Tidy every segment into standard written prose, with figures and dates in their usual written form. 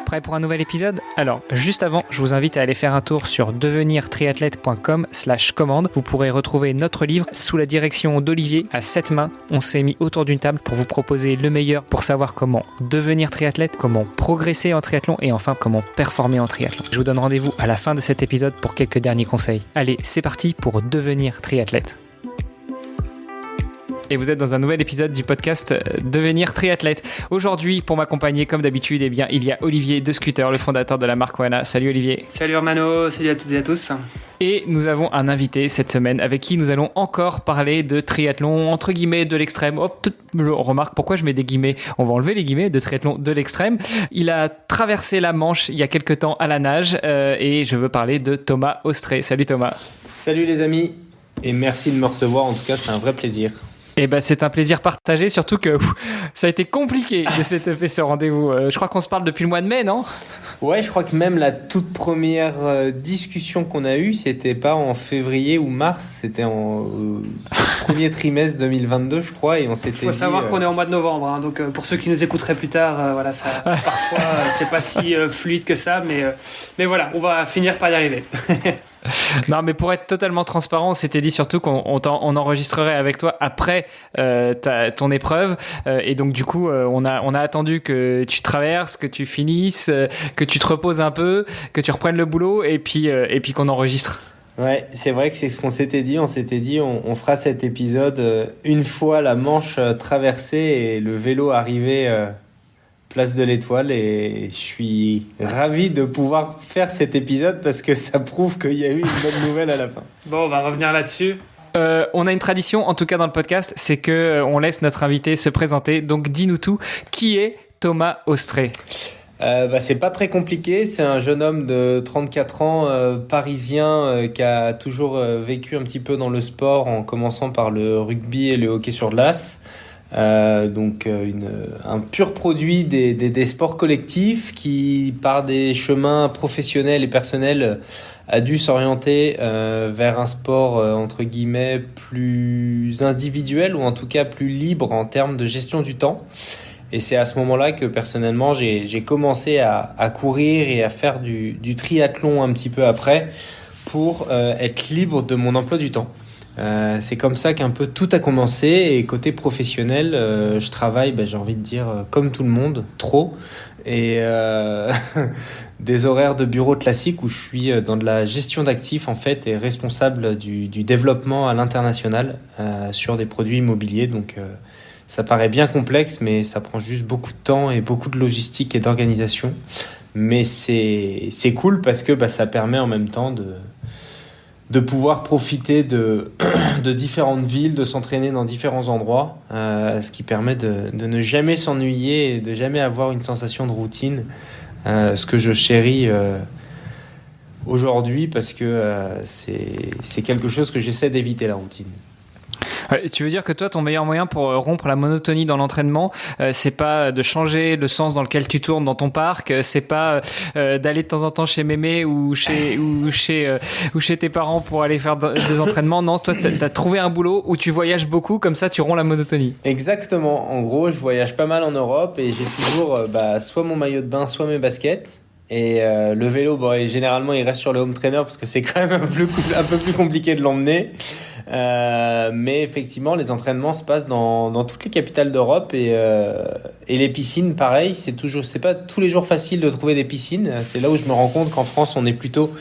Prêt pour un nouvel épisode ? Alors, juste avant, je vous invite à aller faire un tour sur devenirtriathlète.com/commande. Vous pourrez retrouver notre livre sous la direction d'Olivier à 7 mains. On s'est mis autour d'une table pour vous proposer le meilleur pour savoir comment devenir triathlète, comment progresser en triathlon et enfin comment performer en triathlon. Je vous donne rendez-vous à la fin de cet épisode pour quelques derniers conseils. Allez, c'est parti pour devenir triathlète. Et vous êtes dans un nouvel épisode du podcast Devenir triathlète. Aujourd'hui, pour m'accompagner, comme d'habitude, il y a Olivier de Scooter, le fondateur de la marque Oana. Salut Olivier. Salut Hermano, salut à toutes et à tous. Et nous avons un invité cette semaine avec qui nous allons encore parler de triathlon, entre guillemets, de l'extrême. Remarque, pourquoi je mets des guillemets ? On va enlever les guillemets de triathlon de l'extrême. Il a traversé la Manche il y a quelques temps à la nage et je veux parler de Thomas Austré. Salut Thomas. Salut les amis et merci de me recevoir. En tout cas, c'est un vrai plaisir. Eh ben, c'est un plaisir partagé, surtout que ça a été compliqué de s'être ce rendez-vous. Je crois qu'on se parle depuis le mois de mai, non ? Ouais, je crois que même la toute première discussion qu'on a eue, c'était pas en février ou mars, c'était en premier trimestre 2022, je crois, et on s'était dit... Il faut savoir qu'on est en mois de novembre, hein, donc pour ceux qui nous écouteraient plus tard, voilà, ça, parfois c'est pas si fluide que ça, mais voilà, on va finir par y arriver. Non, mais pour être totalement transparent, on s'était dit surtout qu'on enregistrerait avec toi après ton épreuve. Et donc, du coup, on a attendu que tu traverses, que tu finisses, que tu te reposes un peu, que tu reprennes le boulot et puis qu'on enregistre. Ouais, c'est vrai que c'est ce qu'on s'était dit. On s'était dit, on fera cet épisode une fois la Manche traversée et le vélo arrivé place de l'Étoile, et je suis ravi de pouvoir faire cet épisode parce que ça prouve qu'il y a eu une bonne nouvelle à la fin. Bon, on va revenir là-dessus. On a une tradition, en tout cas dans le podcast, c'est qu'on laisse notre invité se présenter. Donc dis-nous tout, qui est Thomas Austré ? C'est pas très compliqué, c'est un jeune homme de 34 ans, parisien, qui a toujours vécu un petit peu dans le sport en commençant par le rugby et le hockey sur glace. Donc un pur produit des sports collectifs qui, par des chemins professionnels et personnels, a dû s'orienter vers un sport entre guillemets plus individuel, ou en tout cas plus libre en termes de gestion du temps. Et c'est à ce moment-là que personnellement j'ai commencé à courir et à faire du triathlon un petit peu après pour être libre de mon emploi du temps. C'est comme ça qu'un peu tout a commencé, et côté professionnel, je travaille, j'ai envie de dire, comme tout le monde, trop, et des horaires de bureau classiques où je suis dans de la gestion d'actifs en fait, et responsable du développement à l'international sur des produits immobiliers. Donc ça paraît bien complexe, mais ça prend juste beaucoup de temps et beaucoup de logistique et d'organisation. Mais c'est cool parce que ça permet en même temps de pouvoir profiter de différentes villes, de s'entraîner dans différents endroits, ce qui permet de ne jamais s'ennuyer et de jamais avoir une sensation de routine, ce que je chéris aujourd'hui parce que c'est quelque chose que j'essaie d'éviter, la routine. Tu veux dire que toi, ton meilleur moyen pour rompre la monotonie dans l'entraînement, c'est pas de changer le sens dans lequel tu tournes dans ton parc, c'est pas d'aller de temps en temps chez mémé ou chez tes parents pour aller faire des entraînements. Non, toi, t'as trouvé un boulot où tu voyages beaucoup, comme ça, tu romps la monotonie. Exactement. En gros, je voyage pas mal en Europe et j'ai toujours soit mon maillot de bain, soit mes baskets. Et le vélo, généralement, il reste sur le home trainer parce que c'est quand même un peu plus compliqué de l'emmener. Mais effectivement, les entraînements se passent dans toutes les capitales d'Europe, et les piscines, pareil. C'est pas tous les jours facile de trouver des piscines. C'est là où je me rends compte qu'en France, on est plutôt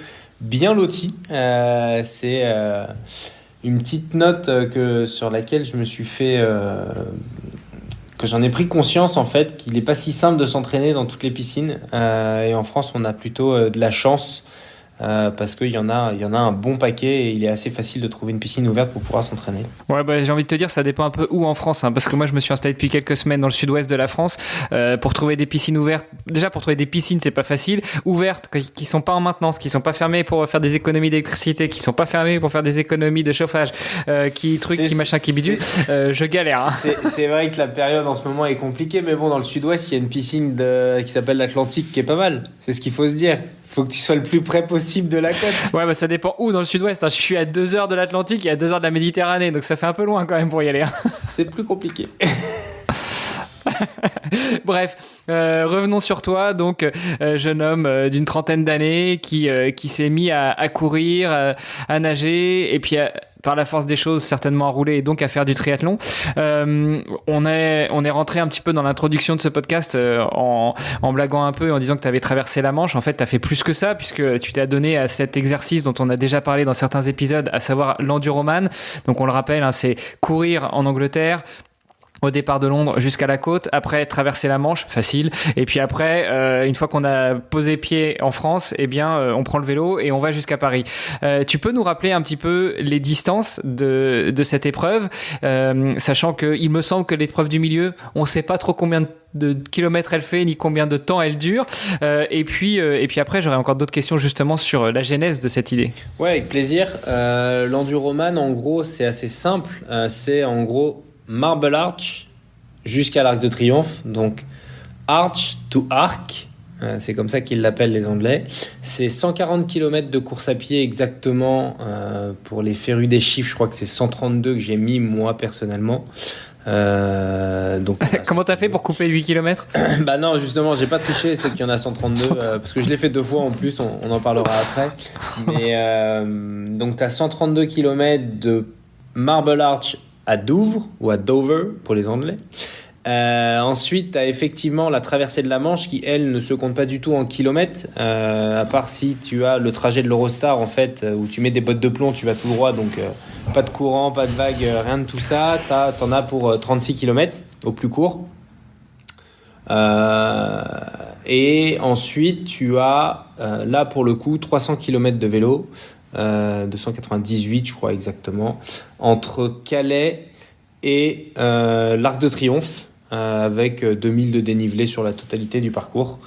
bien lotis. C'est une petite note sur laquelle je me suis fait... que j'en ai pris conscience en fait, qu'il n'est pas si simple de s'entraîner dans toutes les piscines, et en France on a plutôt de la chance parce qu'il y en a un bon paquet, et il est assez facile de trouver une piscine ouverte pour pouvoir s'entraîner. Ouais, j'ai envie de te dire, ça dépend un peu où en France, hein, parce que moi je me suis installé depuis quelques semaines dans le sud-ouest de la France. Pour trouver des piscines ouvertes, déjà pour trouver des piscines c'est pas facile, ouvertes qui sont pas en maintenance, qui sont pas fermées pour faire des économies d'électricité, qui sont pas fermées pour faire des économies de chauffage, qui bidule, je galère, hein. C'est vrai que la période en ce moment est compliquée, mais bon, dans le sud-ouest il y a une piscine qui s'appelle l'Atlantique qui est pas mal, c'est ce qu'il faut se dire. Faut que tu sois le plus près possible de la côte. Ouais, ça dépend où dans le sud-ouest. Je suis à 2 heures de l'Atlantique et à 2 heures de la Méditerranée, donc ça fait un peu loin quand même pour y aller. C'est plus compliqué. Bref, revenons sur toi. Donc, jeune homme d'une trentaine d'années qui s'est mis à courir, à nager, et puis par la force des choses, certainement à rouler et donc à faire du triathlon. On est rentré un petit peu dans l'introduction de ce podcast en blaguant un peu, en disant que tu avais traversé la Manche. En fait, tu as fait plus que ça, puisque tu t'es adonné à cet exercice dont on a déjà parlé dans certains épisodes, à savoir l'enduroman. Donc, on le rappelle, hein, c'est courir en Angleterre, au départ de Londres jusqu'à la côte, après traverser la Manche, facile, et puis après, une fois qu'on a posé pied en France, eh bien, on prend le vélo et on va jusqu'à Paris. Tu peux nous rappeler un petit peu les distances de cette épreuve, sachant que il me semble que l'épreuve du milieu, on ne sait pas trop combien de kilomètres elle fait, ni combien de temps elle dure, et puis après, j'aurais encore d'autres questions justement sur la genèse de cette idée. Ouais, avec plaisir. L'enduroman, en gros, c'est assez simple. C'est en gros Marble Arch jusqu'à l'Arc de Triomphe, donc Arch to Arc, c'est comme ça qu'ils l'appellent les Anglais. C'est 140 km de course à pied exactement, pour les férus des chiffres, je crois que c'est 132 que j'ai mis moi personnellement. Donc, comment t'as fait pour couper 8 km? Bah non, justement, j'ai pas triché, c'est qu'il y en a 132, parce que je l'ai fait 2 fois en plus, on en parlera après. Mais donc t'as 132 km de Marble Arch à Douvres ou à Dover pour les Anglais. Ensuite, tu as effectivement la traversée de la Manche qui, elle, ne se compte pas du tout en kilomètres, à part si tu as le trajet de l'Eurostar, en fait, où tu mets des bottes de plomb, tu vas tout droit, donc pas de courant, pas de vague, rien de tout ça. T'en as pour 36 km au plus court. Et ensuite, tu as, là, pour le coup, 300 km de vélo. 298 je crois exactement, entre Calais et l'Arc de Triomphe, avec 2000 de dénivelé sur la totalité du parcours,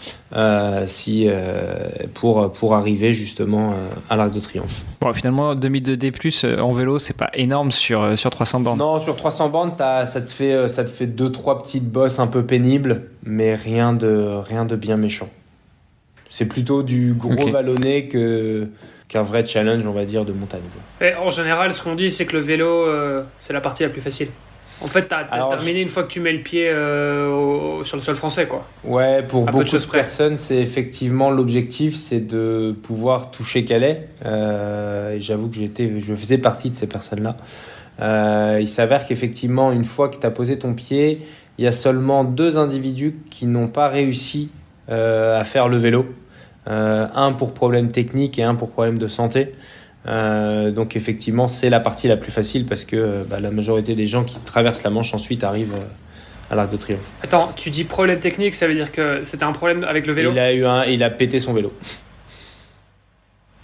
pour arriver justement à l'Arc de Triomphe. Bon, finalement 2000 de D+, en vélo, c'est pas énorme sur 300 bornes. Non, sur 300 bornes, ça te fait 2-3 petites bosses un peu pénibles, mais rien de bien méchant. C'est plutôt du gros vallonné qu'un vrai challenge, on va dire, de montagne. Et en général, ce qu'on dit, c'est que le vélo, c'est la partie la plus facile. En fait, t'as terminé une fois que tu mets le pied sur le sol français, quoi. Ouais, pour beaucoup de personnes, c'est effectivement l'objectif, c'est de pouvoir toucher Calais. Et j'avoue que je faisais partie de ces personnes-là. Il s'avère qu'effectivement, une fois que tu as posé ton pied, il y a seulement 2 individus qui n'ont pas réussi à faire le vélo. Un pour problème technique et un pour problème de santé. Donc effectivement, c'est la partie la plus facile parce que la majorité des gens qui traversent la Manche ensuite arrivent à l'Arc de Triomphe. Attends, tu dis problème technique, ça veut dire que c'était un problème avec le vélo? Il a pété son vélo.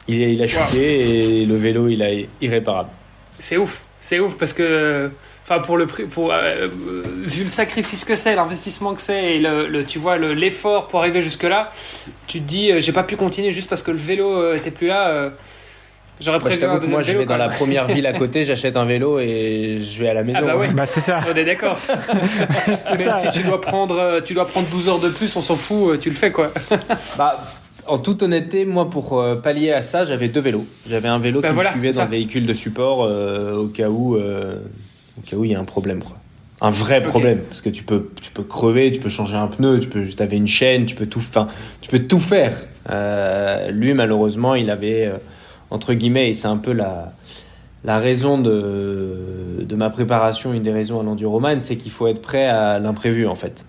Il a chuté et le vélo, il est irréparable. C'est ouf parce que... Enfin, vu le sacrifice que c'est, l'investissement que c'est, et tu vois l'effort pour arriver jusque là, tu te dis j'ai pas pu continuer juste parce que le vélo était plus là. J'aurais prévu un deuxième vélo. Moi, je vais dans la première ville à côté, j'achète un vélo et je vais à la maison. Ah bah ouais, c'est ça. On est d'accord. Même si tu dois prendre 12 heures de plus, on s'en fout, tu le fais quoi. En toute honnêteté, moi, pour pallier à ça, j'avais 2 vélos. J'avais un vélo qui me suivait dans le véhicule de support au cas où il y a un problème, quoi. Un vrai problème, parce que tu peux crever, tu peux changer un pneu, t'avais une chaîne, tu peux tout faire. Lui, malheureusement, il avait entre guillemets, et c'est un peu la raison de ma préparation, une des raisons à l'enduroman, c'est qu'il faut être prêt à l'imprévu, en fait.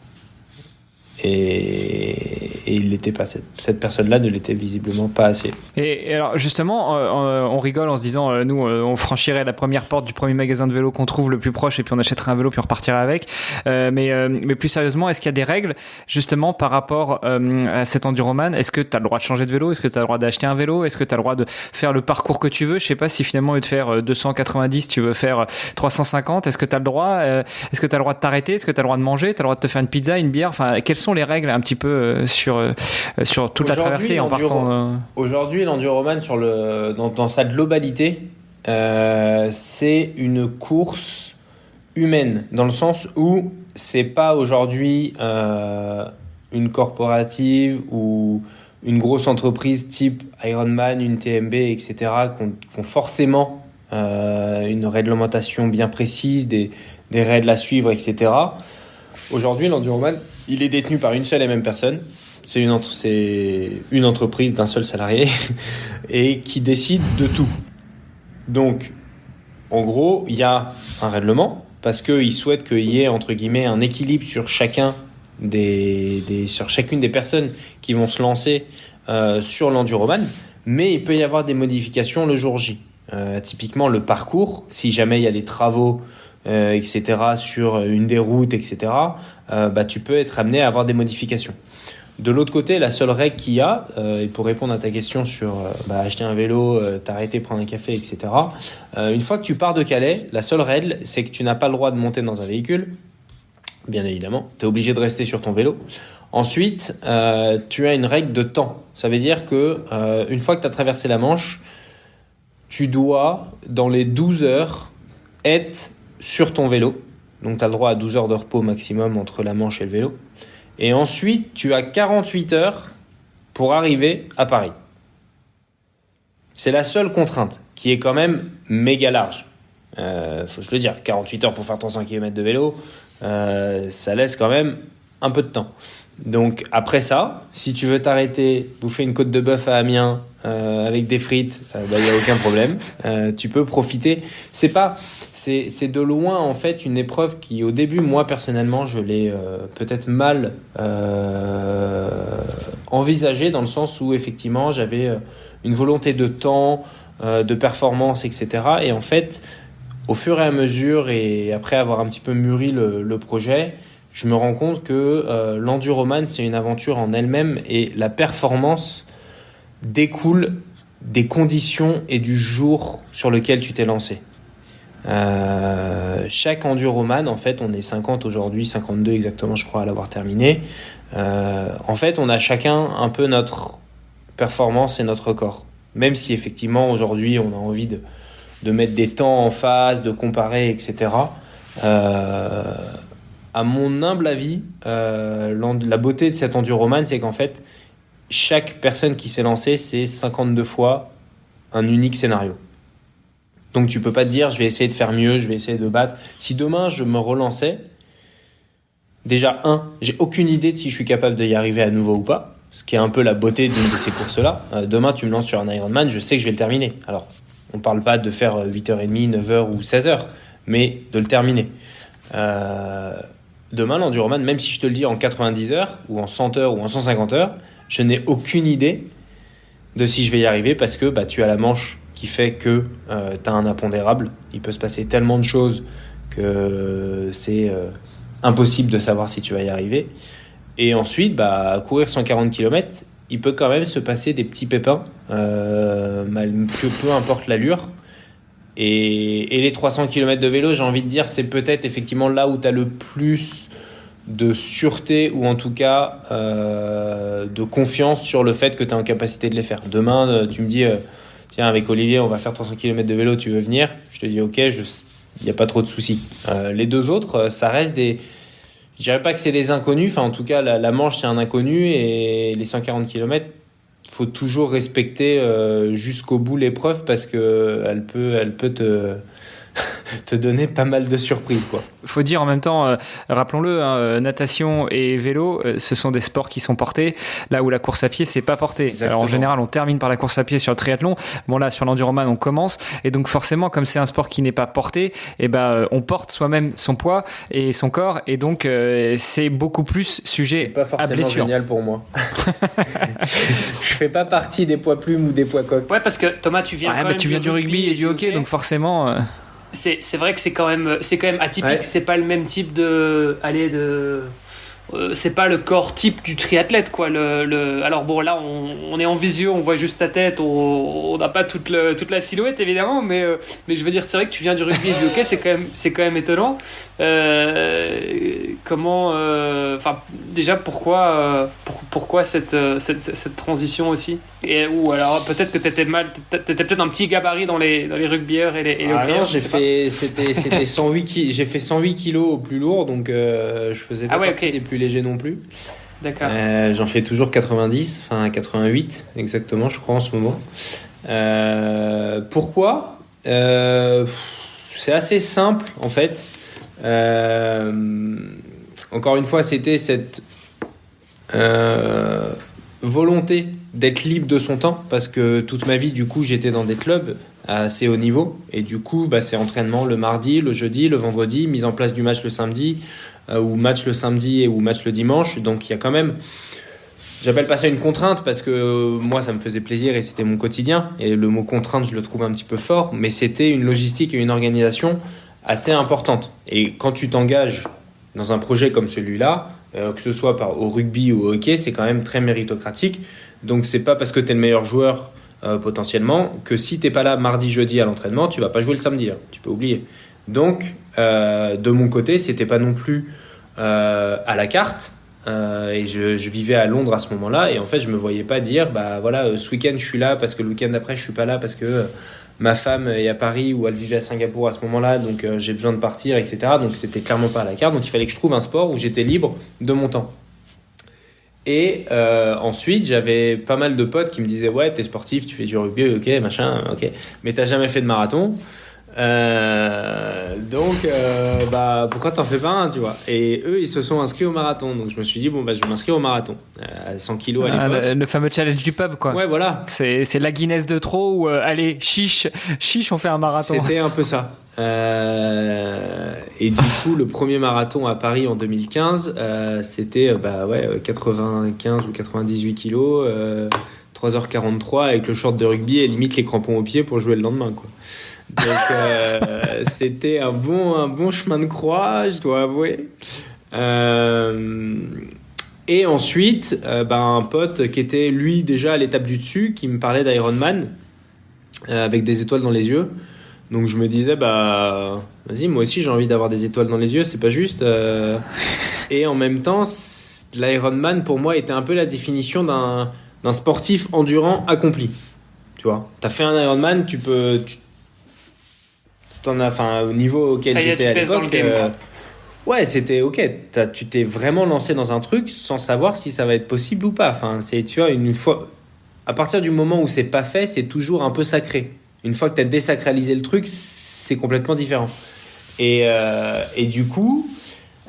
Et il l'était pas, cette personne-là ne l'était visiblement pas assez. Et alors justement, on rigole en se disant, nous, on franchirait la première porte du premier magasin de vélo qu'on trouve le plus proche, et puis on achèterait un vélo, puis on repartirait avec. Mais plus sérieusement, est-ce qu'il y a des règles justement par rapport à cet enduroman? Est-ce que tu as le droit de changer de vélo? Est-ce que tu as le droit d'acheter un vélo? Est-ce que tu as le droit de faire le parcours que tu veux? Je sais pas si finalement, au lieu de faire 290, tu veux faire 350. Est-ce que tu as le droit? Est-ce que tu as le droit de t'arrêter? Est-ce que tu as le droit de manger? Tu as le droit de te faire une pizza, une bière? Enfin, quelles sont les règles un petit peu sur toute la traversée en partant Aujourd'hui, l'enduroman dans sa globalité, c'est une course humaine, dans le sens où c'est pas aujourd'hui une corporative ou une grosse entreprise type Ironman, une TMB, etc. qui ont forcément une réglementation bien précise, des règles à suivre, etc. Aujourd'hui, l'enduroman, il est détenu par une seule et même personne. C'est une entreprise d'un seul salarié et qui décide de tout. Donc, en gros, il y a un règlement parce qu'ils souhaitent qu'il y ait, entre guillemets, un équilibre sur chacune des personnes qui vont se lancer sur l'enduroman, mais il peut y avoir des modifications le jour J. Typiquement, le parcours, si jamais il y a des travaux, etc., sur une des routes, etc., tu peux être amené à avoir des modifications. De l'autre côté, la seule règle qu'il y a, et pour répondre à ta question sur acheter un vélo, t'arrêter, prendre un café, etc., une fois que tu pars de Calais, la seule règle, c'est que tu n'as pas le droit de monter dans un véhicule, bien évidemment, tu es obligé de rester sur ton vélo. Ensuite, tu as une règle de temps. Ça veut dire que une fois que tu as traversé la Manche, tu dois, dans les 12 heures, être sur ton vélo. Donc, tu as le droit à 12 heures de repos maximum entre la Manche et le vélo. Et ensuite, tu as 48 heures pour arriver à Paris. C'est la seule contrainte, qui est quand même méga large. Faut se le dire, 48 heures pour faire 300 km de vélo, ça laisse quand même un peu de temps. Donc après ça, si tu veux t'arrêter, bouffer une côte de bœuf à Amiens avec des frites, y a aucun problème. Tu peux profiter. C'est de loin en fait une épreuve qui au début, moi personnellement, je l'ai peut-être mal envisagée dans le sens où effectivement j'avais une volonté de temps, de performance, etc. Et en fait, au fur et à mesure et après avoir un petit peu mûri le projet, je me rends compte que l'enduroman, c'est une aventure en elle-même et la performance découle des conditions et du jour sur lequel tu t'es lancé. Chaque enduroman, en fait, on est 50 aujourd'hui, 52 exactement, je crois, à l'avoir terminé. En fait, on a chacun un peu notre performance et notre record. Même si effectivement, aujourd'hui, on a envie de mettre des temps en face, de comparer, etc. À mon humble avis, la beauté de cet enduroman, c'est qu'en fait, chaque personne qui s'est lancée, c'est 52 fois un unique scénario. Donc tu peux pas te dire, je vais essayer de faire mieux, je vais essayer de battre. Si demain, je me relançais, déjà, j'ai aucune idée de si je suis capable de y arriver à nouveau ou pas, ce qui est un peu la beauté d'une de ces courses-là. Demain, tu me lances sur un Ironman, je sais que je vais le terminer. Alors, on parle pas de faire 8h30, 9h ou 16h, mais de le terminer. Demain, l'enduroman, même si je te le dis en 90 heures, ou en 100 heures, ou en 150 heures, je n'ai aucune idée de si je vais y arriver parce que tu as la Manche qui fait que tu as un impondérable. Il peut se passer tellement de choses que c'est impossible de savoir si tu vas y arriver. Et ensuite, courir 140 km, il peut quand même se passer des petits pépins, peu importe l'allure. Et les 300 km de vélo, j'ai envie de dire, c'est peut-être effectivement là où tu as le plus de sûreté ou en tout cas de confiance sur le fait que tu es en capacité de les faire. Demain, tu me dis, tiens, avec Olivier, on va faire 300 km de vélo, tu veux venir ? Je te dis, ok, il n'y a pas trop de soucis. Les deux autres, ça reste des... Je dirais pas que c'est des inconnus, enfin en tout cas, la Manche, c'est un inconnu et les 140 km, faut toujours respecter jusqu'au bout l'épreuve parce que elle peut te donner pas mal de surprises, quoi. Faut dire en même temps, rappelons-le, natation et vélo, ce sont des sports qui sont portés là où la course à pied c'est pas porté. Exactement. Alors en général on termine par la course à pied sur le triathlon, bon là sur l'enduroman on commence et donc forcément comme c'est un sport qui n'est pas porté, on porte soi-même son poids et son corps et donc c'est beaucoup plus sujet pas forcément à blessure. Génial pour moi. Je fais pas partie des poids plumes ou des poids coqs. Ouais, parce que Thomas, tu viens du rugby et du hockey, donc forcément c'est vrai que c'est quand même atypique. Ouais. C'est pas le même type c'est pas le corps type du triathlète, quoi. Alors bon, là on est en visio, on voit juste ta tête, on n'a pas toute la silhouette évidemment, mais je veux dire, c'est vrai que tu viens du rugby et du hockey, c'est quand même étonnant. Déjà pourquoi cette transition aussi, ou alors peut-être que t'étais peut-être un petit gabarit dans les rugbyeurs et les hockeyeurs. Non, c'était 108 j'ai fait 108 kilos au plus lourd, donc je faisais pas partie des plus légers non plus. D'accord. J'en fais toujours 88 exactement, je crois en ce moment. Pourquoi c'est assez simple en fait. encore une fois, c'était cette volonté d'être libre de son temps, parce que toute ma vie, du coup, j'étais dans des clubs à assez haut niveau, et du coup, c'est entraînement le mardi, le jeudi, le vendredi, mise en place du match le samedi, ou match le samedi ou match le dimanche. Donc il y a quand même, j'appelle pas ça une contrainte, parce que moi ça me faisait plaisir et c'était mon quotidien, et le mot contrainte je le trouve un petit peu fort, mais c'était une logistique et une organisation assez importante. Et quand tu t'engages dans un projet comme celui-là, que ce soit au rugby ou au hockey, c'est quand même très méritocratique. Donc c'est pas parce que tu es le meilleur joueur potentiellement que si t'es pas là mardi, jeudi à l'entraînement, tu vas pas jouer le samedi, hein. Tu peux oublier. Donc de mon côté, c'était pas non plus à la carte. Et je vivais à Londres à ce moment-là, et en fait je me voyais pas dire ce week-end je suis là parce que le week-end d'après je suis pas là parce que ma femme est à Paris ou elle vivait à Singapour à ce moment-là, donc j'ai besoin de partir, etc. Donc c'était clairement pas à la carte. Donc il fallait que je trouve un sport où j'étais libre de mon temps. Et ensuite j'avais pas mal de potes qui me disaient ouais, t'es sportif, tu fais du rugby, ok, machin, ok, mais t'as jamais fait de marathon. Donc pourquoi t'en fais pas un, tu vois? Et eux ils se sont inscrits au marathon, donc je me suis dit je vais m'inscrire au marathon à 100 kilos à l'époque. Le fameux challenge du pub, quoi. Ouais, voilà, c'est la Guinness de trop, ou allez, chiche on fait un marathon. C'était un peu ça. Et du coup le premier marathon à Paris en 2015, c'était 95 ou 98 kilos, 3h43 avec le short de rugby et limite les crampons aux pieds pour jouer le lendemain, quoi. Donc c'était un bon chemin de croix, je dois avouer. Et ensuite, un pote qui était lui déjà à l'étape du dessus, qui me parlait d'Ironman avec des étoiles dans les yeux. Donc je me disais vas-y, moi aussi j'ai envie d'avoir des étoiles dans les yeux, c'est pas juste. Et en même temps, l'Ironman pour moi était un peu la définition d'un sportif endurant accompli. Tu vois, t'as fait un Ironman, au niveau auquel j'étais à l'époque, ouais, c'était ok. Tu t'es vraiment lancé dans un truc sans savoir si ça va être possible ou pas. Enfin, tu vois, une fois, à partir du moment où c'est pas fait, c'est toujours un peu sacré. Une fois que t'as désacralisé le truc, c'est complètement différent. Et du coup,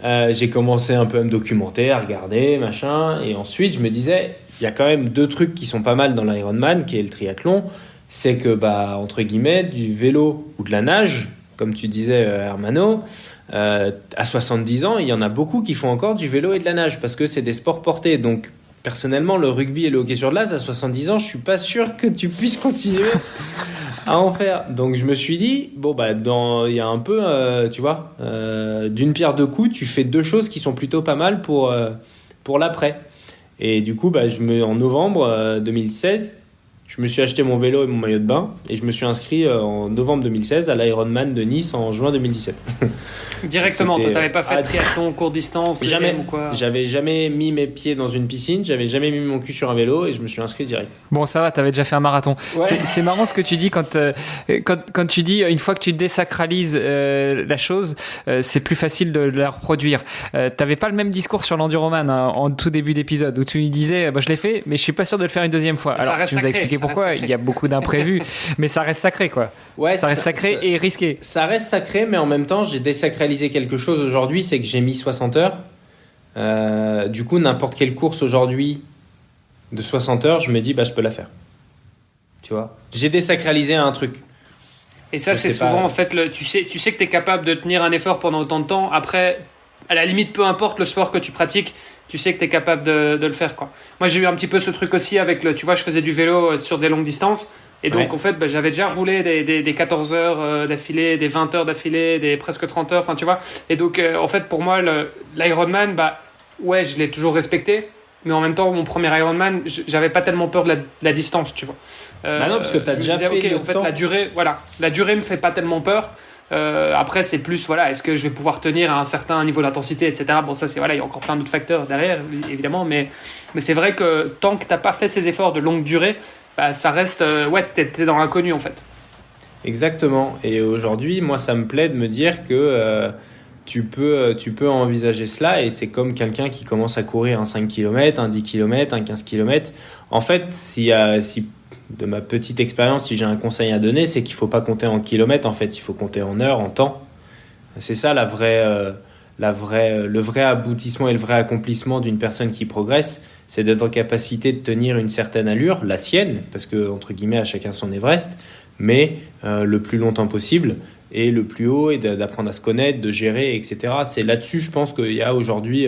j'ai commencé un peu à me documenter, à regarder, machin. Et ensuite, je me disais, il y a quand même deux trucs qui sont pas mal dans l'Ironman, qui est le triathlon. C'est que, entre guillemets, du vélo ou de la nage, comme tu disais, Hermano, à 70 ans, il y en a beaucoup qui font encore du vélo et de la nage parce que c'est des sports portés. Donc, personnellement, le rugby et le hockey sur glace, à 70 ans, je suis pas sûr que tu puisses continuer à en faire. Donc, je me suis dit, il y a un peu, tu vois, d'une pierre deux coups, tu fais deux choses qui sont plutôt pas mal pour l'après. Et du coup, en novembre 2016, je me suis acheté mon vélo et mon maillot de bain et je me suis inscrit en novembre 2016 à l'Ironman de Nice en juin 2017. Directement, toi t'avais pas fait de triathlon court distance, jamais ou quoi? J'avais jamais mis mes pieds dans une piscine, j'avais jamais mis mon cul sur un vélo et je me suis inscrit direct. Bon, ça va, t'avais déjà fait un marathon. Ouais. C'est marrant ce que tu dis quand tu dis une fois que tu désacralises la chose, c'est plus facile de la reproduire. T'avais pas le même discours sur l'enduroman en tout début d'épisode où tu lui disais je l'ai fait mais je suis pas sûr de le faire une deuxième fois. Alors tu nous as expliqué pourquoi, il y a beaucoup d'imprévus, mais ça reste sacré, quoi. Ouais, ça reste sacré et risqué. Ça reste sacré, mais en même temps, j'ai désacralisé quelque chose aujourd'hui, c'est que j'ai mis 60 heures. Du coup, n'importe quelle course aujourd'hui de 60 heures, je me dis, je peux la faire. Tu vois, j'ai désacralisé un truc. Et ça, c'est souvent, en fait, tu sais que tu es capable de tenir un effort pendant autant de temps. Après, à la limite, peu importe le sport que tu pratiques, tu sais que tu es capable de le faire, quoi. Moi, j'ai eu un petit peu ce truc aussi avec tu vois, je faisais du vélo sur des longues distances. Et donc, en fait, j'avais déjà roulé des 14 heures d'affilée, des 20 heures d'affilée, des presque 30 heures, enfin, tu vois. Et donc, en fait, pour moi, l'Ironman, ouais, je l'ai toujours respecté. Mais en même temps, mon premier Ironman, j'avais pas tellement peur de la distance, tu vois. Non, parce que tu as déjà fait le en fait, temps. la durée me fait pas tellement peur. Après, c'est plus, est-ce que je vais pouvoir tenir à un certain niveau d'intensité, etc. Bon, ça, il y a encore plein d'autres facteurs derrière, évidemment. Mais c'est vrai que tant que t'as pas fait ces efforts de longue durée, ça reste, t'es dans l'inconnu, en fait. Exactement. Et aujourd'hui, moi, ça me plaît de me dire que tu peux envisager cela, et c'est comme quelqu'un qui commence à courir un 5 km, un 10 km, un 15 km. En fait, si de ma petite expérience, si j'ai un conseil à donner, c'est qu'il faut pas compter en kilomètres, en fait, il faut compter en heures, en temps. C'est ça la vraie le vrai aboutissement et le vrai accomplissement d'une personne qui progresse, c'est d'être en capacité de tenir une certaine allure, la sienne, parce que, entre guillemets, à chacun son Everest, mais le plus longtemps possible, et le plus haut, et d'apprendre à se connaître, de gérer, etc. C'est là-dessus, je pense qu'il y a aujourd'hui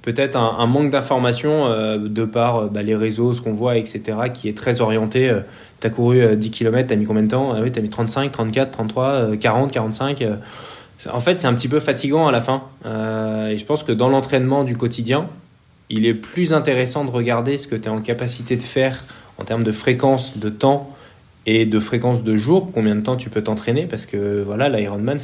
peut-être un manque d'information de par les réseaux, ce qu'on voit, etc., qui est très orienté. T'as couru 10 km, t'as mis combien de temps? Oui, t'as mis 35, 34, 33, 40, 45. En fait, c'est un petit peu fatigant à la fin. Et je pense que dans l'entraînement du quotidien, il est plus intéressant de regarder ce que tu es en capacité de faire en termes de fréquence, de temps et de fréquence de jour, combien de temps tu peux t'entraîner, parce que voilà, l'Ironman,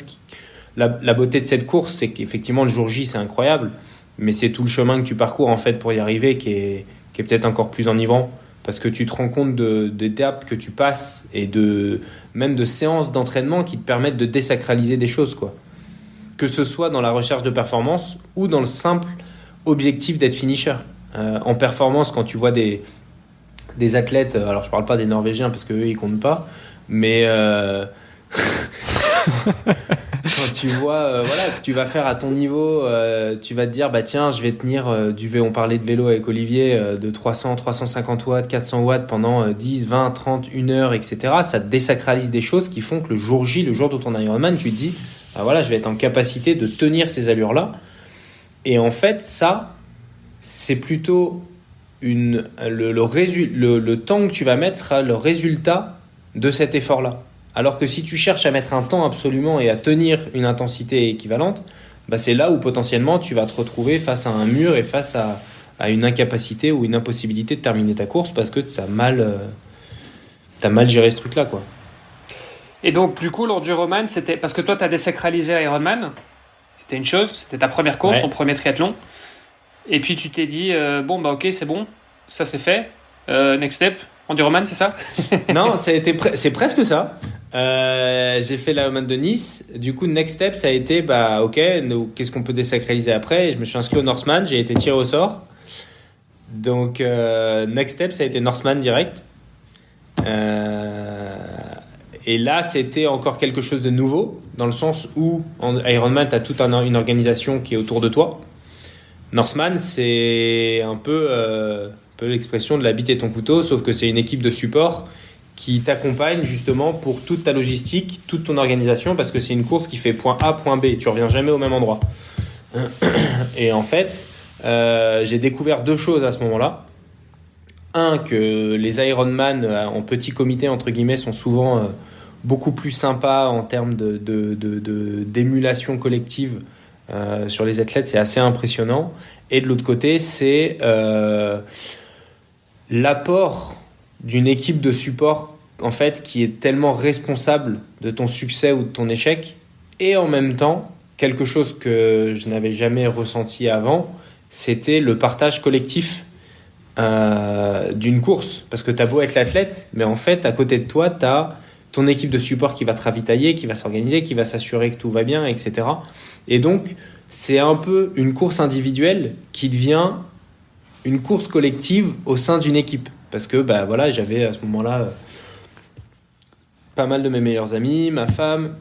la beauté de cette course, c'est qu'effectivement le jour J, c'est incroyable, mais c'est tout le chemin que tu parcours en fait pour y arriver qui est peut-être encore plus enivrant, parce que tu te rends compte d'étapes que tu passes et même de séances d'entraînement qui te permettent de désacraliser des choses, quoi. Que ce soit dans la recherche de performance ou dans le simple objectif d'être finisher. En performance, quand tu vois des athlètes, alors je parle pas des Norvégiens parce qu'eux ils comptent pas, mais quand tu vois que tu vas faire à ton niveau, tu vas te dire bah tiens, je vais tenir on parlait de vélo avec Olivier, de 300, 350 watts, 400 watts pendant 10, 20, 30, 1 heure, etc. Ça te désacralise des choses qui font que le jour J, le jour de ton Ironman, tu te dis bah voilà, je vais être en capacité de tenir ces allures-là. Et en fait, ça, c'est plutôt le temps que tu vas mettre sera le résultat de cet effort-là. Alors que si tu cherches à mettre un temps absolument et à tenir une intensité équivalente, bah c'est là où potentiellement tu vas te retrouver face à un mur et face à une incapacité ou une impossibilité de terminer ta course parce que tu as mal géré ce truc-là, quoi. Et donc, du coup, l'enduroman, c'était parce que toi, tu as désacralisé Ironman. C'était une chose, c'était ta première course, ouais. Ton premier triathlon. Et puis, tu t'es dit, bon, bah ok, c'est bon, ça c'est fait. Next step, enduroman, c'est ça? Non, c'est presque ça. J'ai fait l'Ironman de Nice. Du coup, next step, ça a été, bah ok, qu'est-ce qu'on peut désacraliser après? Et je me suis inscrit au Norseman, j'ai été tiré au sort. Donc, next step, ça a été Norseman direct. Et là, c'était encore quelque chose de nouveau, dans le sens où en Ironman, tu as toute une organisation qui est autour de toi. Norseman, c'est un peu l'expression de la bite et ton couteau, sauf que c'est une équipe de support qui t'accompagne justement pour toute ta logistique, toute ton organisation, parce que c'est une course qui fait point A, point B. Tu reviens jamais au même endroit. Et en fait, j'ai découvert 2 choses à ce moment-là. Un, que les Ironman en petit comité, entre guillemets, sont souvent beaucoup plus sympas en termes d'émulation collective sur les athlètes. C'est assez impressionnant. Et de l'autre côté, c'est l'apport d'une équipe de support en fait, qui est tellement responsable de ton succès ou de ton échec. Et en même temps, quelque chose que je n'avais jamais ressenti avant, c'était le partage collectif d'une course, parce que t'as beau être l'athlète, mais en fait à côté de toi t'as ton équipe de support qui va te ravitailler, qui va s'organiser, qui va s'assurer que tout va bien, etc. Et donc c'est un peu une course individuelle qui devient une course collective au sein d'une équipe, parce que bah voilà, j'avais à ce moment-là pas mal de mes meilleurs amis, ma femme,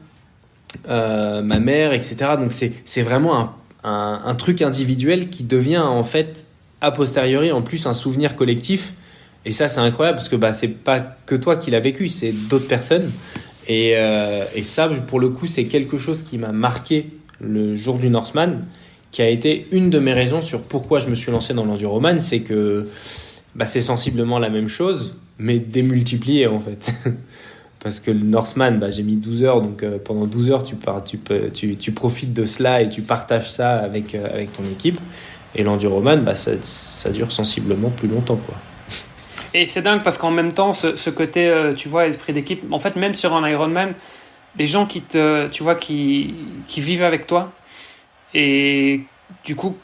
ma mère, etc. Donc c'est vraiment un truc individuel qui devient en fait a posteriori en plus un souvenir collectif, et ça c'est incroyable parce que bah c'est pas que toi qui l'as vécu, c'est d'autres personnes, et ça pour le coup c'est quelque chose qui m'a marqué le jour du Norseman, qui a été une de mes raisons sur pourquoi je me suis lancé dans l'enduroman. C'est que bah c'est sensiblement la même chose mais démultiplié en fait. Parce que le Norseman, bah, j'ai mis 12 heures, donc pendant 12 heures tu profites de cela et tu partages ça avec ton équipe. Et l'enduroman, bah, ça dure sensiblement plus longtemps, quoi. Et c'est dingue parce qu'en même temps, ce côté, tu vois, esprit d'équipe, en fait, même sur un Ironman, les gens qui vivent avec toi et du coup,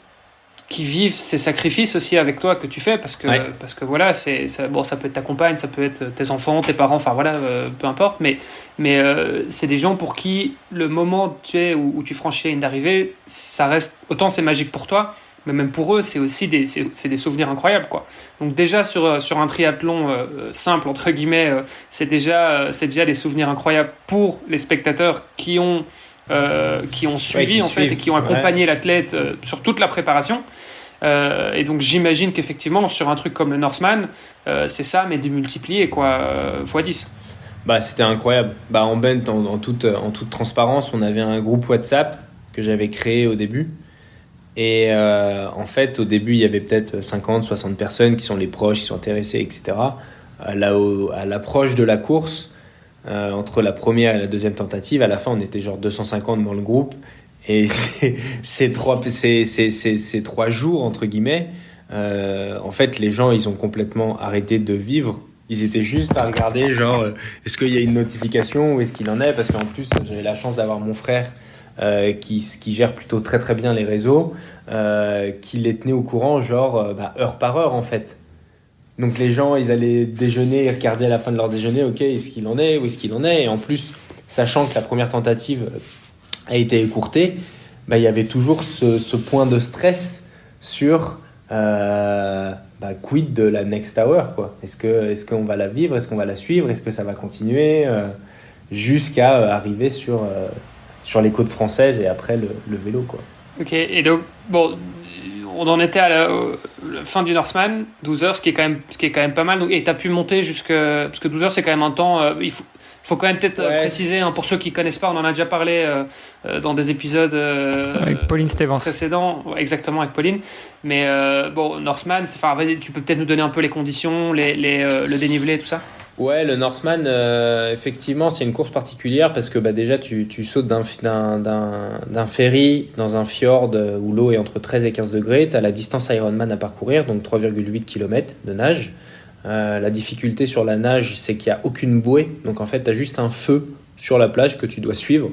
qui vivent ces sacrifices aussi avec toi que tu fais, parce que voilà, ça peut être ta compagne, ça peut être tes enfants, tes parents, enfin voilà, peu importe, mais c'est des gens pour qui le moment où tu franchis la ligne d'arrivée, ça reste, autant c'est magique pour toi, mais même pour eux, c'est aussi des souvenirs incroyables, quoi. Donc déjà sur un triathlon simple entre guillemets, c'est déjà des souvenirs incroyables pour les spectateurs qui ont qui ont suivi qui en fait suivent. et qui ont accompagné l'athlète sur toute la préparation. Et donc j'imagine qu'effectivement sur un truc comme le Norseman, c'est ça, mais démultiplié quoi, x10. Bah, c'était incroyable. Bah, en Bent, en toute transparence, on avait un groupe WhatsApp que j'avais créé au début. Et en fait, au début, il y avait peut-être 50, 60 personnes qui sont les proches, qui sont intéressées, etc. À l'approche de la course, entre la première et la deuxième tentative, à la fin, on était genre 250 dans le groupe. Et ces 3 jours, entre guillemets, en fait, les gens, ils ont complètement arrêté de vivre. Ils étaient juste à regarder, genre, est-ce qu'il y a une notification ou est-ce qu'il en est? Parce qu'en plus, j'avais la chance d'avoir mon frère qui gère plutôt très très bien les réseaux, qui les tenait au courant, genre, heure par heure, en fait. Donc les gens, ils allaient déjeuner, ils regardaient à la fin de leur déjeuner, ok, est-ce qu'il en est, où est-ce qu'il en est? Et en plus, sachant que la première tentative a été écourtée, il y avait toujours ce point de stress sur quid de la next hour, quoi. Est-ce qu'on va la vivre, est-ce qu'on va la suivre, est-ce que ça va continuer jusqu'à arriver sur les côtes françaises et après le vélo, quoi. Ok, et donc bon, on en était à la fin du Norseman, 12 heures, ce qui est quand même pas mal. Donc, et t'as pu monter parce que 12 heures c'est quand même un temps. Il faut quand même peut-être préciser, pour ceux qui connaissent pas, on en a déjà parlé dans des épisodes avec Pauline Stevens précédents, exactement, avec Pauline. Mais Norseman, vas-y, tu peux peut-être nous donner un peu les conditions, le dénivelé, tout ça. Ouais, le Norseman, effectivement, c'est une course particulière parce que déjà tu sautes d'un ferry dans un fjord où l'eau est entre 13 et 15 degrés. Tu as la distance Ironman à parcourir, donc 3,8 km de nage. La difficulté sur la nage, c'est qu'il n'y a aucune bouée. Donc en fait, tu as juste un feu sur la plage que tu dois suivre.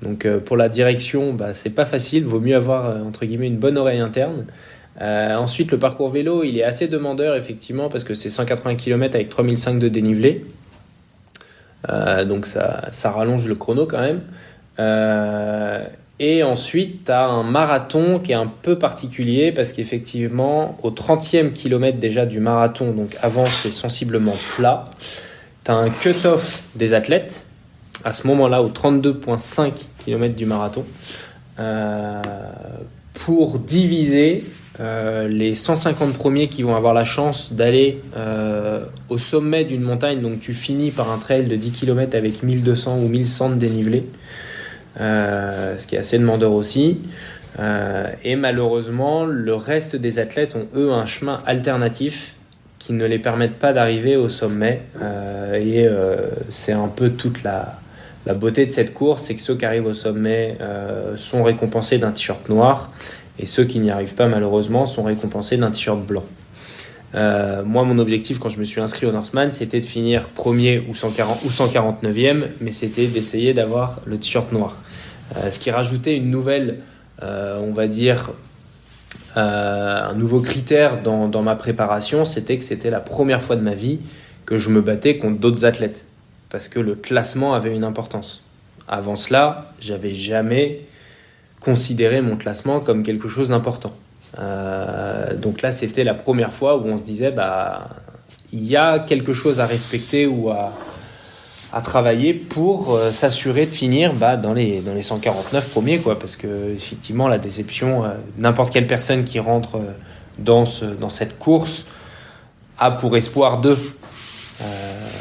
Donc pour la direction, c'est pas facile. Vaut mieux avoir, entre guillemets, une bonne oreille interne. Ensuite, le parcours vélo, il est assez demandeur, effectivement, parce que c'est 180 km avec 3005 de dénivelé. Donc ça rallonge le chrono quand même. Et ensuite, tu as un marathon qui est un peu particulier parce qu'effectivement, au 30e kilomètre déjà du marathon, donc avant c'est sensiblement plat, tu as un cut-off des athlètes à ce moment-là au 32,5 km du marathon pour diviser les 150 premiers qui vont avoir la chance d'aller au sommet d'une montagne. Donc tu finis par un trail de 10 km avec 1200 ou 1100 de dénivelé. Ce qui est assez demandeur aussi. Et malheureusement, le reste des athlètes ont eux un chemin alternatif qui ne les permettent pas d'arriver au sommet. C'est un peu toute la beauté de cette course, c'est que ceux qui arrivent au sommet sont récompensés d'un t-shirt noir et ceux qui n'y arrivent pas malheureusement sont récompensés d'un t-shirt blanc. Moi, mon objectif quand je me suis inscrit au Norseman, c'était de finir premier ou 149e, mais c'était d'essayer d'avoir le t-shirt noir. Ce qui rajoutait une nouvelle, on va dire, un nouveau critère dans ma préparation, c'était que c'était la première fois de ma vie que je me battais contre d'autres athlètes, parce que le classement avait une importance. Avant cela, j'avais jamais considéré mon classement comme quelque chose d'important. Donc là, c'était la première fois où on se disait, il y a quelque chose à respecter ou à travailler pour s'assurer de finir dans les 149 premiers, quoi, parce que effectivement la déception, n'importe quelle personne qui rentre dans cette course a pour espoir d'eux.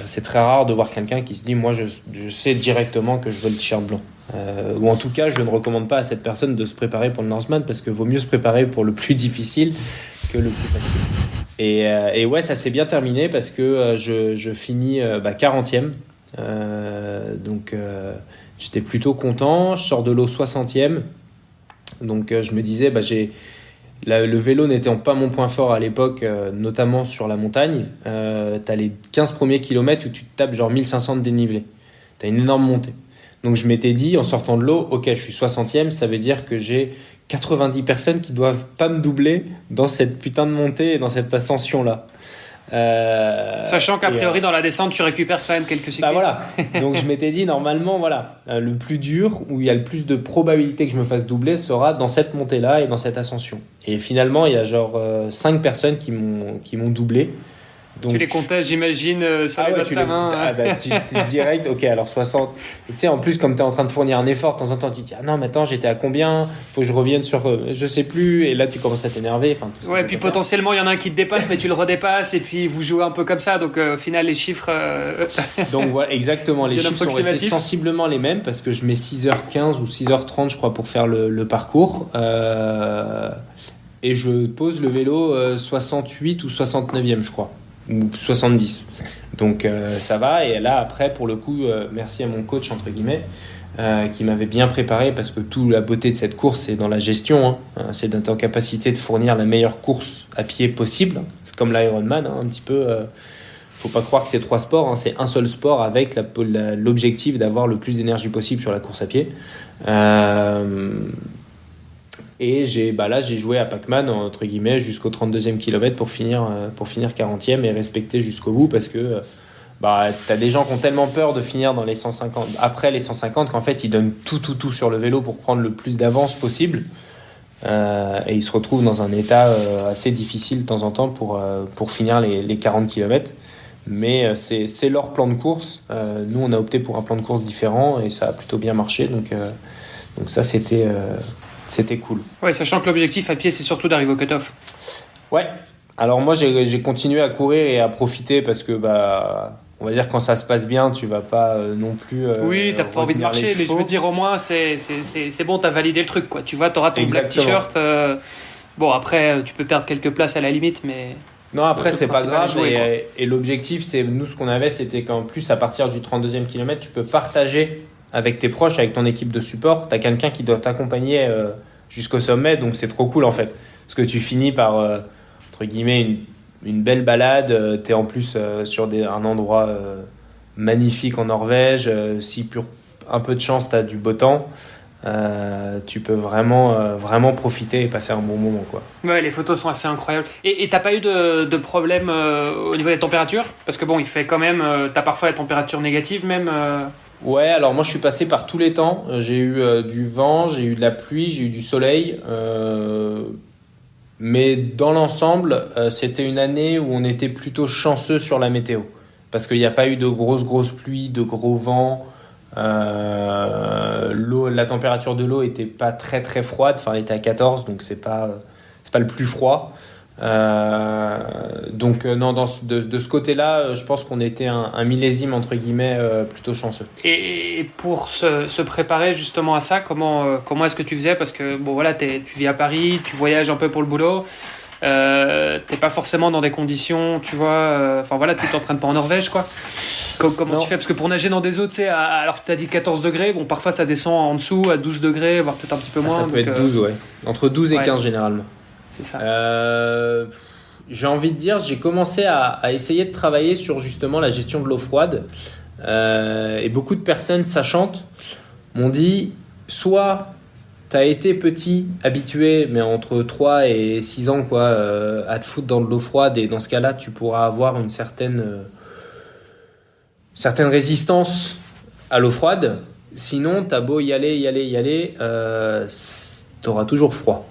C'est très rare de voir quelqu'un qui se dit moi je sais directement que je veux le t-shirt blanc, ou en tout cas je ne recommande pas à cette personne de se préparer pour le Norseman parce que vaut mieux se préparer pour le plus difficile que le plus facile. Et ouais, ça s'est bien terminé parce que je finis 40e. Donc j'étais plutôt content. Je sors de l'eau 60e. Donc je me disais, le vélo n'étant pas mon point fort à l'époque, notamment sur la montagne. T'as les 15 premiers kilomètres où tu te tapes genre 1500 de dénivelé. T'as une énorme montée. Donc je m'étais dit, en sortant de l'eau, ok, je suis 60e, ça veut dire que j'ai 90 personnes qui doivent pas me doubler dans cette putain de montée et dans cette ascension-là. Sachant qu'a priori dans la descente tu récupères quand même quelques cyclistes. Voilà. Donc je m'étais dit normalement le plus dur, où il y a le plus de probabilité que je me fasse doubler, sera dans cette montée-là et dans cette ascension. Et finalement il y a genre 5 personnes qui m'ont doublé. Donc, tu les comptais, j'imagine, sur les doigts de ta main. Tu t'es direct, ok, alors 60. Et tu sais, en plus, comme tu es en train de fournir un effort, de temps en temps, tu te dis, ah non, mais attends, j'étais à combien? Faut que je revienne sur, je sais plus. Et là, tu commences à t'énerver. Enfin, tout Ouais, puis potentiellement, il y en a un qui te dépasse, mais tu le redépasses, et puis vous jouez un peu comme ça. Donc, au final, les chiffres. Donc, voilà, exactement. Les chiffres sont restés sensiblement les mêmes parce que je mets 6h15 ou 6h30, je crois, pour faire le parcours. Et je pose le vélo 68 ou 69e, je crois. Ou 70. Donc ça va. Et là après pour le coup merci à mon coach entre guillemets qui m'avait bien préparé, parce que toute la beauté de cette course c'est dans la gestion, hein. C'est d'être en capacité de fournir la meilleure course à pied possible. C'est comme l'Ironman, un petit peu. Faut pas croire que c'est 3 sports, hein. C'est un seul sport avec l'objectif d'avoir le plus d'énergie possible sur la course à pied. Et j'ai joué à Pac-Man entre guillemets jusqu'au 32e kilomètre pour finir 40e et respecter jusqu'au bout, parce que t'as des gens qui ont tellement peur de finir dans les 150 après les 150 qu'en fait ils donnent tout sur le vélo pour prendre le plus d'avance possible, et ils se retrouvent dans un état assez difficile de temps en temps pour finir les 40 kilomètres. Mais c'est leur plan de course. Nous on a opté pour un plan de course différent et ça a plutôt bien marché, donc ça c'était cool. Ouais, sachant que l'objectif à pied, c'est surtout d'arriver au cut-off. Ouais. Alors moi, j'ai continué à courir et à profiter parce que, on va dire quand ça se passe bien, tu vas pas non plus. Oui, t'as pas envie de marcher, mais je veux dire au moins, c'est bon, t'as validé le truc, quoi. Tu vois, t'auras ton black t-shirt. Bon, après, tu peux perdre quelques places à la limite, mais. Non, après, c'est pas grave. Jouer, et l'objectif, nous, ce qu'on avait, c'était qu'en plus, à partir du 32e kilomètre, tu peux partager avec tes proches, avec ton équipe de support. Tu as quelqu'un qui doit t'accompagner jusqu'au sommet, donc c'est trop cool en fait. Parce que tu finis par, entre guillemets, une belle balade. Tu es en plus sur un endroit magnifique en Norvège. Si pour un peu de chance, tu as du beau temps, tu peux vraiment profiter et passer un bon moment, quoi. Ouais, les photos sont assez incroyables. Et t'as pas eu de problème au niveau des températures? Parce que bon, il fait quand même... t'as parfois la température négative même... Ouais, alors moi je suis passé par tous les temps. J'ai eu du vent, j'ai eu de la pluie, j'ai eu du soleil. Mais dans l'ensemble, c'était une année où on était plutôt chanceux sur la météo. Parce qu'il n'y a pas eu de grosses pluies, de gros vents. La température de l'eau était pas très très froide. Enfin, elle était à 14, donc c'est pas le plus froid. Donc non, de ce côté-là, je pense qu'on était un millésime entre guillemets plutôt chanceux. Et pour se préparer justement à ça, comment est-ce que tu faisais? Parce que bon voilà, tu vis à Paris, tu voyages un peu pour le boulot, t'es pas forcément dans des conditions, tu vois, enfin voilà, tu t'entraînes pas en Norvège, quoi. Comment tu fais? Parce que pour nager dans des eaux, tu sais, alors que tu as dit 14 degrés, bon parfois ça descend en dessous à 12 degrés, voire peut-être un petit peu moins. Ça peut être 12, ouais. Entre 12 et 15 généralement. C'est ça. J'ai envie de dire, j'ai commencé à essayer de travailler sur justement la gestion de l'eau froide. Et beaucoup de personnes sachantes m'ont dit, soit tu as été petit, habitué, mais entre 3 et 6 ans, quoi, à te foutre dans de l'eau froide, et dans ce cas-là, tu pourras avoir une certaine résistance à l'eau froide. Sinon, t'as beau y aller, t'auras toujours froid.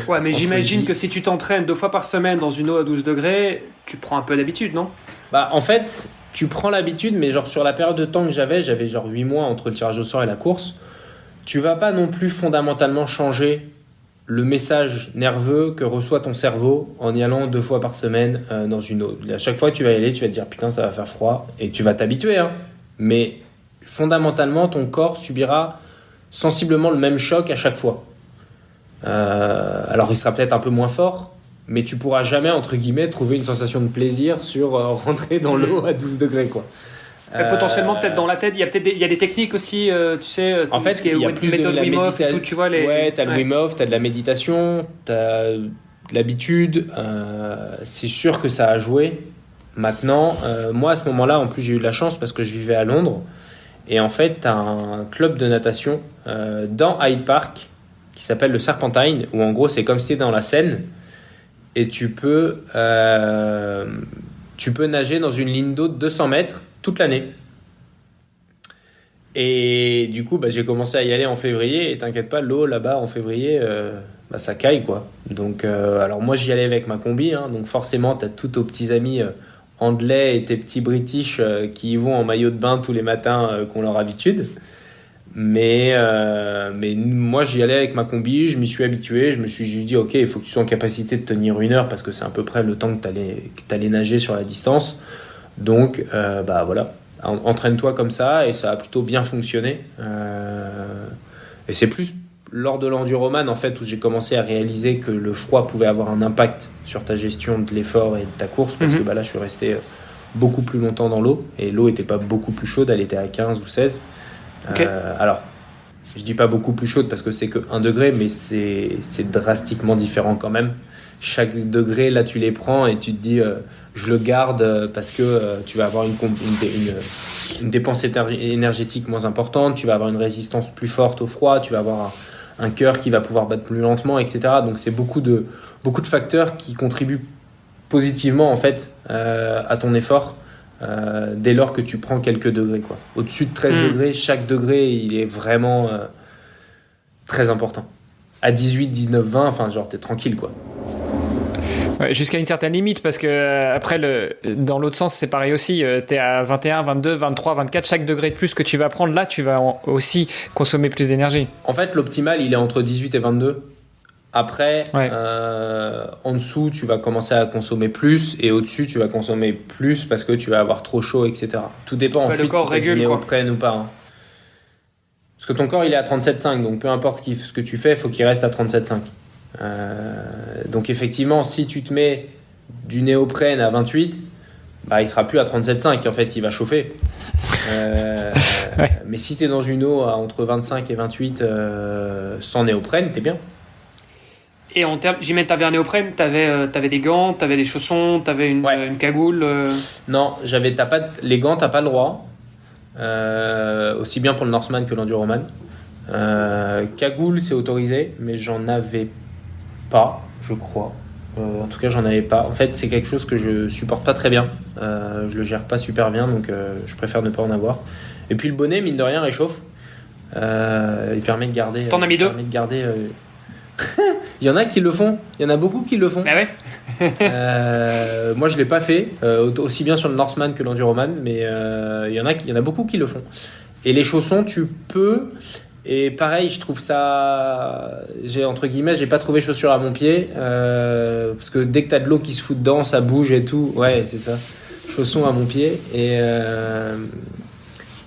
Ouais, mais j'imagine que si tu t'entraînes 2 fois par semaine dans une eau à 12 degrés, tu prends un peu d'habitude, non? En fait, tu prends l'habitude, mais genre sur la période de temps que j'avais genre 8 mois entre le tirage au sort et la course, tu vas pas non plus fondamentalement changer le message nerveux que reçoit ton cerveau en y allant 2 fois par semaine dans une eau. À chaque fois que tu vas y aller, tu vas te dire putain, ça va faire froid, et tu vas t'habituer, hein. Mais fondamentalement, ton corps subira sensiblement le même choc à chaque fois. Alors il sera peut-être un peu moins fort, mais tu pourras jamais entre guillemets trouver une sensation de plaisir sur rentrer dans l'eau à 12 degrés, quoi. Potentiellement peut-être dans la tête, il y a des techniques aussi, tu sais. En fait, il y a plus de la méditation. Tu vois Ouais, t'as le Wim Hof, t'as de la méditation, t'as de l'habitude. C'est sûr que ça a joué. Maintenant, moi à ce moment-là, en plus j'ai eu de la chance parce que je vivais à Londres, et en fait t'as un club de natation dans Hyde Park qui s'appelle le Serpentine, où en gros c'est comme si t'étais dans la Seine, et tu peux nager dans une ligne d'eau de 200 mètres toute l'année. Et du coup, j'ai commencé à y aller en février, et t'inquiète pas, l'eau là-bas en février, bah ça caille quoi. Donc alors moi j'y allais avec ma combi, hein, donc forcément t'as tous tes petits amis anglais et tes petits british qui y vont en maillot de bain tous les matins qui ont leur habitude. Mais moi j'y allais avec ma combi, je m'y suis habitué, je me suis juste dit ok, il faut que tu sois en capacité de tenir 1 heure parce que c'est à peu près le temps que t'allais nager sur la distance. Donc bah voilà, entraîne-toi comme ça et ça a plutôt bien fonctionné. Et c'est plus lors de l'enduroman en fait où j'ai commencé à réaliser que le froid pouvait avoir un impact sur ta gestion de l'effort et de ta course parce que bah là je suis resté beaucoup plus longtemps dans l'eau et l'eau était pas beaucoup plus chaude, elle était à 15 ou 16. Okay. Alors je dis pas beaucoup plus chaude parce que c'est que 1 degré mais c'est drastiquement différent quand même. Chaque degré là tu les prends et tu te dis je le garde parce que tu vas avoir une dépense énergétique moins importante, tu vas avoir une résistance plus forte au froid, tu vas avoir un cœur qui va pouvoir battre plus lentement, etc. Donc c'est beaucoup de facteurs qui contribuent positivement en fait à ton effort dès lors que tu prends quelques degrés quoi. Au-dessus de 13 degrés, chaque degré il est vraiment très important. À 18, 19, 20, enfin genre t'es tranquille quoi. Ouais, jusqu'à une certaine limite parce que après dans l'autre sens c'est pareil aussi, t'es à 21, 22, 23, 24, chaque degré de plus que tu vas prendre là tu vas aussi consommer plus d'énergie. En fait l'optimal il est entre 18 et 22. Après en dessous tu vas commencer à consommer plus et au-dessus tu vas consommer plus parce que tu vas avoir trop chaud, etc. Tout dépend ensuite le corps si tu es néoprène ou pas hein. Parce que ton corps il est à 37,5 donc peu importe ce que tu fais il faut qu'il reste à 37,5. Donc effectivement si tu te mets du néoprène à 28 bah il sera plus à 37,5 en fait il va chauffer mais si tu es dans une eau à entre 25 et 28 sans néoprène t'es bien. Et en termes, j'imagine t'avais un néoprène, t'avais des gants, t'avais des chaussons, t'avais une cagoule Non, les gants t'as pas le droit aussi bien pour le Norseman que l'enduroman. Cagoule c'est autorisé mais j'en avais pas, je crois. En tout cas, j'en avais pas. En fait, c'est quelque chose que je supporte pas très bien. Je le gère pas super bien, donc je préfère ne pas en avoir. Et puis le bonnet, mine de rien, réchauffe. Il permet de garder. T'en as mis 2 ? Il y en a qui le font. Il y en a beaucoup qui le font. Ah ouais. Moi, je l'ai pas fait, aussi bien sur le Norseman que l'enduroman, mais il y en a beaucoup qui le font. Et les chaussons, tu peux. Et pareil, je trouve ça, j'ai pas trouvé chaussures à mon pied, parce que dès que t'as de l'eau qui se fout dedans, ça bouge et tout. Ouais, c'est ça. Chaussons à mon pied.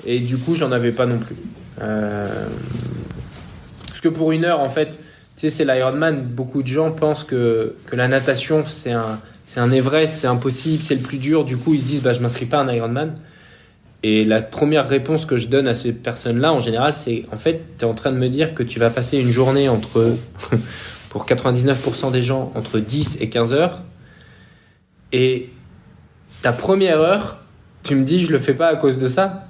Et du coup, j'en avais pas non plus. Parce que pour 1 heure, en fait, tu sais, c'est l'Ironman. Beaucoup de gens pensent que la natation, c'est un Everest, c'est impossible, c'est le plus dur. Du coup, ils se disent, bah, je m'inscris pas à un Ironman. Et la première réponse que je donne à ces personnes-là, en général, c'est en fait, tu es en train de me dire que tu vas passer une journée pour 99% des gens, entre 10 et 15 heures. Et ta première heure, tu me dis, je le fais pas à cause de ça.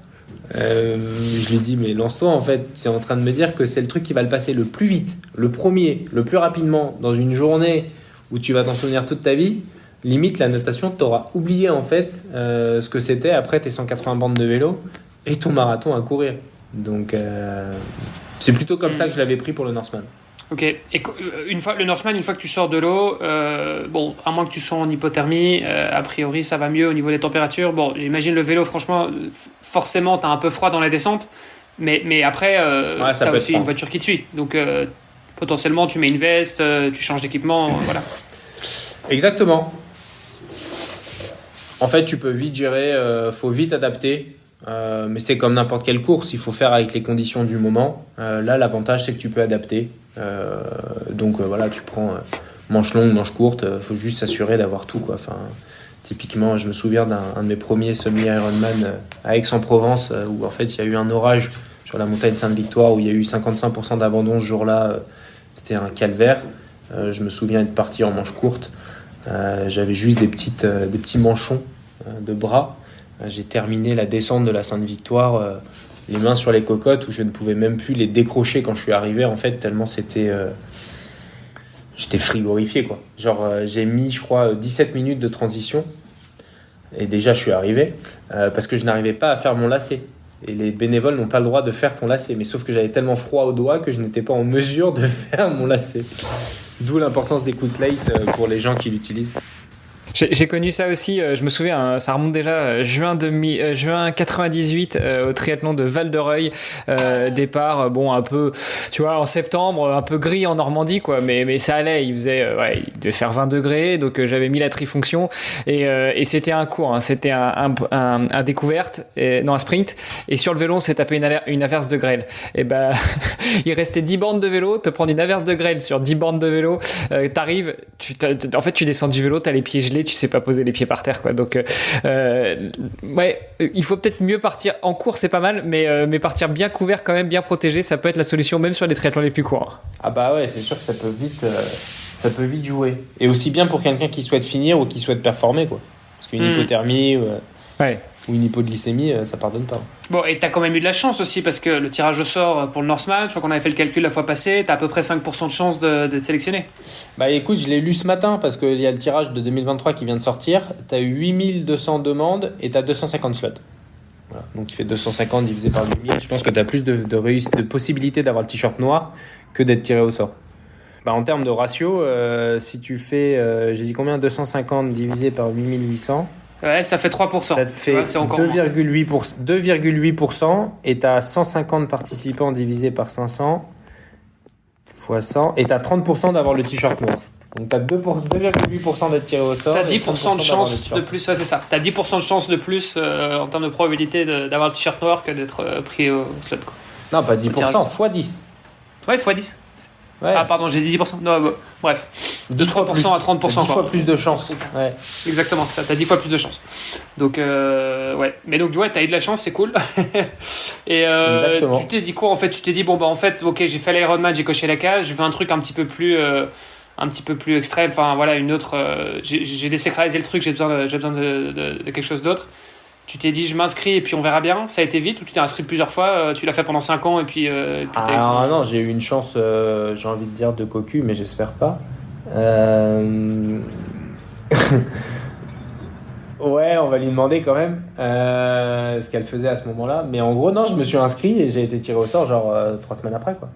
Je lui dis, mais lance-toi, en fait. Tu es en train de me dire que c'est le truc qui va le passer le plus vite, le premier, le plus rapidement, dans une journée où tu vas t'en souvenir toute ta vie. Limite, la natation, t'auras oublié en fait ce que c'était après tes 180 bandes de vélo et ton marathon à courir. Donc, c'est plutôt comme ça que je l'avais pris pour le Norseman. Ok. Et le Norseman, une fois que tu sors de l'eau, bon, à moins que tu sois en hypothermie, a priori ça va mieux au niveau des températures. Bon, j'imagine le vélo, franchement, forcément, t'as un peu froid dans la descente, mais après, t'as aussi une voiture qui te suit. Donc, potentiellement, tu mets une veste, tu changes d'équipement, voilà. Exactement. En fait, tu peux vite gérer, faut vite adapter, mais c'est comme n'importe quelle course, il faut faire avec les conditions du moment. Là, l'avantage, c'est que tu peux adapter. Donc voilà, tu prends manche longue, manche courte, faut juste s'assurer d'avoir tout, quoi. Enfin, typiquement, je me souviens d'un de mes premiers semi-Ironman à Aix-en-Provence, où en fait, il y a eu un orage sur la montagne Sainte-Victoire, où il y a eu 55% d'abandon ce jour-là. C'était un calvaire. Je me souviens être parti en manche courte. J'avais juste des petits manchons de bras. J'ai terminé la descente de la Sainte-Victoire les mains sur les cocottes où je ne pouvais même plus les décrocher quand je suis arrivé en fait tellement j'étais frigorifié quoi. Genre j'ai mis je crois 17 minutes de transition et déjà je suis arrivé parce que je n'arrivais pas à faire mon lacet. Et les bénévoles n'ont pas le droit de faire ton lacet. Mais sauf que j'avais tellement froid aux doigts que je n'étais pas en mesure de faire mon lacet. D'où l'importance des coups de lace pour les gens qui l'utilisent. J'ai connu ça aussi, je me souviens, ça remonte déjà juin 98 au triathlon de Val-de-Reuil, départ un peu, tu vois, en septembre, un peu gris en Normandie quoi, mais ça allait, il devait faire 20 degrés, donc j'avais mis la trifonction et c'était un cours, hein, c'était un découverte, un sprint, et sur le vélo on s'est tapé une averse de grêle. Et il restait 10 bornes de vélo, te prendre une averse de grêle sur 10 bornes de vélo, t'arrives, en fait tu descends du vélo, t'as les pieds gelés, tu sais pas poser les pieds par terre quoi. Donc il faut peut-être mieux partir en cours, c'est pas mal, mais partir bien couvert quand même, bien protégé, ça peut être la solution même sur les triathlons les plus courts. Ah bah ouais, c'est sûr que ça peut vite jouer, et aussi bien pour quelqu'un qui souhaite finir ou qui souhaite performer quoi, parce qu'une hypothermie ou une hypoglycémie, ça pardonne pas. Bon, et t'as quand même eu de la chance aussi, parce que le tirage au sort pour le Norseman, je crois qu'on avait fait le calcul la fois passée, t'as à peu près 5% de chance d'être sélectionné. Bah écoute, je l'ai lu ce matin, parce qu'il y a le tirage de 2023 qui vient de sortir. T'as eu 8200 demandes et t'as 250 slots. Voilà. Donc tu fais 250 divisé par 8000. Je pense que t'as plus de possibilités d'avoir le t-shirt noir que d'être tiré au sort. Bah en termes de ratio, si tu fais, j'ai dit combien, 250 divisé par 8800. Ouais, ça fait 3%. Ça te fait 2,8%, et t'as 150 participants divisé par 500 fois 100, et t'as 30% d'avoir le t-shirt noir. Donc t'as 2,8% d'être tiré au sort. T'as 10% de chance de plus, ouais, c'est ça. T'as 10% de chance de plus en termes de probabilité d'avoir le t-shirt noir que d'être pris au slot, quoi. Non, pas 10%, fois 10. Ouais, fois 10. Ouais. Ah pardon, j'ai dit 10%. Non, bref. De 3% à 30%. 10 fois plus de chance. Ouais. Exactement, c'est ça. T'as 10 fois plus de chance. Donc, ouais. Mais donc, ouais, t'as eu de la chance, c'est cool. Et tu t'es dit quoi en fait? Tu t'es dit, ok, j'ai fait l'Ironman, j'ai coché la case, je veux un truc un petit peu plus extrême. Enfin, voilà, une autre. J'ai désacralisé le truc, j'ai besoin de quelque chose d'autre. Tu t'es dit, je m'inscris et puis on verra bien. Ça a été vite, ou tu t'es inscrit plusieurs fois, tu l'as fait pendant 5 ans et puis non, j'ai eu une chance, j'ai envie de dire de cocu, mais j'espère pas. Ouais, on va lui demander quand même ce qu'elle faisait à ce moment-là. Mais en gros, non, je me suis inscrit et j'ai été tiré au sort 3 semaines après, quoi.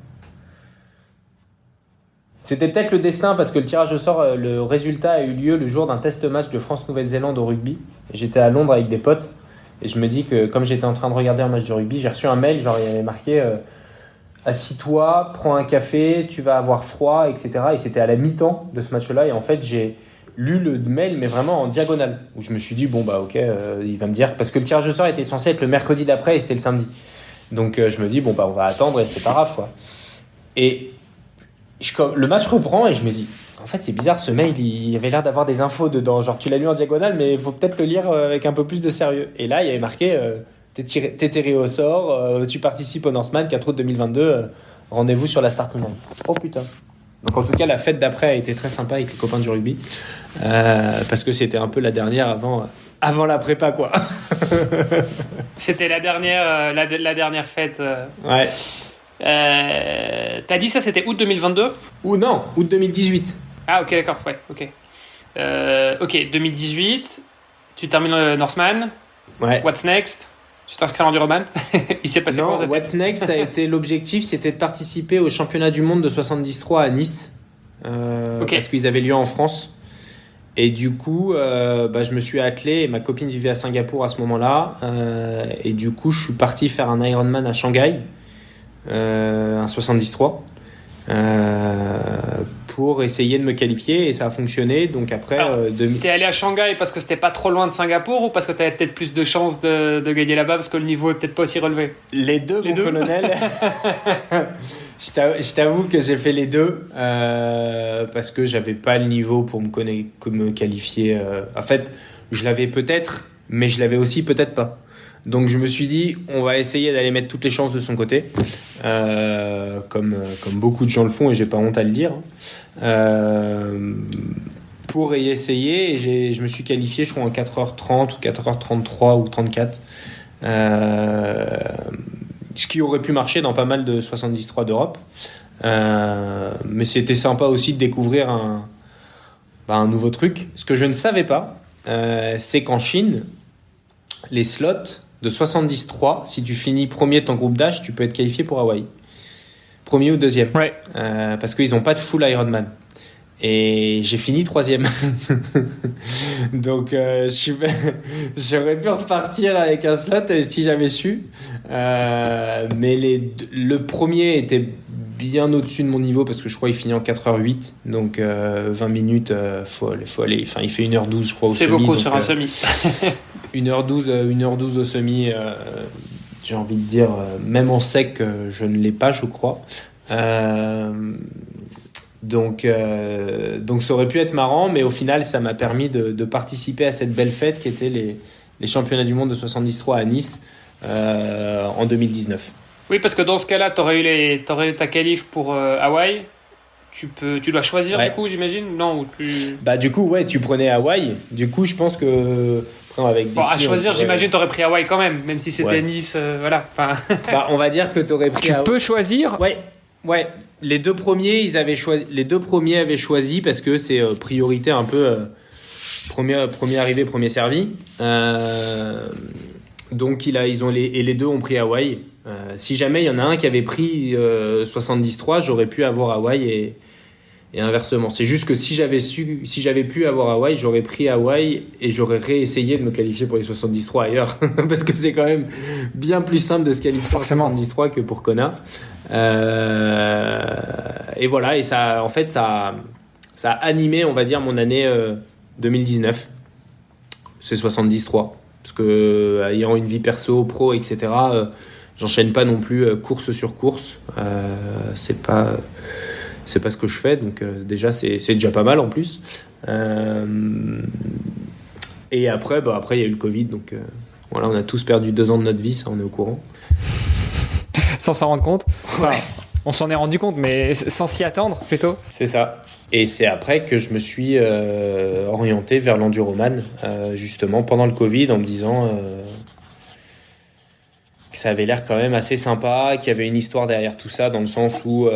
C'était peut-être le destin, parce que le tirage au sort, le résultat a eu lieu le jour d'un test match de France-Nouvelle-Zélande au rugby. Et j'étais à Londres avec des potes. Et je me dis que comme j'étais en train de regarder un match de rugby, j'ai reçu un mail, il y avait marqué assis-toi, prends un café, tu vas avoir froid, etc. Et c'était à la mi-temps de ce match-là. Et en fait, j'ai lu le mail, mais vraiment en diagonale. Où je me suis dit, ok, il va me dire... Parce que le tirage au sort était censé être le mercredi d'après et c'était le samedi. Donc je me dis, on va attendre et c'est pas grave, quoi. Et le match reprend et je me dis... En fait, c'est bizarre, ce mail, il avait l'air d'avoir des infos dedans. Genre, tu l'as lu en diagonale, mais il faut peut-être le lire avec un peu plus de sérieux. Et là, il y avait marqué t'es tiré au sort, tu participes au Norseman, 4 août 2022, rendez-vous sur la starting line. Oh putain. Donc, en tout cas, la fête d'après a été très sympa avec les copains du rugby. Parce que c'était un peu la dernière avant la prépa, quoi. C'était la dernière fête. Ouais. T'as dit ça, c'était août 2022? Ou non, août 2018. Ah ok, d'accord, ouais, ok. Ok, 2018, tu termines le Norseman. Ouais. What's next? Tu t'inscris en Enduroman. Il s'est passé quoi? Non, What's next a été l'objectif, c'était de participer au championnat du monde de 73 à Nice. Parce qu'ils avaient lieu en France. Et du coup, je me suis attelé, et ma copine vivait à Singapour à ce moment-là. Et du coup, je suis parti faire un Ironman à Shanghai. Un 73 pour essayer de me qualifier, et ça a fonctionné. Donc après, t'es allé à Shanghai parce que c'était pas trop loin de Singapour, ou parce que t'avais peut-être plus de chances de gagner là-bas parce que le niveau est peut-être pas aussi relevé? Les deux, mon colonel. Je t'avoue que j'ai fait les deux parce que j'avais pas le niveau pour me qualifier. En fait, je l'avais peut-être, mais je l'avais aussi peut-être pas. Donc je me suis dit, on va essayer d'aller mettre toutes les chances de son côté, comme beaucoup de gens le font, et j'ai pas honte à le dire, pour y essayer. Et je me suis qualifié, je crois, en 4h30 ou 4h33 ou 34, ce qui aurait pu marcher dans pas mal de 73 d'Europe, mais c'était sympa aussi de découvrir un nouveau truc. Ce que je ne savais pas, c'est qu'en Chine, les slots, de 73, si tu finis premier de ton groupe d'âge, tu peux être qualifié pour Hawaï. Premier ou deuxième. Ouais. Parce qu'ils n'ont pas de full Ironman. Et j'ai fini 3e. Donc, j'aurais pu repartir avec un slot si j'avais su. Mais le premier était bien au-dessus de mon niveau parce que je crois qu'il finit en 4h08. Donc, 20 minutes, faut aller. Enfin, il fait 1h12, je crois, au semi. C'est beaucoup donc, sur un semi. 1h12 au semi. J'ai envie de dire, même en sec, je ne l'ai pas, je crois. Donc ça aurait pu être marrant, mais au final, ça m'a permis de participer à cette belle fête qui était les championnats du monde de 73 à Nice en 2019. Oui, parce que dans ce cas-là, t'aurais eu ta qualif pour Hawaï. Tu dois choisir, Ouais. du coup, j'imagine. Non, ou tu... Bah du coup, ouais, tu prenais Hawaï. Du coup, je pense que avec Bon, à Dessy, choisir, on pourrait- j'imagine, t'aurais pris Hawaï quand même si c'était Ouais. Nice, voilà. Enfin, Bah, on va dire que t'aurais pris. Tu peux choisir. Ouais. Les deux premiers avaient choisi parce que c'est priorité un peu premier arrivé, premier servi. Donc les deux ont pris Hawaï. Si jamais il y en a un qui avait pris 73, j'aurais pu avoir Hawaï et inversement. C'est juste que si j'avais pu avoir Hawaï, j'aurais pris Hawaï et j'aurais réessayé de me qualifier pour les 73 ailleurs. Parce que c'est quand même bien plus simple de se qualifier pour Forcément. 73 que pour Kona. Et voilà, et ça a animé, on va dire, mon année 2019. C'est 73. Parce que, ayant une vie perso, pro, etc., j'enchaîne pas non plus course sur course. C'est pas ce que je fais, donc déjà c'est déjà pas mal en plus. Et après il y a eu le Covid, donc voilà, on a tous perdu 2 ans de notre vie, ça on est au courant. Sans s'en rendre compte. Enfin, on s'en est rendu compte, mais sans s'y attendre plutôt. C'est ça. Et c'est après que je me suis orienté vers l'enduroman, justement pendant le Covid, en me disant que ça avait l'air quand même assez sympa, qu'il y avait une histoire derrière tout ça, dans le sens où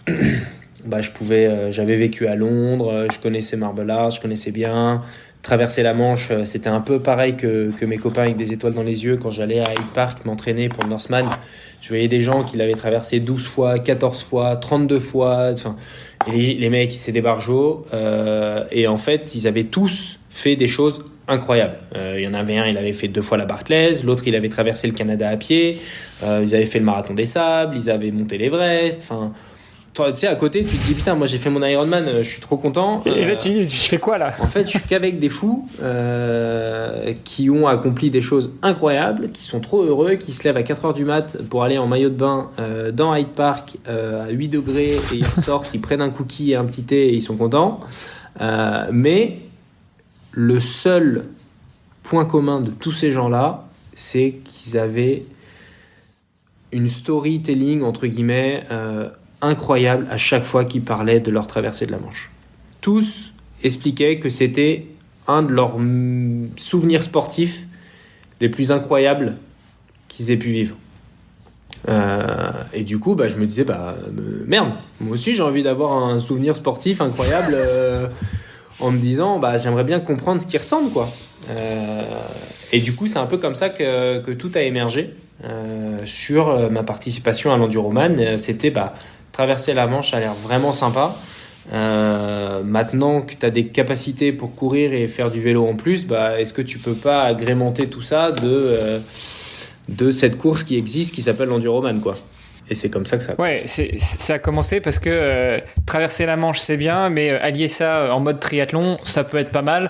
j'avais vécu à Londres, je connaissais Marble Arch, je connaissais bien. Traverser la Manche, c'était un peu pareil que mes copains avec des étoiles dans les yeux. Quand j'allais à Hyde Park m'entraîner pour le Norseman, je voyais des gens qui l'avaient traversé 12 fois, 14 fois, 32 fois. Enfin, les mecs, c'est des barjots. Et en fait, ils avaient tous fait des choses incroyables. Il y en avait un, il avait fait 2 fois la Barclays. L'autre, il avait traversé le Canada à pied. Ils avaient fait le Marathon des Sables. Ils avaient monté l'Everest. Enfin... Toi, tu sais, à côté, tu te dis putain, moi j'ai fait mon Ironman, je suis trop content. Et là, tu dis, je fais quoi là? En fait, je suis qu'avec des fous qui ont accompli des choses incroyables, qui sont trop heureux, qui se lèvent à 4h du mat pour aller en maillot de bain dans Hyde Park à 8 degrés et ils ressortent, ils prennent un cookie et un petit thé et ils sont contents. Mais le seul point commun de tous ces gens-là, c'est qu'ils avaient une storytelling, entre guillemets, incroyable à chaque fois qu'ils parlaient de leur traversée de la Manche. Tous expliquaient que c'était un de leurs souvenirs sportifs les plus incroyables qu'ils aient pu vivre. Et du coup, je me disais, merde, moi aussi j'ai envie d'avoir un souvenir sportif incroyable en me disant, j'aimerais bien comprendre ce qui ressemble, quoi. Et du coup, c'est un peu comme ça que tout a émergé sur ma participation à l'enduroman. C'était traverser la Manche a l'air vraiment sympa. Maintenant que tu as des capacités pour courir et faire du vélo en plus, est-ce que tu peux pas agrémenter tout ça de cette course qui existe, qui s'appelle l'enduroman, quoi. Et c'est comme ça que ça a commencé. Ouais, ça a commencé parce que traverser la Manche, c'est bien, mais allier ça en mode triathlon, ça peut être pas mal.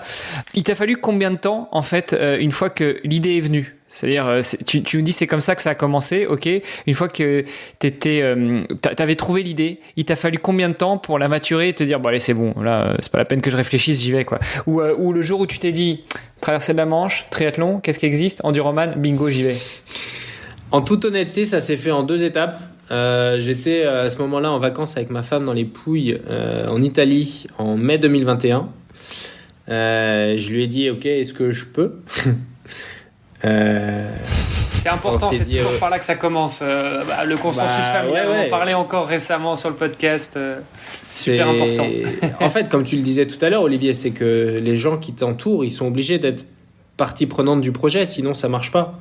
Il t'a fallu combien de temps, en fait, une fois que l'idée est venue? C'est-à-dire, tu me dis c'est comme ça que ça a commencé, ok. Une fois que t'avais trouvé l'idée, il t'a fallu combien de temps pour la maturer et te dire, allez, c'est bon, là, c'est pas la peine que je réfléchisse, j'y vais, quoi. Ou le jour où tu t'es dit, traverser de la Manche, triathlon, qu'est-ce qui existe? Enduroman, bingo, j'y vais. En toute honnêteté, ça s'est fait en 2 étapes. J'étais à ce moment-là en vacances avec ma femme dans les Pouilles en Italie en mai 2021. Je lui ai dit, ok, est-ce que je peux? C'est important, c'est toujours par là que ça commence. Le consensus familial, on en parlait encore récemment sur le podcast. C'est super important. En fait, comme tu le disais tout à l'heure, Olivier, c'est que les gens qui t'entourent, ils sont obligés d'être partie prenante du projet, sinon ça marche pas.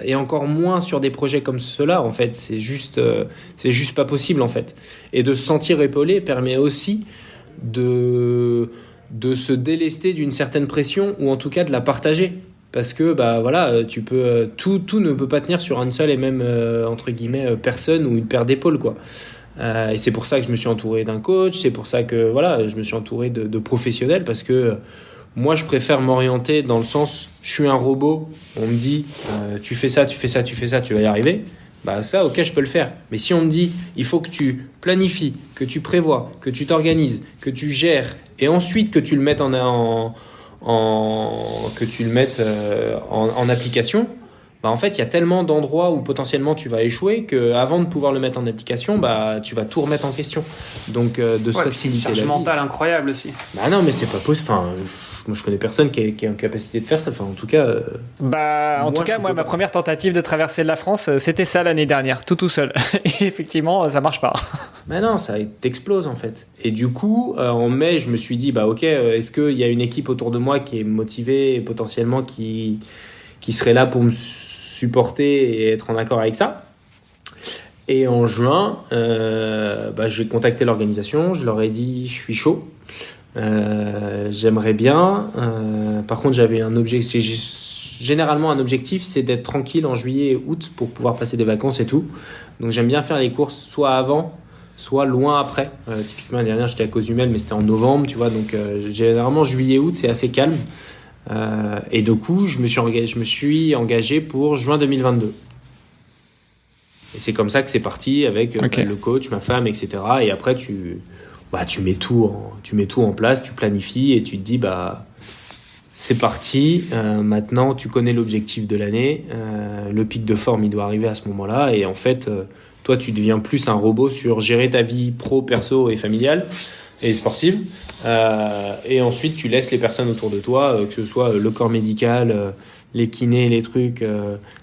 et encore moins sur des projets comme ceux-là. En fait, c'est juste pas possible en fait. Et de se sentir épaulé permet aussi de se délester d'une certaine pression, ou en tout cas de la partager. Parce que tu peux tout ne peut pas tenir sur une seule et même entre guillemets personne ou une paire d'épaules, quoi. Et c'est pour ça que je me suis entouré d'un coach, c'est pour ça que je me suis entouré de professionnels, parce que moi je préfère m'orienter dans le sens, je suis un robot, on me dit tu fais ça, tu vas y arriver. Ça, ok, je peux le faire. Mais si on me dit, il faut que tu planifies, que tu prévois, que tu t'organises, que tu gères, et ensuite que tu le mettes en application, en fait, il y a tellement d'endroits où potentiellement tu vas échouer qu'avant de pouvoir le mettre en application, tu vas tout remettre en question. Donc, de se faciliter la vie. C'est une charge mentale incroyable aussi. Non, mais c'est pas possible. Moi, je connais personne qui a une capacité de faire ça. En tout cas. Moi, ma première tentative de traverser la France, c'était ça l'année dernière, tout seul. Et effectivement, ça marche pas. Non, ça t'explose en fait. Et du coup, en mai, je me suis dit, ok, est-ce qu'il y a une équipe autour de moi qui est motivée et potentiellement qui serait là pour me supporter et être en accord avec ça? Et en juin, j'ai contacté l'organisation, je leur ai dit, je suis chaud. J'aimerais bien. Par contre, j'avais un objectif. Généralement, un objectif, c'est d'être tranquille en juillet et août pour pouvoir passer des vacances et tout. Donc, j'aime bien faire les courses soit avant, soit loin après. Typiquement, l'année dernière, j'étais à Cozumel, mais c'était en novembre, tu vois. Donc, généralement, juillet et août, c'est assez calme. Et du coup, je me suis engagé pour juin 2022. Et c'est comme ça que c'est parti avec le coach, ma femme, etc. Et après, tu mets tout en place, tu planifies et tu te dis c'est parti. Maintenant, tu connais l'objectif de l'année. Le pic de forme, il doit arriver à ce moment-là. Et en fait, toi, tu deviens plus un robot sur gérer ta vie pro, perso et familiale et sportive. Et ensuite, tu laisses les personnes autour de toi, que ce soit le corps médical, les kinés, les trucs,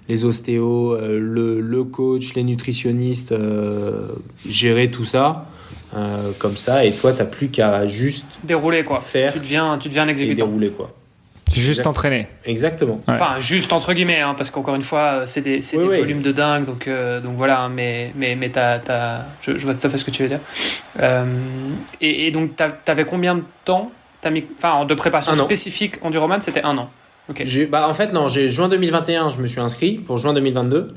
les ostéos, le coach, les nutritionnistes, gérer tout ça. Comme ça, et toi t'as plus qu'à juste dérouler, quoi. Faire, tu deviens un exécutant, dérouler, quoi. Juste entraîner. Exactement. Ouais. Enfin, juste entre guillemets, parce qu'encore une fois, c'est des volumes de dingue, donc voilà. Mais je vois tout à fait ce que tu veux dire. Et donc t'avais combien de temps de préparation spécifique Enduroman? C'était 1 an. Okay. En fait, non, j'ai juin 2021, je me suis inscrit pour juin 2022.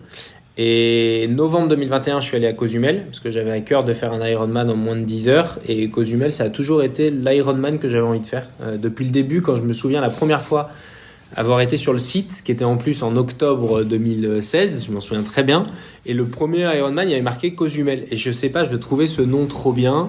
Et novembre 2021, je suis allé à Cozumel parce que j'avais à cœur de faire un Ironman en moins de 10 heures. Et Cozumel, ça a toujours été l'Ironman que j'avais envie de faire. Depuis le début, quand je me souviens la première fois avoir été sur le site, qui était en plus en octobre 2016, je m'en souviens très bien. Et le premier Ironman, il y avait marqué Cozumel. Et je sais pas, je trouvais ce nom trop bien.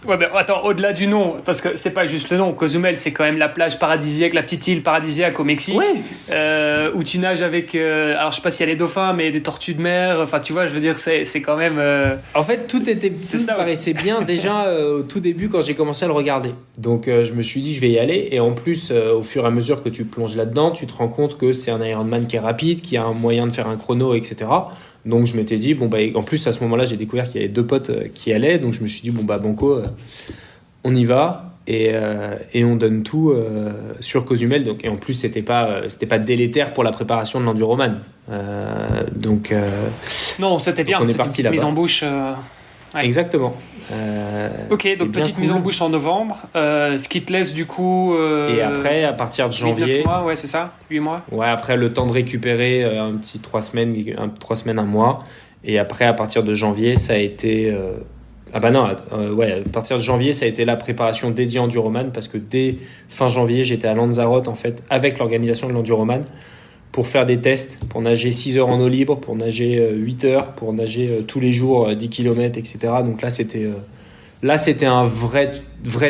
Ouais, mais attends, au-delà du nom, parce que c'est pas juste le nom. Cozumel, c'est quand même la plage paradisiaque, la petite île paradisiaque au Mexique, où tu nages avec, alors je sais pas s'il y a les dauphins, mais des tortues de mer. Enfin, tu vois, je veux dire, c'est quand même. En fait, tout paraissait bien déjà au tout début quand j'ai commencé à le regarder. Donc, je me suis dit, je vais y aller. Et en plus, au fur et à mesure que tu plonges là-dedans, tu te rends compte que c'est un Ironman qui est rapide, qui a un moyen de faire un chrono, etc. Donc je m'étais dit, en plus à ce moment-là, j'ai découvert qu'il y avait 2 potes qui allaient, donc je me suis dit, banco, on y va, et on donne tout sur Cozumel. Donc, et en plus, c'était pas délétère pour la préparation de l'Enduroman. Non, c'était bien, c'était une petite mise en bouche. Ouais. Exactement. Ok, donc petite mise en bouche en novembre, ce qui te laisse du coup... Et après, à partir de janvier... 8 mois, ouais, c'est ça, 8 mois. Ouais, après le temps de récupérer un petit 3 semaines, 1 mois. Et après, à partir de janvier, ça a été... à partir de janvier, ça a été la préparation dédiée Enduroman, parce que dès fin janvier, j'étais à Lanzarote, en fait, avec l'organisation de l'Enduroman, pour faire des tests, pour nager 6 heures en eau libre, pour nager 8 heures, pour nager tous les jours 10 km, etc. Donc là, c'était un vrai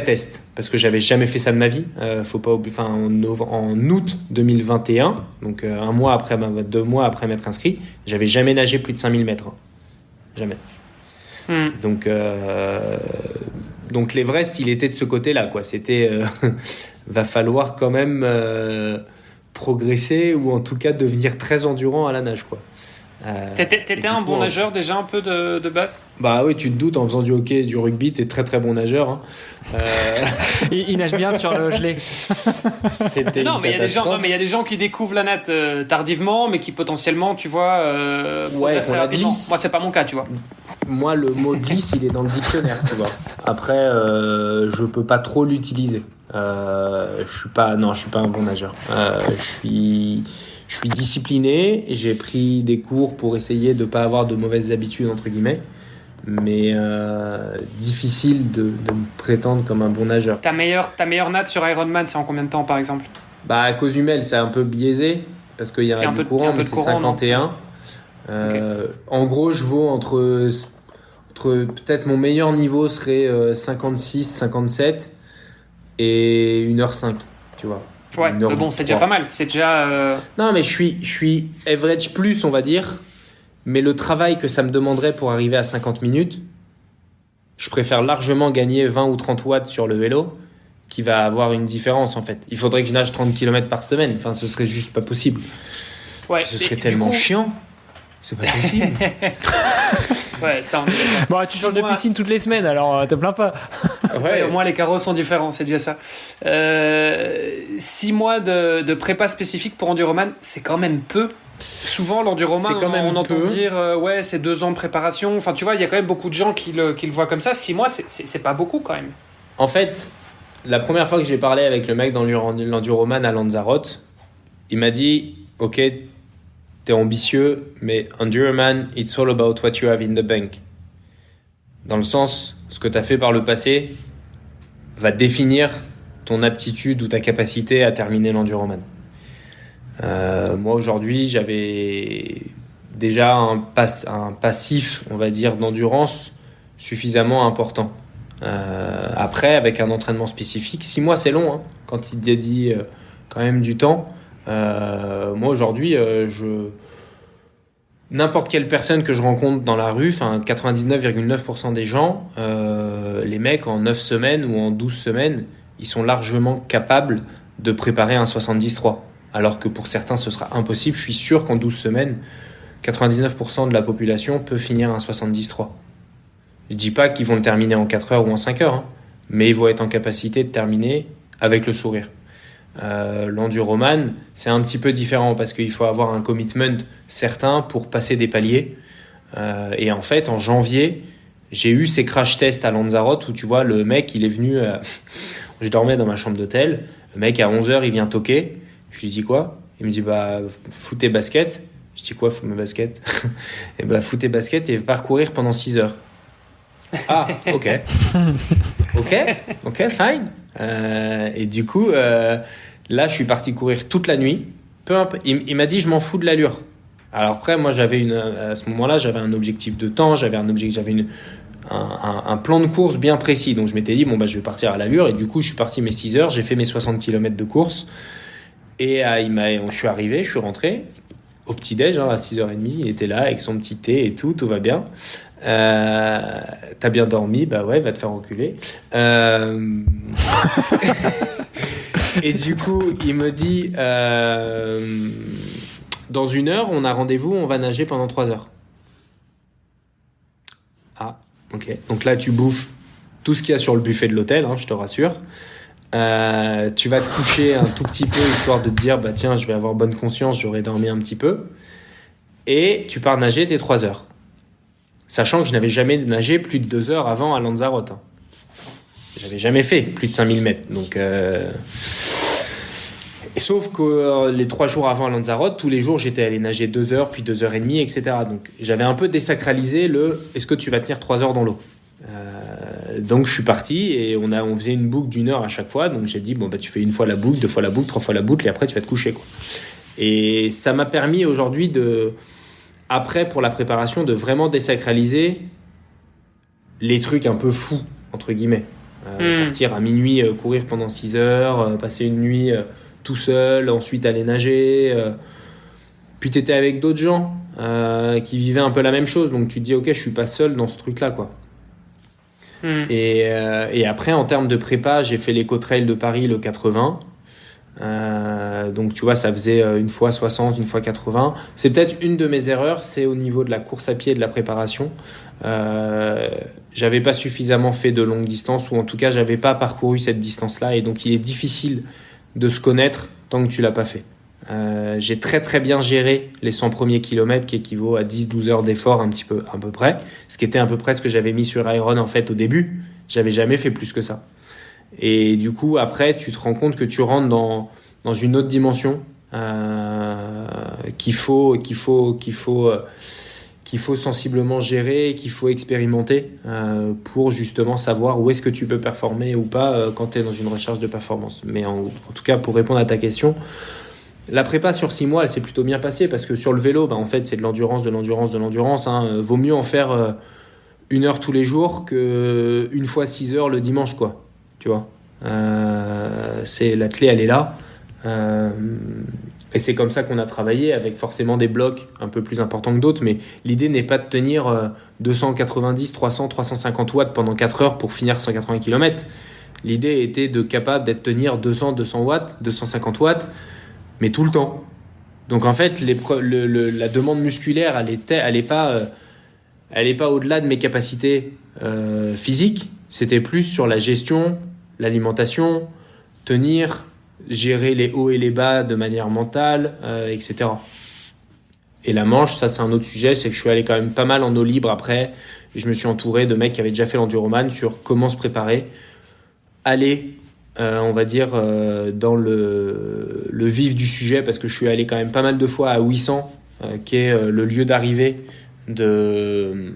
test, parce que j'avais jamais fait ça de ma vie. Faut pas oublier, en août 2021, donc 2 mois après m'être inscrit, j'avais jamais nagé plus de 5000 mètres. Jamais. Donc l'Everest, il était de ce côté-là, quoi. C'était va falloir quand même progresser, ou en tout cas devenir très endurant à la nage, quoi. T'étais un bon nageur déjà un peu de base? Bah oui, tu te doutes, en faisant du hockey et du rugby, t'es très très bon nageur. Hein. Il nage bien sur le gelé. C'était Non, une mais catastrophe. il y a des gens qui découvrent la natte tardivement, mais qui potentiellement, tu vois, progressent qu'on très la rapidement. glisse. Moi, c'est pas mon cas, tu vois. Moi, le mot glisse, il est dans le dictionnaire, tu vois. Après, je peux pas trop l'utiliser. Je suis pas un bon nageur. Je suis discipliné. J'ai pris des cours pour essayer de pas avoir de mauvaises habitudes entre guillemets, mais difficile de me prétendre comme un bon nageur. Ta meilleure natte sur Ironman, c'est en combien de temps, par exemple? Bah, à Cozumel, c'est un peu biaisé parce qu'il y a du courant, mais c'est 51. En gros, je vaux entre peut-être mon meilleur niveau serait 56, 57 et 1h05, tu vois. Ouais, mais bon, c'est déjà pas mal. C'est déjà. Non, mais je suis average plus, on va dire. Mais le travail que ça me demanderait pour arriver à 50 minutes, je préfère largement gagner 20 ou 30 watts sur le vélo, qui va avoir une différence en fait. Il faudrait que je nage 30 km par semaine. Enfin, ce serait juste pas possible. Ouais, ce serait tellement chiant. C'est pas possible. Ouais, ça on est d'accord. Bon, tu changes de piscine toutes les semaines, alors te plains pas. Ouais, au moins les carreaux sont différents, c'est déjà ça. 6 mois de prépa spécifique pour Enduroman, c'est quand même peu. Souvent, l'Enduroman, on entend dire ouais, c'est 2 ans de préparation. Enfin, tu vois, il y a quand même beaucoup de gens qui le voient comme ça. 6 mois, c'est pas beaucoup quand même. En fait, la première fois que j'ai parlé avec le mec dans l'Enduroman à Lanzarote, il m'a dit ok, t'es ambitieux, mais Enduroman, it's all about what you have in the bank. Dans le sens, ce que t'as fait par le passé va définir ton aptitude ou ta capacité à terminer l'Enduroman. Moi, aujourd'hui, j'avais déjà un passif, on va dire, d'endurance suffisamment important. Après, avec un entraînement spécifique, 6 mois, c'est long, hein, quand il dédie quand même du temps. Moi, aujourd'hui, n'importe quelle personne que je rencontre dans la rue, 99,9% des gens, les mecs, en 9 semaines ou en 12 semaines, ils sont largement capables de préparer un 73. Alors que pour certains, ce sera impossible. Je suis sûr qu'en 12 semaines, 99% de la population peut finir un 73. Je dis pas qu'ils vont le terminer en 4 heures ou en 5 heures, hein, mais ils vont être en capacité de terminer avec le sourire. L'enduroman, c'est un petit peu différent parce qu'il faut avoir un commitment certain pour passer des paliers. Et en fait, en janvier, j'ai eu ces crash tests à Lanzarote où tu vois, le mec, il est venu... je dormais dans ma chambre d'hôtel. Le mec, à 11h, il vient toquer. Je lui dis quoi? Il me dit, bah, fous tes baskets. Je dis quoi, fous mes baskets? Et bah, fous tes baskets et parcourir pendant 6 heures. Ah, ok. Ok, fine. Et du coup, là, je suis parti courir toute la nuit. Il m'a dit, je m'en fous de l'allure. Alors après, moi, à ce moment-là, j'avais un objectif de temps, j'avais un plan de course bien précis. Donc, je m'étais dit, bon, bah, je vais partir à l'allure. Et du coup, je suis parti mes 6 heures, j'ai fait mes 60 km de course. Et je suis arrivé, je suis rentré au petit-déj, à 6h30. Il était là avec son petit thé et tout va bien. T'as bien dormi? Bah ouais, va te faire enculer. Et du coup, il me dit dans 1 heure, on a rendez-vous, on va nager pendant 3 heures. Ah, ok. Donc là, tu bouffes tout ce qu'il y a sur le buffet de l'hôtel, hein, je te rassure. Tu vas te coucher un tout petit peu histoire de te dire bah tiens, je vais avoir bonne conscience, j'aurai dormi un petit peu. Et tu pars nager tes 3 heures. Sachant que je n'avais jamais nagé plus de 2 heures avant à Lanzarote. Hein. J'avais jamais fait plus de 5000 mètres. Donc, sauf que les 3 jours avant à Lanzarote, tous les jours, j'étais allé nager 2 heures, puis 2h30, etc. Donc, j'avais un peu désacralisé est-ce que tu vas tenir 3 heures dans l'eau? Donc, je suis parti et on faisait une boucle d'1 heure à chaque fois. Donc, j'ai dit, bon, bah, tu fais 1 fois la boucle, 2 fois la boucle, 3 fois la boucle et après, tu vas te coucher, quoi. Et ça m'a permis aujourd'hui après, pour la préparation, de vraiment désacraliser les trucs un peu fous, entre guillemets. Partir à minuit, courir pendant 6 heures, passer une nuit tout seul, ensuite aller nager. Puis tu étais avec d'autres gens qui vivaient un peu la même chose. Donc tu te dis, ok, je suis pas seul dans ce truc-là, quoi. Et après, en termes de prépa, j'ai fait l'Eco-Trail de Paris, le 80. Donc tu vois, ça faisait une fois 60, une fois 80. C'est peut-être une de mes erreurs, c'est au niveau de la course à pied et de la préparation. J'avais pas suffisamment fait de longue distance, ou en tout cas j'avais pas parcouru cette distance-là, et donc il est difficile de se connaître tant que tu l'as pas fait. J'ai très très bien géré les 100 premiers kilomètres, qui équivaut à 10-12 heures d'effort à peu près, ce qui était à peu près ce que j'avais mis sur Iron en fait au début. J'avais jamais fait plus que ça. Et du coup après tu te rends compte que tu rentres dans une autre dimension qu'il faut sensiblement gérer, qu'il faut expérimenter pour justement savoir où est-ce que tu peux performer ou pas quand tu es dans une recherche de performance. Mais en tout cas, pour répondre à ta question, la prépa sur 6 mois, elle s'est plutôt bien passée, parce que sur le vélo, en fait, c'est de l'endurance. Vaut mieux en faire 1 heure tous les jours que une fois 6 heures le dimanche, quoi. Tu vois, la clé, elle est là. Et c'est comme ça qu'on a travaillé, avec forcément des blocs un peu plus importants que d'autres, mais l'idée n'est pas de tenir 290, 300, 350 watts pendant 4 heures pour finir 180 km. L'idée était capable d'être tenir 200, 200 watts, 250 watts, mais tout le temps. Donc en fait, la demande musculaire, elle est pas au-delà de mes capacités physiques. C'était plus sur la gestion, l'alimentation, tenir, gérer les hauts et les bas de manière mentale, etc. Et la manche, ça c'est un autre sujet, c'est que je suis allé quand même pas mal en eau libre après. Je me suis entouré de mecs qui avaient déjà fait l'enduroman sur comment se préparer, aller, on va dire, dans le vif du sujet, parce que je suis allé quand même pas mal de fois à Ouessant, qui est le lieu d'arrivée de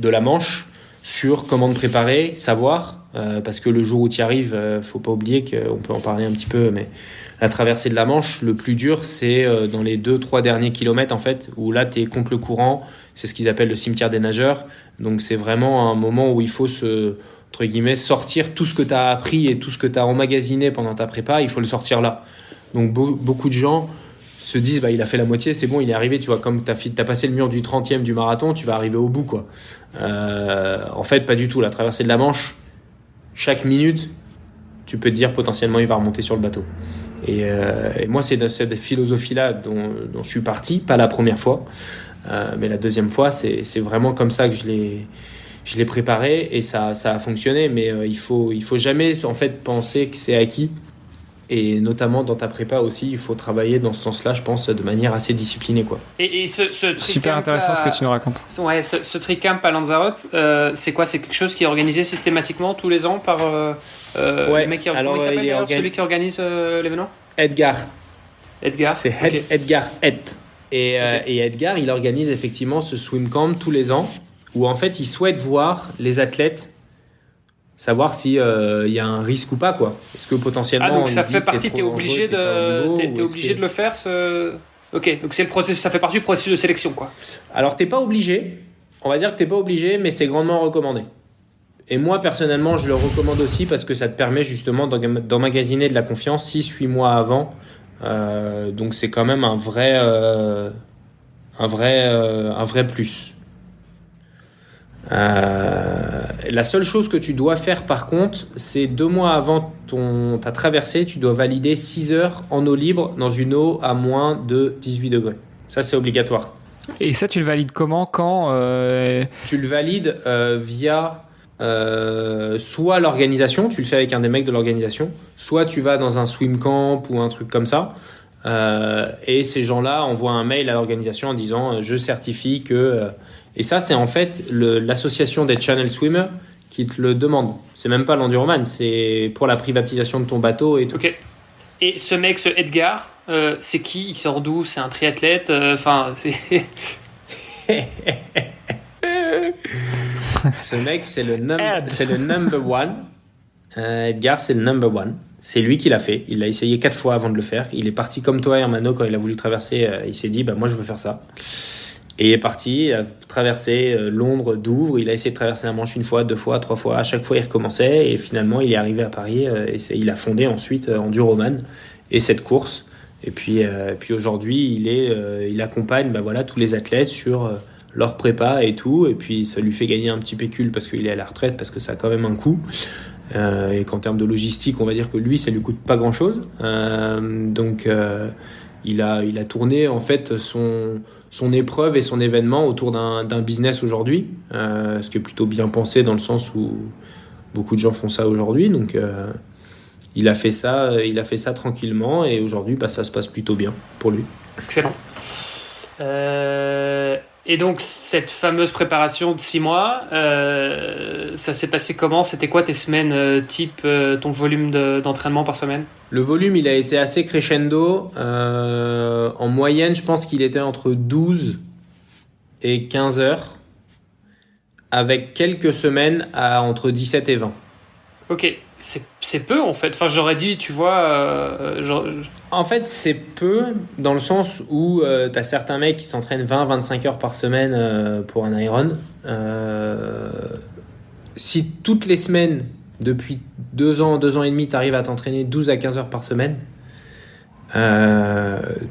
la manche, sur comment te préparer, savoir, parce que le jour où tu y arrives, faut pas oublier qu'on peut en parler un petit peu, mais la traversée de la Manche, le plus dur, c'est dans les 2-3 derniers kilomètres, en fait, où là, tu es contre le courant. C'est ce qu'ils appellent le cimetière des nageurs. Donc, c'est vraiment un moment où il faut entre guillemets, sortir tout ce que tu as appris et tout ce que tu as emmagasiné pendant ta prépa. Il faut le sortir là. Donc, beaucoup de gens se disent, il a fait la moitié, c'est bon, il est arrivé. Tu vois, comme t'as passé le mur du 30e du marathon, tu vas arriver au bout, quoi. En fait, pas du tout. La traversée de la Manche, chaque minute, tu peux te dire potentiellement il va remonter sur le bateau. Et moi, c'est de cette philosophie-là dont je suis parti, pas la première fois, mais la deuxième fois, c'est vraiment comme ça que je l'ai préparé, et ça a fonctionné. Mais il faut jamais en fait penser que c'est acquis. Et notamment dans ta prépa aussi, il faut travailler dans ce sens-là, je pense, de manière assez disciplinée, quoi. Et ce super intéressant ce que tu nous racontes. Ouais, ce tricamp à Lanzarote, c'est quoi? C'est quelque chose qui est organisé systématiquement tous les ans par le mec qui s'appelle celui qui organise l'événement? Edgar. C'est okay. Edgar Ed. Et Edgar, il organise effectivement ce swim camp tous les ans, où en fait, il souhaite voir les athlètes, savoir s'il y a un risque ou pas, quoi. Est-ce que potentiellement... donc ça fait partie, t'es obligé de le faire, Ok, donc c'est le processus, ça fait partie du processus de sélection, quoi. Alors, t'es pas obligé, on va dire que t'es pas obligé, mais c'est grandement recommandé. Et moi, personnellement, je le recommande aussi, parce que ça te permet justement d'emmagasiner de la confiance 6-8 mois avant. Donc c'est quand même un vrai plus. La seule chose que tu dois faire par contre, c'est 2 mois avant ta traversée, tu dois valider 6 heures en eau libre dans une eau à moins de 18 degrés. Ça, c'est obligatoire. Et ça, tu le valides comment, quand Tu le valides via soit l'organisation, tu le fais avec un des mecs de l'organisation, soit tu vas dans un swim camp ou un truc comme ça, et ces gens-là envoient un mail à l'organisation en disant je certifie que... Et ça, c'est en fait l'association des channel swimmers qui te le demande. C'est même pas l'enduroman, c'est pour la privatisation de ton bateau et tout. Ok. Et ce mec, ce Edgar, c'est qui? Il sort d'où? C'est un triathlète? C'est... Ce mec, c'est le number one. Edgar, c'est le number one. C'est lui qui l'a fait. Il l'a essayé 4 fois avant de le faire. Il est parti comme toi, Hermano, quand il a voulu traverser. Il s'est dit, moi, je veux faire ça. Et il est parti, il a traversé Londres, Douvres. Il a essayé de traverser la Manche 1 fois, 2 fois, 3 fois. À chaque fois, il recommençait. Et finalement, il est arrivé à Paris. Et il a fondé ensuite Enduroman et cette course. Et puis aujourd'hui, il accompagne tous les athlètes sur leur prépa et tout. Et puis, ça lui fait gagner un petit pécule parce qu'il est à la retraite, parce que ça a quand même un coût. Et qu'en termes de logistique, on va dire que lui, ça lui coûte pas grand-chose. Donc, il a tourné en fait son épreuve et son événement autour d'un business aujourd'hui, ce qui est plutôt bien pensé dans le sens où beaucoup de gens font ça aujourd'hui. Donc, il a fait ça tranquillement et aujourd'hui, ça se passe plutôt bien pour lui. Excellent. Et donc, cette fameuse préparation de 6 mois, ça s'est passé comment? C'était quoi tes semaines type, ton volume d'entraînement par semaine? Le volume, il a été assez crescendo. En moyenne, je pense qu'il était entre 12 et 15 heures, avec quelques semaines à entre 17 et 20. Ok, c'est peu en fait. Enfin, j'aurais dit, tu vois... En fait, c'est peu dans le sens où tu as certains mecs qui s'entraînent 20-25 heures par semaine pour un Iron. Si toutes les semaines, depuis 2 ans et demi, tu arrives à t'entraîner 12 à 15 heures par semaine,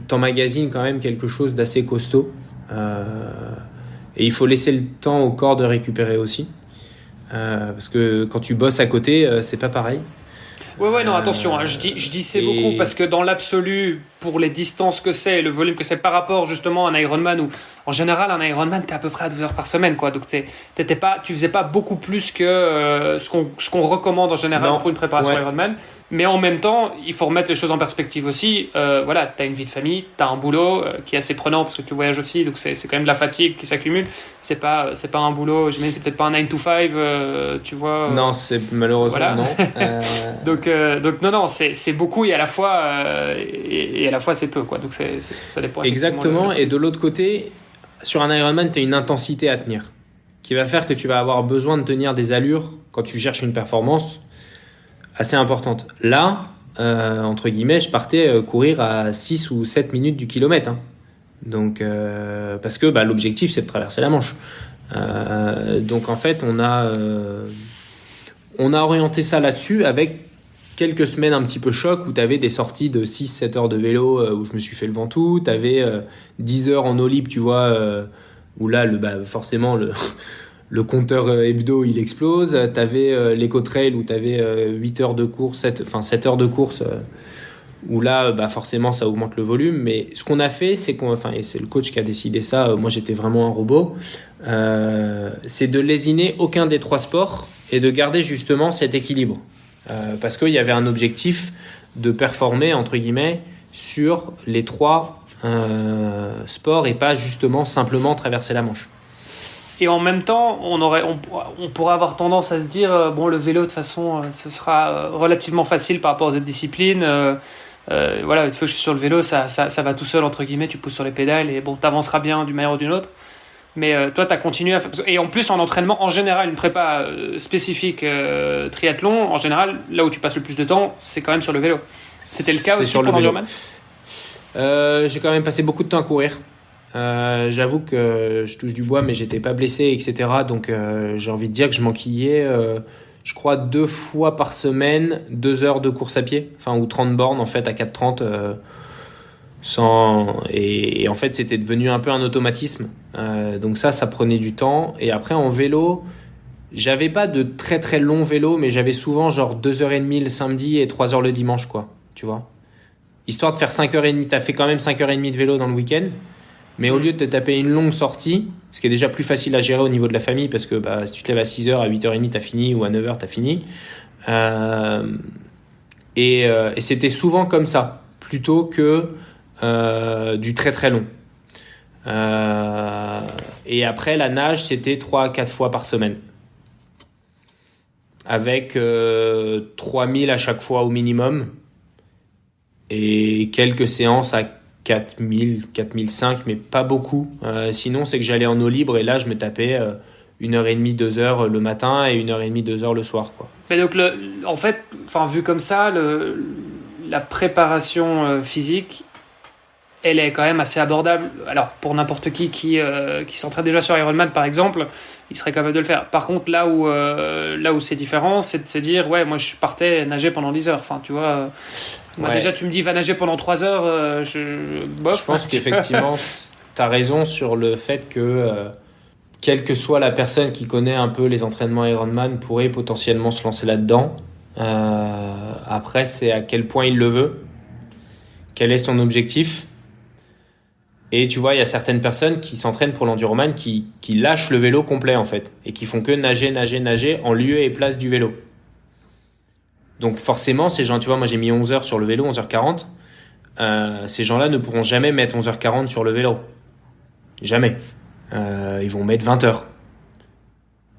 t'emmagasines quand même quelque chose d'assez costaud. Et il faut laisser le temps au corps de récupérer aussi. Parce que quand tu bosses à côté, c'est pas pareil. Ouais, non, attention, hein, je dis c'est beaucoup parce que dans l'absolu, pour les distances que c'est, le volume que c'est par rapport justement à un Ironman, où en général, un Ironman, t'es à peu près à 12 heures par semaine, quoi. Donc tu faisais pas beaucoup plus que ce qu'on recommande en général pour une préparation Ironman. Mais en même temps, il faut remettre les choses en perspective aussi. Voilà, t'as une vie de famille, t'as un boulot qui est assez prenant parce que tu voyages aussi, donc c'est quand même de la fatigue qui s'accumule. C'est pas un boulot, j'imagine, c'est peut-être pas un 9 to 5, tu vois. Non, c'est malheureusement voilà. Non. Donc non, c'est beaucoup et à la fois et à la fois c'est peu, quoi. Donc ça dépend. Exactement. Et de l'autre côté, sur un Ironman, tu as une intensité à tenir qui va faire que tu vas avoir besoin de tenir des allures quand tu cherches une performance assez importante. Là, entre guillemets, je partais courir à 6 ou 7 minutes du kilomètre. Hein. Donc, parce que l'objectif, c'est de traverser la Manche. Donc, en fait, on a orienté ça là-dessus avec quelques semaines un petit peu choc où tu avais des sorties de 6-7 heures de vélo où je me suis fait le Ventoux. Tu avais 10 heures en eau libre, tu vois, où là, forcément, le compteur hebdo, il explose. Tu avais l'Eco-Trail où tu avais 8 heures de course, 7 heures de course, où là, forcément, ça augmente le volume. Mais ce qu'on a fait, c'est et c'est le coach qui a décidé ça, moi j'étais vraiment un robot, c'est de lésiner aucun des 3 sports et de garder justement cet équilibre. Parce qu'il y avait un objectif de performer, entre guillemets, sur les 3 sports et pas justement simplement traverser la Manche. Et en même temps, on pourrait avoir tendance à se dire bon, le vélo de toute façon ce sera relativement facile par rapport aux autres disciplines. Voilà, une fois que je suis sur le vélo, ça va tout seul, entre guillemets, tu pousses sur les pédales et bon, t'avanceras bien d'une manière ou d'une autre. Mais toi, t'as continué à faire... Et en plus, en entraînement, en général, une prépa spécifique triathlon, en général, là où tu passes le plus de temps, c'est quand même sur le vélo. C'était le cas aussi pour l'Ironman ? J'ai quand même passé beaucoup de temps à courir. J'avoue que je touche du bois, mais j'étais pas blessé, etc. Donc j'ai envie de dire que je m'enquillais, je crois 2 fois par semaine, 2 heures de course à pied, ou 30 bornes en fait à 4,30. Et en fait c'était devenu un peu un automatisme. Donc ça prenait du temps. Et après en vélo, j'avais pas de très très long vélo, mais j'avais souvent genre 2h30 le samedi et 3h le dimanche, quoi. Tu vois, histoire de faire 5h30. T'as fait quand même 5h30 de vélo dans le week-end. Mais au lieu de te taper une longue sortie, ce qui est déjà plus facile à gérer au niveau de la famille, parce que si tu te lèves à 6h, à 8h30, t'as fini, ou à 9h, t'as fini. Et c'était souvent comme ça, plutôt que du très très long. Et après, la nage, c'était 3 à 4 fois par semaine. Avec 3000 à chaque fois au minimum. Et quelques séances à 4000, 4005, mais pas beaucoup. Sinon, c'est que j'allais en eau libre et là, je me tapais 1h30, 2h le matin et 1h30, 2h le soir, quoi. Mais donc, en fait, vu comme ça, la préparation physique, elle est quand même assez abordable. Alors, pour n'importe qui s'entraîne déjà sur Ironman, par exemple, il serait capable de le faire. Par contre, là où c'est différent, c'est de se dire, ouais, moi, je partais nager pendant 10 heures. Tu vois... Moi, déjà, tu me dis, va nager pendant 3 heures, je pense qu'effectivement, tu as raison sur le fait que quelle que soit la personne qui connaît un peu les entraînements Ironman pourrait potentiellement se lancer là-dedans. Après, c'est à quel point il le veut, quel est son objectif. Et tu vois, il y a certaines personnes qui s'entraînent pour l'enduroman qui lâchent le vélo complet en fait et qui font que nager en lieu et place du vélo. Donc forcément, ces gens, tu vois, moi j'ai mis 11 heures sur le vélo, 11h40. Ces gens-là ne pourront jamais mettre 11h40 sur le vélo. Jamais. Ils vont mettre 20 heures.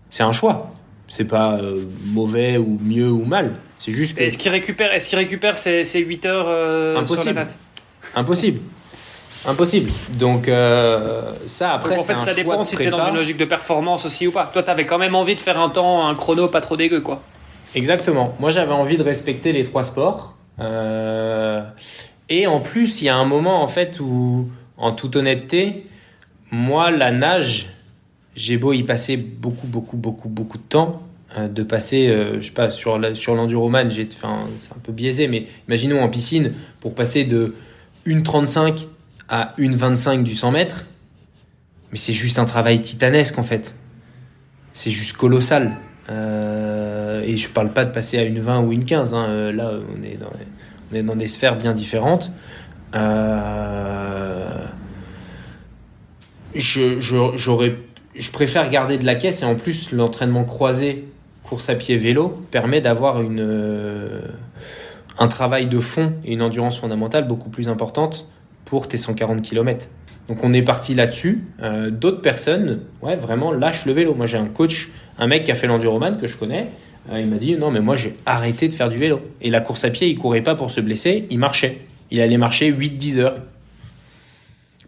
C'est un choix. C'est pas mauvais ou mieux ou mal. C'est juste que... Est-ce qu'il récupère ces 8 heures sur la natte? Impossible. Donc ça après, donc, en fait, ça dépend si t'es dans une logique de performance aussi ou pas. Toi, t'avais quand même envie de faire un chrono pas trop dégueu, quoi. Exactement. Moi, j'avais envie de respecter les 3 sports. Et en plus, il y a un moment en fait où, en toute honnêteté, moi, la nage, j'ai beau y passer beaucoup de temps, de passer, je sais pas, sur l'enduroman, c'est un peu biaisé, mais imaginons en piscine, pour passer de 1,35 à 1,25 du 100 mètres, mais c'est juste un travail titanesque en fait. C'est juste colossal. Et je parle pas de passer à 1,20 ou 1,15, hein. Là, on est dans des sphères bien différentes. Je préfère garder de la caisse, et en plus l'entraînement croisé course à pied vélo permet d'avoir un travail de fond et une endurance fondamentale beaucoup plus importante pour tes 140 km. Donc on est parti là-dessus. D'autres personnes vraiment lâchent le vélo. Moi j'ai un coach, un mec qui a fait l'enduroman que je connais, il m'a dit non mais moi j'ai arrêté de faire du vélo. Et la course à pied, il courait pas pour se blesser, il marchait. Il allait marcher 8-10 heures.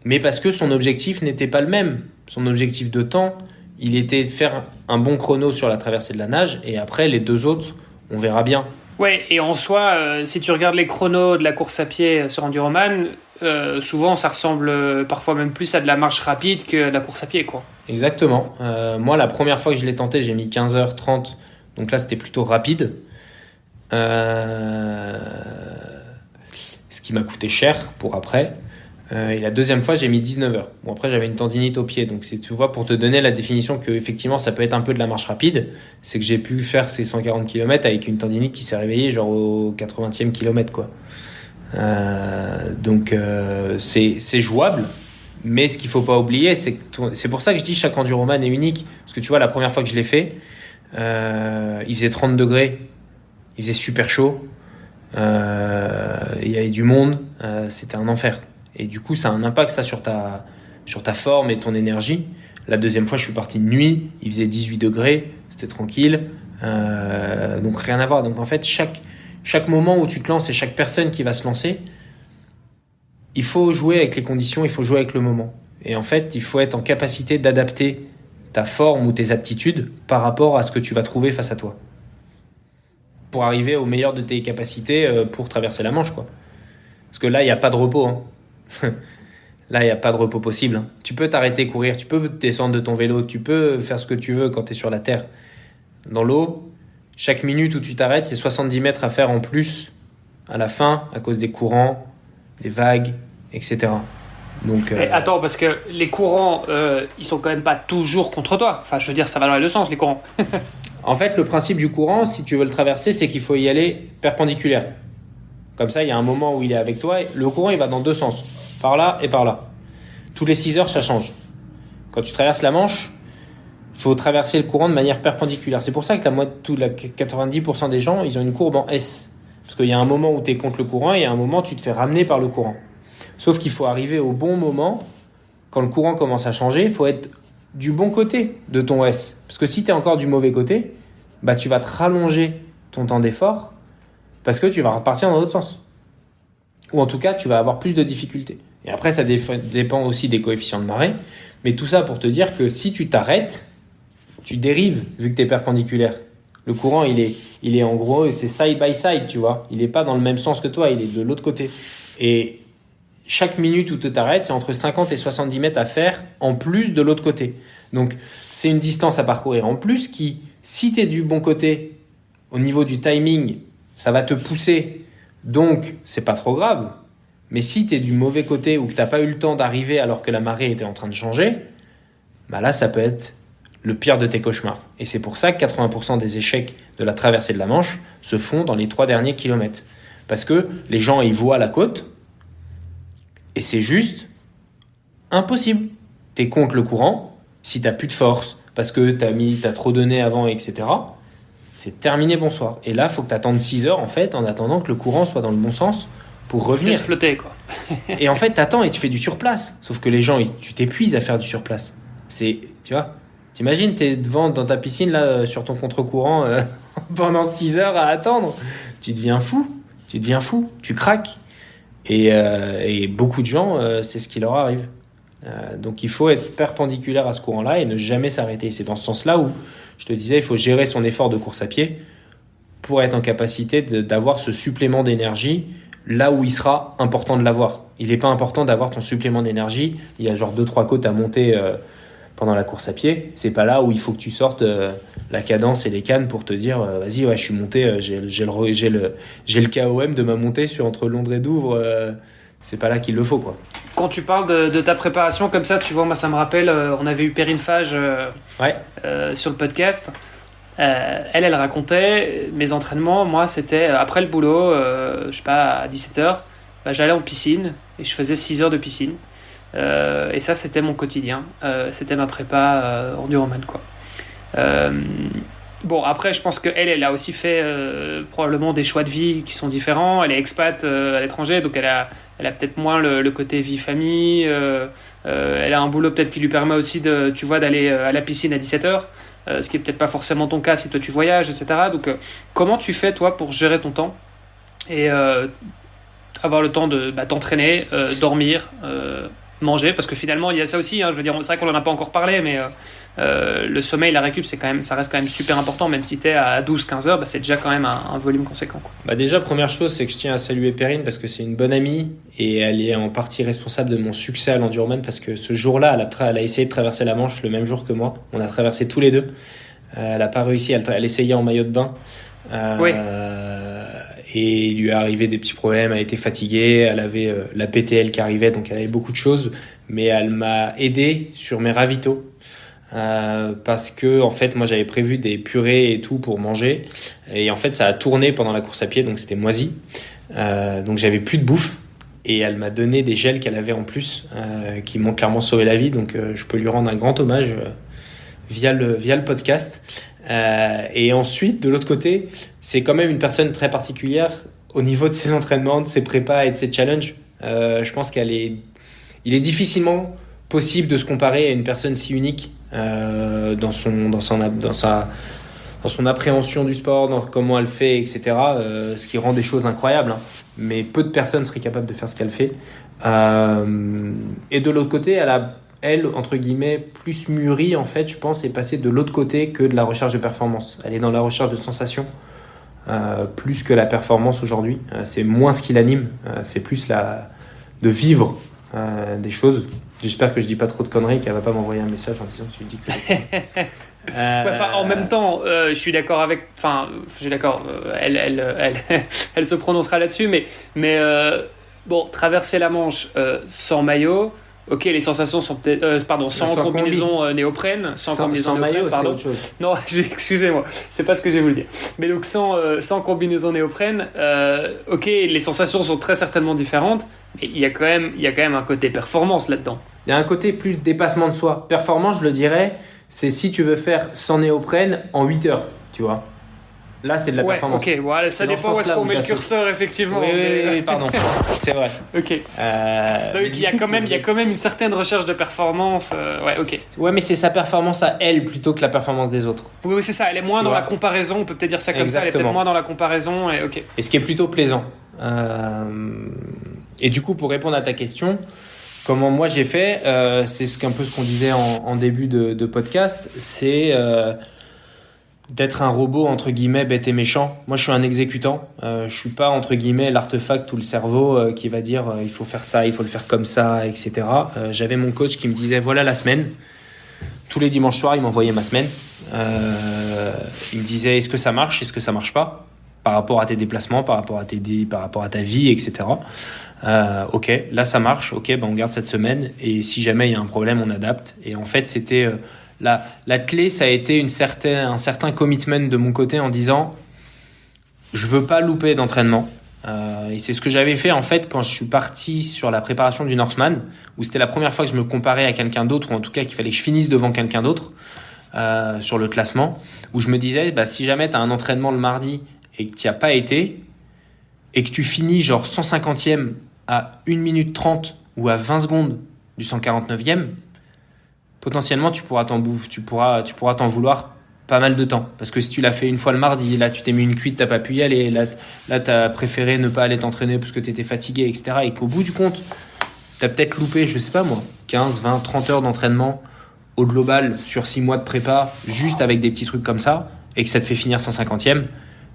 Mais parce que son objectif n'était pas le même. Son objectif de temps, il était de faire un bon chrono sur la traversée de la nage, et après les 2 autres, on verra bien. Ouais, et en soi, si tu regardes les chronos de la course à pied sur Enduroman, souvent ça ressemble parfois même plus à de la marche rapide que de la course à pied, quoi. Exactement. Moi, la première fois que je l'ai tenté, j'ai mis 15h30, donc là c'était plutôt rapide. Ce qui m'a coûté cher pour après. Et la deuxième fois, j'ai mis 19h. Bon, après, j'avais une tendinite au pied. Donc, tu vois, pour te donner la définition que effectivement ça peut être un peu de la marche rapide, c'est que j'ai pu faire ces 140 km avec une tendinite qui s'est réveillée genre au 80e kilomètre, quoi. Donc, c'est jouable. Mais ce qu'il faut pas oublier, c'est pour ça que je dis chaque enduroman est unique. Parce que tu vois, la première fois que je l'ai fait, il faisait 30 degrés. Il faisait super chaud. Il y avait du monde. C'était un enfer. Et du coup, ça a un impact, ça, sur ta forme et ton énergie. La deuxième fois, je suis parti de nuit. Il faisait 18 degrés. C'était tranquille. Donc, rien à voir. Donc, en fait, chaque moment où tu te lances et chaque personne qui va se lancer, il faut jouer avec les conditions, il faut jouer avec le moment. Et en fait, il faut être en capacité d'adapter ta forme ou tes aptitudes par rapport à ce que tu vas trouver face à toi. Pour arriver au meilleur de tes capacités pour traverser la Manche, quoi. Parce que là, il n'y a pas de repos, hein. Là, il n'y a pas de repos possible, hein. Tu peux t'arrêter courir, tu peux descendre de ton vélo, tu peux faire ce que tu veux quand tu es sur la terre. Dans l'eau, chaque minute où tu t'arrêtes, c'est 70 mètres à faire en plus à la fin à cause des courants, des vagues, etc. Donc, attends, parce que les courants, ils sont quand même pas toujours contre toi. Enfin, je veux dire, ça va dans les 2 sens, les courants. En fait, le principe du courant, si tu veux le traverser, c'est qu'il faut y aller perpendiculaire. Comme ça, il y a un moment où il est avec toi. Le courant, il va dans 2 sens. Par là et par là. Tous les 6 heures, ça change. Quand tu traverses la Manche, il faut traverser le courant de manière perpendiculaire. C'est pour ça que 90% des gens, ils ont une courbe en S. Parce qu'il y a un moment où tu es contre le courant et il y a un moment où tu te fais ramener par le courant. Sauf qu'il faut arriver au bon moment. Quand le courant commence à changer, il faut être du bon côté de ton S. Parce que si tu es encore du mauvais côté, bah, tu vas te rallonger ton temps d'effort parce que tu vas repartir dans l'autre sens. Ou en tout cas, tu vas avoir plus de difficultés. Et après, ça dépend aussi des coefficients de marée. Mais tout ça pour te dire que si tu t'arrêtes, tu dérives vu que tu es perpendiculaire. Le courant, il est en gros, c'est side by side, tu vois. Il n'est pas dans le même sens que toi, il est de l'autre côté. Et chaque minute où tu t'arrêtes, c'est entre 50 et 70 mètres à faire en plus de l'autre côté. Donc, c'est une distance à parcourir en plus qui, si tu es du bon côté, au niveau du timing, ça va te pousser. Donc, c'est pas trop grave. Mais si tu es du mauvais côté ou que tu n'as pas eu le temps d'arriver alors que la marée était en train de changer, bah là, ça peut être le pire de tes cauchemars. Et c'est pour ça que 80% des échecs de la traversée de la Manche se font dans les 3 derniers kilomètres. Parce que les gens, ils voient la côte et c'est juste impossible. T'es contre le courant, si t'as plus de force, parce que t'as trop donné avant, etc., c'est terminé, bonsoir. Et là, il faut que t'attendes 6 heures, en fait, en attendant que le courant soit dans le bon sens pour revenir. Laisse flotter, quoi. Et en fait, t'attends et tu fais du surplace. Sauf que les gens, tu t'épuises à faire du surplace. Tu vois, t'imagines, t'es devant dans ta piscine, là, sur ton contre-courant, pendant 6 heures à attendre. Tu deviens fou. Tu craques. Et beaucoup de gens, c'est ce qui leur arrive. Donc il faut être perpendiculaire à ce courant-là et ne jamais s'arrêter. C'est dans ce sens-là où je te disais, il faut gérer son effort de course à pied pour être en capacité d'avoir ce supplément d'énergie là où il sera important de l'avoir. Il n'est pas important d'avoir ton supplément d'énergie. Il y a genre 2-3 côtes à monter pendant la course à pied. C'est pas là où il faut que tu sortes la cadence et les cannes pour te dire vas-y, ouais, je suis monté, j'ai le KOM de ma montée entre Londres et Douvres. C'est pas là qu'il le faut, quoi. Quand tu parles de ta préparation comme ça, tu vois, moi ça me rappelle, on avait eu Perrine Fage sur le podcast. Elle racontait mes entraînements. Moi, c'était après le boulot, je sais pas, à 17h, j'allais en piscine et je faisais 6 heures de piscine. Et ça, c'était mon quotidien. C'était ma prépa enduroman, quoi. Bon, après, je pense qu'elle a aussi fait probablement des choix de vie qui sont différents. Elle est expat à l'étranger, donc elle a peut-être moins le côté vie-famille. Elle a un boulot peut-être qui lui permet aussi d'aller à la piscine à 17h, ce qui est peut-être pas forcément ton cas si toi tu voyages, etc. Donc, comment tu fais, toi, pour gérer ton temps et avoir le temps de t'entraîner, dormir, manger, parce que finalement il y a ça aussi, hein, je veux dire, c'est vrai qu'on en a pas encore parlé, mais le sommeil, la récup, ça reste quand même super important. Même si t'es à 12-15 heures, c'est déjà quand même un volume conséquent, quoi. Déjà, première chose, c'est que je tiens à saluer Perrine parce que c'est une bonne amie et elle est en partie responsable de mon succès à l'enduroman, parce que ce jour-là, elle a essayé de traverser la Manche le même jour que moi. On a traversé tous les deux. Elle a pas réussi, elle essayait en maillot de bain. Oui. Et il lui est arrivé des petits problèmes, elle était fatiguée, elle avait la PTL qui arrivait, donc elle avait beaucoup de choses, mais elle m'a aidé sur mes ravitaux. Parce que en fait moi j'avais prévu des purées et tout pour manger, et en fait ça a tourné pendant la course à pied, donc c'était moisi, donc j'avais plus de bouffe, et elle m'a donné des gels qu'elle avait en plus, qui m'ont clairement sauvé la vie, donc je peux lui rendre un grand hommage via le podcast. Et ensuite, de l'autre côté, c'est quand même une personne très particulière au niveau de ses entraînements, de ses prépas et de ses challenges. Je pense il est difficilement possible de se comparer à une personne si unique dans son appréhension du sport, dans comment elle fait, etc. Ce qui rend des choses incroyables, hein. Mais peu de personnes seraient capables de faire ce qu'elle fait. Et de l'autre côté, elle, entre guillemets, plus mûrie, en fait, je pense, est passée de l'autre côté que de la recherche de performance. Elle est dans la recherche de sensations, plus que la performance aujourd'hui. C'est moins ce qui l'anime, c'est plus de vivre des choses. J'espère que je dis pas trop de conneries, qu'elle va pas m'envoyer un message en disant que je dis que En même temps, je suis d'accord avec. Elle se prononcera là-dessus, mais bon, traverser la Manche sans maillot. Ok, les sensations sont peut-être... sans combinaison néoprène. Sans maillot, c'est autre chose. Non, excusez-moi, c'est pas ce que j'ai voulu dire. Mais donc sans combinaison néoprène, ok, les sensations sont très certainement différentes, mais il y a quand même un côté performance là-dedans. Il y a un côté plus dépassement de soi. Performance, je le dirais, c'est si tu veux faire sans néoprène en 8 heures, tu vois. Là, c'est de la performance. Ok, voilà, ça dépend où est-ce qu'on met le curseur, effectivement. Oui, pardon, c'est vrai. Ok. Donc, il y a quand même une certaine recherche de performance. Ok. Ouais, mais c'est sa performance à elle plutôt que la performance des autres. Oui, c'est ça. Elle est moins dans la comparaison. On peut peut-être dire ça comme ça. Elle est peut-être moins dans la comparaison. Et ce qui est plutôt plaisant. Et du coup, pour répondre à ta question, comment moi j'ai fait, c'est un peu ce qu'on disait en début de podcast, c'est d'être un robot entre guillemets bête et méchant. Moi je suis un exécutant, je suis pas entre guillemets l'artefact ou le cerveau qui va dire il faut faire ça, il faut le faire comme ça, etc. J'avais mon coach qui me disait voilà la semaine. Tous les dimanches soirs il m'envoyait ma semaine. Il me disait est-ce que ça marche, est-ce que ça marche pas, par rapport à tes déplacements, par rapport à ta vie, etc. Ok, là ça marche, ok, on garde cette semaine, et si jamais il y a un problème on adapte. Et en fait c'était La clé, ça a été un certain commitment de mon côté en disant, je veux pas louper d'entraînement. Et c'est ce que j'avais fait en fait quand je suis parti sur la préparation du Norseman, où c'était la première fois que je me comparais à quelqu'un d'autre, ou en tout cas qu'il fallait que je finisse devant quelqu'un d'autre sur le classement, où je me disais, si jamais tu as un entraînement le mardi et que tu n'y as pas été, et que tu finis genre 150e à 1 minute 30 ou à 20 secondes du 149e, potentiellement tu pourras t'en vouloir pas mal de temps. Parce que si tu l'as fait une fois le mardi, là tu t'es mis une cuite, t'as pas pu y aller, là t'as préféré ne pas aller t'entraîner parce que t'étais fatigué, etc. Et qu'au bout du compte, t'as peut-être loupé, je sais pas moi, 15, 20, 30 heures d'entraînement au global sur 6 mois de prépa, juste avec des petits trucs comme ça, et que ça te fait finir 150e,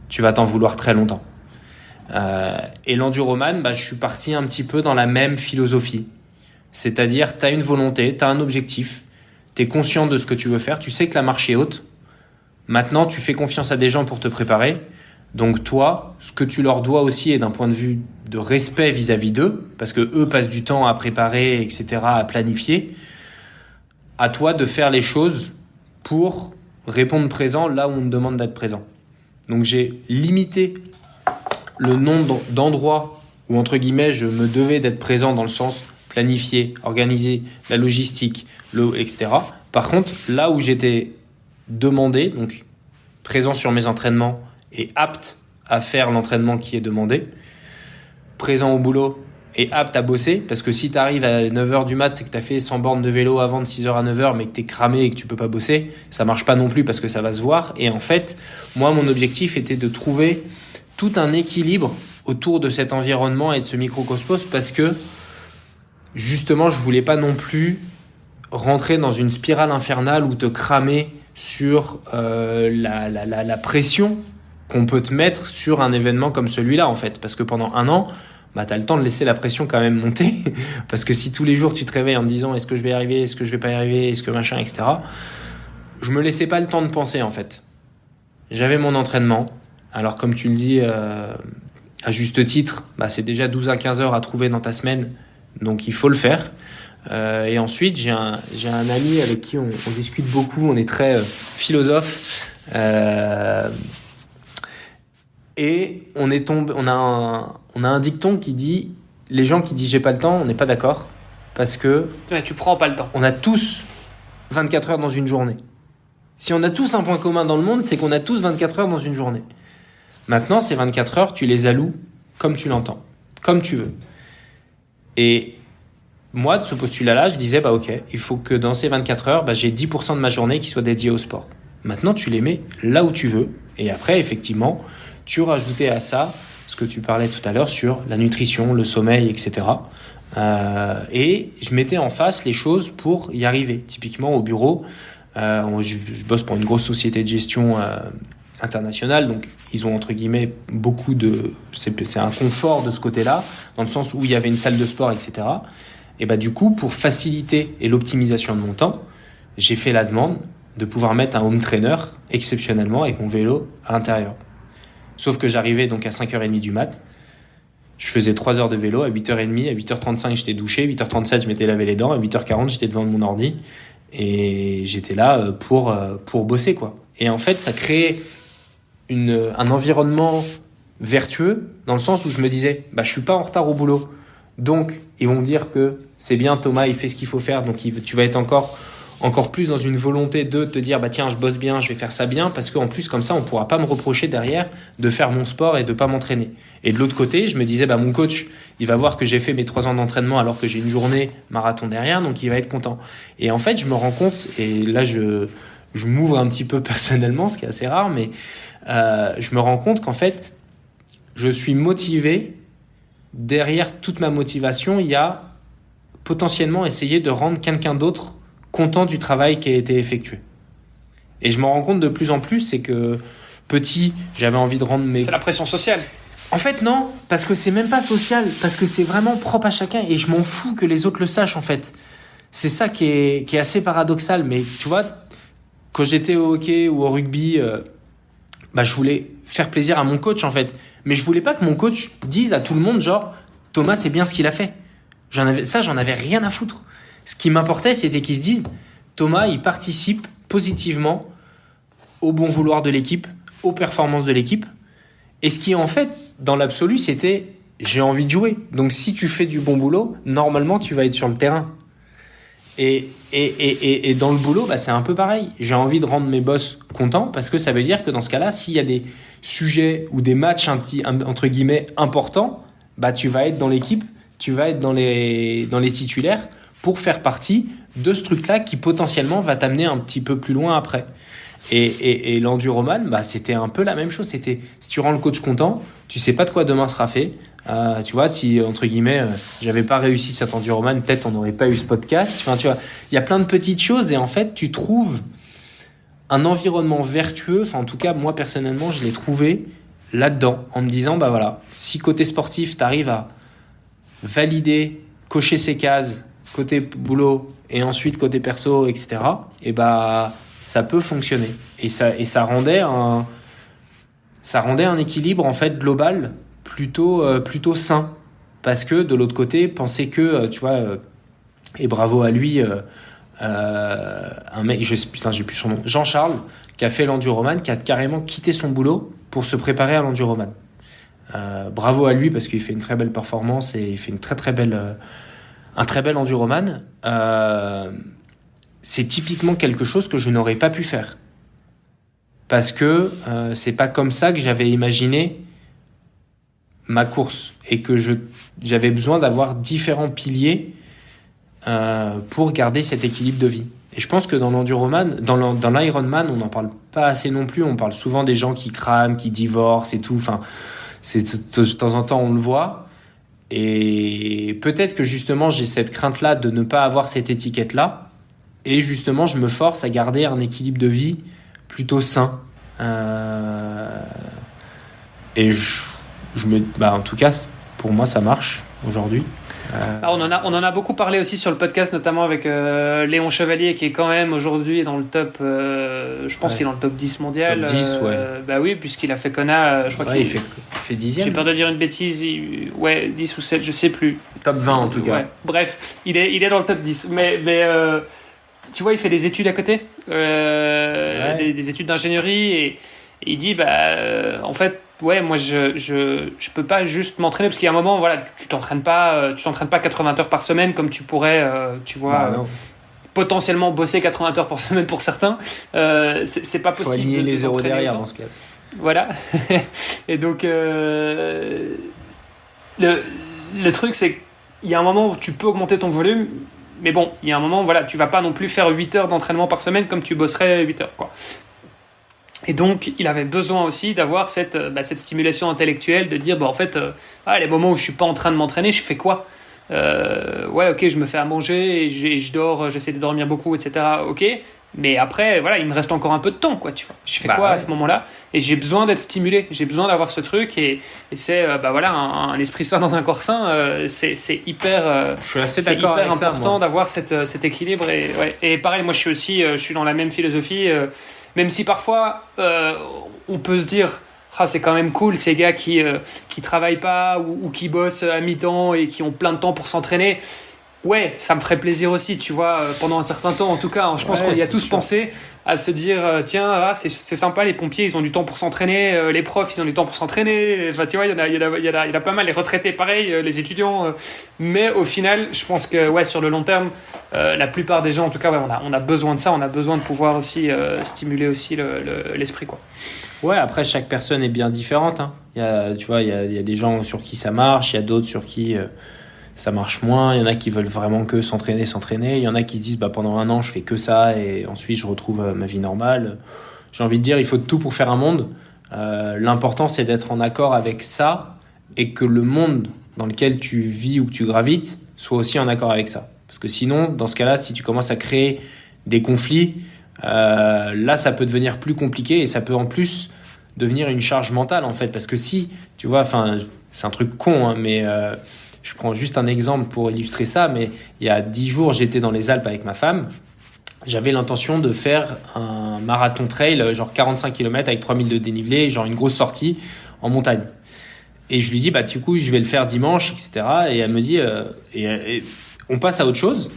tu vas t'en vouloir très longtemps. Et l'enduroman, je suis parti un petit peu dans la même philosophie. C'est-à-dire, t'as une volonté, t'as un objectif, t'es conscient de ce que tu veux faire, tu sais que la marche est haute. Maintenant, tu fais confiance à des gens pour te préparer. Donc toi, ce que tu leur dois aussi est d'un point de vue de respect vis-à-vis d'eux, parce que eux passent du temps à préparer, etc., à planifier. À toi de faire les choses pour répondre présent là où on te demande d'être présent. Donc j'ai limité le nombre d'endroits où, entre guillemets, je me devais d'être présent dans le sens planifier, organiser la logistique, etc. Par contre, là où j'étais demandé, donc présent sur mes entraînements et apte à faire l'entraînement qui est demandé, présent au boulot et apte à bosser, parce que si tu arrives à 9h du mat et que tu as fait 100 bornes de vélo avant de 6h à 9h mais que tu es cramé et que tu peux pas bosser, ça marche pas non plus parce que ça va se voir. Et en fait, moi, mon objectif était de trouver tout un équilibre autour de cet environnement et de ce microcosmos, parce que justement, je voulais pas non plus rentrer dans une spirale infernale ou te cramer sur la pression qu'on peut te mettre sur un événement comme celui-là, en fait. Parce que pendant 1 an, t'as le temps de laisser la pression quand même monter. Parce que si tous les jours tu te réveilles en te disant est-ce que je vais y arriver, est-ce que je vais pas y arriver, est-ce que machin, etc. Je me laissais pas le temps de penser, en fait. J'avais mon entraînement. Alors comme tu le dis à juste titre, c'est déjà 12 à 15 heures à trouver dans ta semaine. Donc il faut le faire. Et ensuite, j'ai un ami avec qui on discute beaucoup, on est très philosophe. Et on a un dicton qui dit, les gens qui disent j'ai pas le temps, on n'est pas d'accord, parce que tu prends pas le temps. On a tous 24 heures dans une journée. Si on a tous un point commun dans le monde, c'est qu'on a tous 24 heures dans une journée. Maintenant, ces 24 heures, tu les alloues comme tu l'entends, comme tu veux. Et moi, de ce postulat-là, je disais, ok, il faut que dans ces 24 heures, j'ai 10% de ma journée qui soit dédiée au sport. Maintenant, tu les mets là où tu veux. Et après, effectivement, tu rajoutais à ça ce que tu parlais tout à l'heure sur la nutrition, le sommeil, etc. Et je mettais en face les choses pour y arriver. Typiquement, au bureau, je bosse pour une grosse société de gestion internationale, donc ils ont entre guillemets beaucoup de... C'est un confort de ce côté-là, dans le sens où il y avait une salle de sport, etc. Et du coup, pour faciliter et l'optimisation de mon temps, j'ai fait la demande de pouvoir mettre un home trainer exceptionnellement avec mon vélo à l'intérieur. Sauf que j'arrivais donc à 5h30 du mat, je faisais 3 heures de vélo, à 8h30, à 8h35 j'étais douché, 8h37 je m'étais lavé les dents, à 8h40 j'étais devant mon ordi et j'étais là pour bosser, quoi. Et en fait, ça créait un environnement vertueux, dans le sens où je me disais, je suis pas en retard au boulot, donc ils vont me dire que c'est bien, Thomas il fait ce qu'il faut faire, donc tu vas être encore plus dans une volonté de te dire tiens, je bosse bien, je vais faire ça bien, parce qu'en plus comme ça on pourra pas me reprocher derrière de faire mon sport et de pas m'entraîner. Et de l'autre côté, je me disais mon coach, il va voir que j'ai fait mes 3 ans d'entraînement alors que j'ai une journée marathon derrière, donc il va être content. Et en fait, je me rends compte, et là je m'ouvre un petit peu personnellement, ce qui est assez rare, mais je me rends compte qu'en fait, je suis motivé. Derrière toute ma motivation, il y a potentiellement essayer de rendre quelqu'un d'autre content du travail qui a été effectué. Et je me rends compte de plus en plus, c'est que petit, j'avais envie de rendre mes... C'est la pression sociale. En fait, non, parce que c'est même pas social, parce que c'est vraiment propre à chacun, et je m'en fous que les autres le sachent, en fait. C'est ça qui est assez paradoxal, mais tu vois, quand j'étais au hockey ou au rugby, je voulais faire plaisir à mon coach, en fait. Mais je voulais pas que mon coach dise à tout le monde, genre, Thomas, c'est bien ce qu'il a fait. J'en avais rien à foutre. Ce qui m'importait, c'était qu'ils se disent, Thomas, il participe positivement au bon vouloir de l'équipe, aux performances de l'équipe. Et ce qui, en fait, dans l'absolu, c'était j'ai envie de jouer. Donc, si tu fais du bon boulot, normalement, tu vas être sur le terrain. Et dans le boulot, c'est un peu pareil. J'ai envie de rendre mes boss contents parce que ça veut dire que dans ce cas-là, s'il y a des sujets ou des matchs entre guillemets importants, tu vas être dans l'équipe, tu vas être dans les titulaires pour faire partie de ce truc-là qui potentiellement va t'amener un petit peu plus loin après. Et l'enduroman, c'était un peu la même chose. C'était si tu rends le coach content, tu sais pas de quoi demain sera fait. Tu vois, si entre guillemets j'avais pas réussi cet enduroman, peut-être on n'aurait pas eu ce podcast. Enfin, tu vois, il y a plein de petites choses et en fait tu trouves un environnement vertueux. Enfin, en tout cas moi personnellement je l'ai trouvé là-dedans en me disant voilà, si côté sportif t'arrives à valider, cocher ces cases côté boulot et ensuite côté perso, etc. Et ça peut fonctionner et ça rendait un équilibre en fait global plutôt sain, parce que de l'autre côté penser que tu vois et bravo à lui un mec, j'ai plus son nom, Jean-Charles, qui a fait l'enduroman, qui a carrément quitté son boulot pour se préparer à l'enduroman. Bravo à lui parce qu'il fait une très belle performance et il fait un très bel enduroman. C'est typiquement quelque chose que je n'aurais pas pu faire parce que c'est pas comme ça que j'avais imaginé ma course et que j'avais besoin d'avoir différents piliers pour garder cet équilibre de vie. Et je pense que dans l'enduroman, dans l'Ironman, on n'en parle pas assez non plus. On parle souvent des gens qui crament, qui divorcent et tout. Enfin, de temps en temps, on le voit. Et peut-être que justement, j'ai cette crainte-là de ne pas avoir cette étiquette-là. Et justement, je me force à garder un équilibre de vie plutôt sain. Et en tout cas, pour moi, ça marche aujourd'hui. On en a beaucoup parlé aussi sur le podcast, notamment avec Léon Chevalier, qui est quand même aujourd'hui dans le top, je pense qu'il est dans le top 10 mondial. Top 10, ouais. Oui, puisqu'il a fait Kona, je crois qu'il fait 10e. J'ai peur de dire une bêtise, 10 ou 7, je sais plus. Top 20 en tout cas. Ouais. Bref, il est dans le top 10. Mais tu vois, il fait des études à côté, des études d'ingénierie, et il dit, en fait, moi je peux pas juste m'entraîner parce qu'il y a un moment, voilà, tu t'entraînes pas 80 heures par semaine comme tu pourrais, tu vois, potentiellement bosser 80 heures par semaine pour certains. C'est pas possible. Faut aligner les euros derrière dans ce cas. Voilà. Et donc le truc, c'est qu'il y a un moment où tu peux augmenter ton volume, mais bon, il y a un moment, voilà, tu vas pas non plus faire 8 heures d'entraînement par semaine comme tu bosserais 8 heures, quoi. Et donc, il avait besoin aussi d'avoir cette stimulation intellectuelle, de dire, en fait, les moments où je suis pas en train de m'entraîner, je fais quoi ? Ok, je me fais à manger, et je dors, j'essaie de dormir beaucoup, etc. Ok, mais après, voilà, il me reste encore un peu de temps, quoi, tu vois. Je fais quoi à ce moment-là ? Et j'ai besoin d'être stimulé, j'ai besoin d'avoir ce truc, et c'est, un esprit sain dans un corps sain, c'est hyper, je suis assez d'accord avec important ça, d'avoir cet équilibre. Et pareil, moi, je suis dans la même philosophie. Même si parfois, on peut se dire c'est quand même cool ces gars qui travaillent pas ou qui bossent à mi-temps et qui ont plein de temps pour s'entraîner. Ouais, ça me ferait plaisir aussi, tu vois, pendant un certain temps en tout cas. Je pense qu'on y a tous pensé à se dire tiens, c'est sympa, les pompiers ils ont du temps pour s'entraîner, les profs ils ont du temps pour s'entraîner. Enfin, tu vois, il y en a pas mal, les retraités pareil, les étudiants. Mais au final, je pense que sur le long terme, la plupart des gens en tout cas, on a besoin de ça, on a besoin de pouvoir aussi stimuler aussi l'esprit, quoi. Ouais, après chaque personne est bien différente, hein. Il y a des gens sur qui ça marche, il y a d'autres sur qui ça marche moins, il y en a qui veulent vraiment que s'entraîner, il y en a qui se disent pendant un an je fais que ça et ensuite je retrouve ma vie normale. J'ai envie de dire, il faut de tout pour faire un monde. L'important c'est d'être en accord avec ça et que le monde dans lequel tu vis ou que tu gravites soit aussi en accord avec ça. Parce que sinon, dans ce cas-là, si tu commences à créer des conflits, là ça peut devenir plus compliqué et ça peut en plus devenir une charge mentale en fait. Parce que si, tu vois, c'est un truc con, hein, mais... je prends juste un exemple pour illustrer ça, mais il y a 10 jours, j'étais dans les Alpes avec ma femme. J'avais l'intention de faire un marathon trail, genre 45 km avec 3000 de dénivelé, genre une grosse sortie en montagne. Et je lui dis, du coup, je vais le faire dimanche, etc. Et elle me dit, et on passe à autre chose.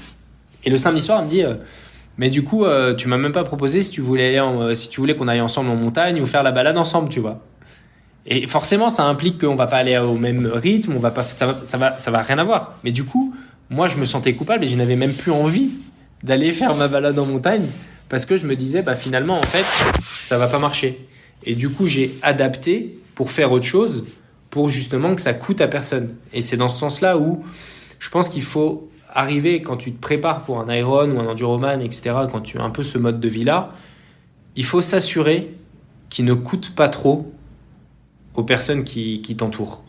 Et le samedi soir, elle me dit, Mais du coup, tu m'as même pas proposé si tu voulais qu'on aille ensemble en montagne ou faire la balade ensemble, tu vois. Et forcément, ça implique qu'on va pas aller au même rythme, ça va rien avoir. Mais du coup, moi, je me sentais coupable et je n'avais même plus envie d'aller faire ma balade en montagne parce que je me disais, finalement, en fait, ça va pas marcher. Et du coup, j'ai adapté pour faire autre chose, pour justement que ça coûte à personne. Et c'est dans ce sens-là où je pense qu'il faut arriver, quand tu te prépares pour un Iron ou un Enduroman, etc., quand tu as un peu ce mode de vie-là, il faut s'assurer qu'il ne coûte pas trop aux personnes qui t'entourent.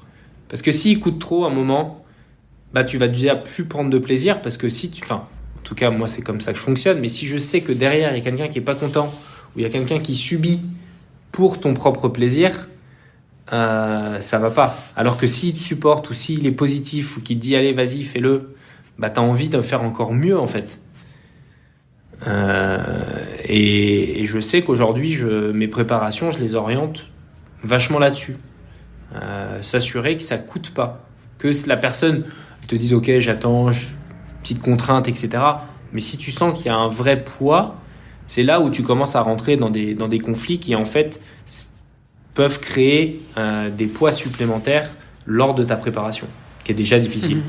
Parce que s'il coûte trop à un moment, tu vas déjà plus prendre de plaisir, parce que en tout cas, moi, c'est comme ça que je fonctionne, mais si je sais que derrière, il y a quelqu'un qui est pas content, ou il y a quelqu'un qui subit pour ton propre plaisir, ça va pas. Alors que s'il te supporte, ou s'il est positif, ou qu'il te dit, allez, vas-y, fais-le, t'as envie de faire encore mieux, en fait. Et je sais qu'aujourd'hui, mes préparations, je les oriente vachement là-dessus. S'assurer que ça coûte pas. Que la personne te dise, ok, j'attends, petite contrainte, etc. Mais si tu sens qu'il y a un vrai poids, c'est là où tu commences à rentrer dans des conflits qui, en fait, peuvent créer des poids supplémentaires lors de ta préparation, qui est déjà difficile.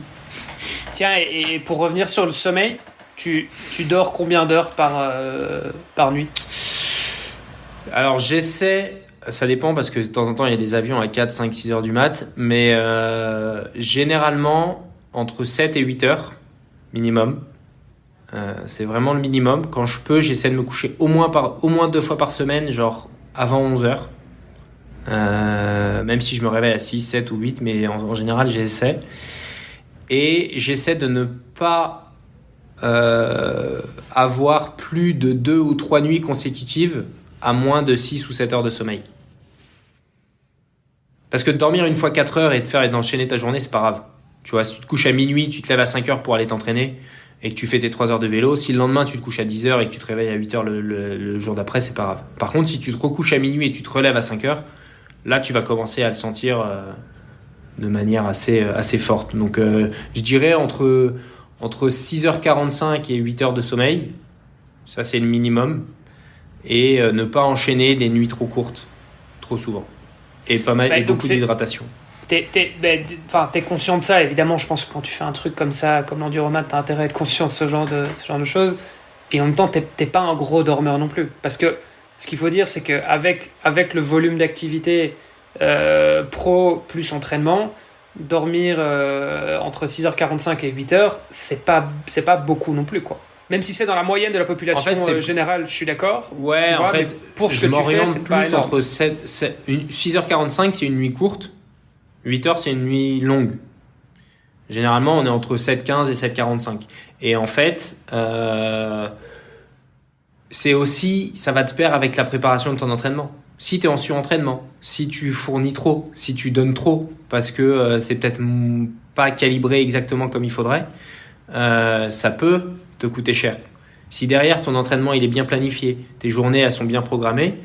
Tiens, et pour revenir sur le sommeil, tu dors combien d'heures par nuit? Alors, j'essaie, ça dépend parce que de temps en temps, il y a des avions à 4, 5, 6 heures du mat, mais généralement, entre 7 et 8 heures minimum. C'est vraiment le minimum. Quand je peux, j'essaie de me coucher au moins 2 fois par semaine, genre avant 11 heures. Même si je me réveille à 6, 7 ou 8, mais en général, j'essaie. Et j'essaie de ne pas avoir plus de 2 ou 3 nuits consécutives à moins de 6 ou 7 heures de sommeil. Parce que dormir une fois 4 heures et d'enchaîner ta journée, c'est pas grave. Tu vois, si tu te couches à minuit, tu te lèves à 5 heures pour aller t'entraîner et que tu fais tes 3 heures de vélo, si le lendemain tu te couches à 10 heures et que tu te réveilles à 8 heures le jour d'après, c'est pas grave. Par contre, si tu te recouches à minuit et tu te relèves à 5 heures, là tu vas commencer à le sentir de manière assez forte. Donc je dirais entre 6h45 et 8 heures de sommeil, ça c'est le minimum, et ne pas enchaîner des nuits trop courtes, trop souvent, et pas mal et beaucoup d'hydratation. T'es conscient de ça, évidemment. Je pense que quand tu fais un truc comme ça, comme l'enduroman, t'as intérêt à être conscient de ce genre de choses. Et en même temps, t'es pas un gros dormeur non plus. Parce que ce qu'il faut dire, c'est qu'avec le volume d'activité pro plus entraînement, dormir entre 6h45 et 8h, c'est pas beaucoup non plus, quoi. Même si c'est dans la moyenne de la population générale, je suis d'accord. Ouais, en fait, pour ce que tu fais, c'est pas énorme. Entre 6h45, c'est une nuit courte. 8 heures, c'est une nuit longue. Généralement, on est entre 7h15 et 7h45. Et en fait, c'est aussi, ça va te pair avec la préparation de ton entraînement. Si tu es en surentraînement, si tu fournis trop, si tu donnes trop, parce que c'est peut-être pas calibré exactement comme il faudrait, ça peut te coûter cher. Si derrière ton entraînement il est bien planifié, tes journées elles sont bien programmées,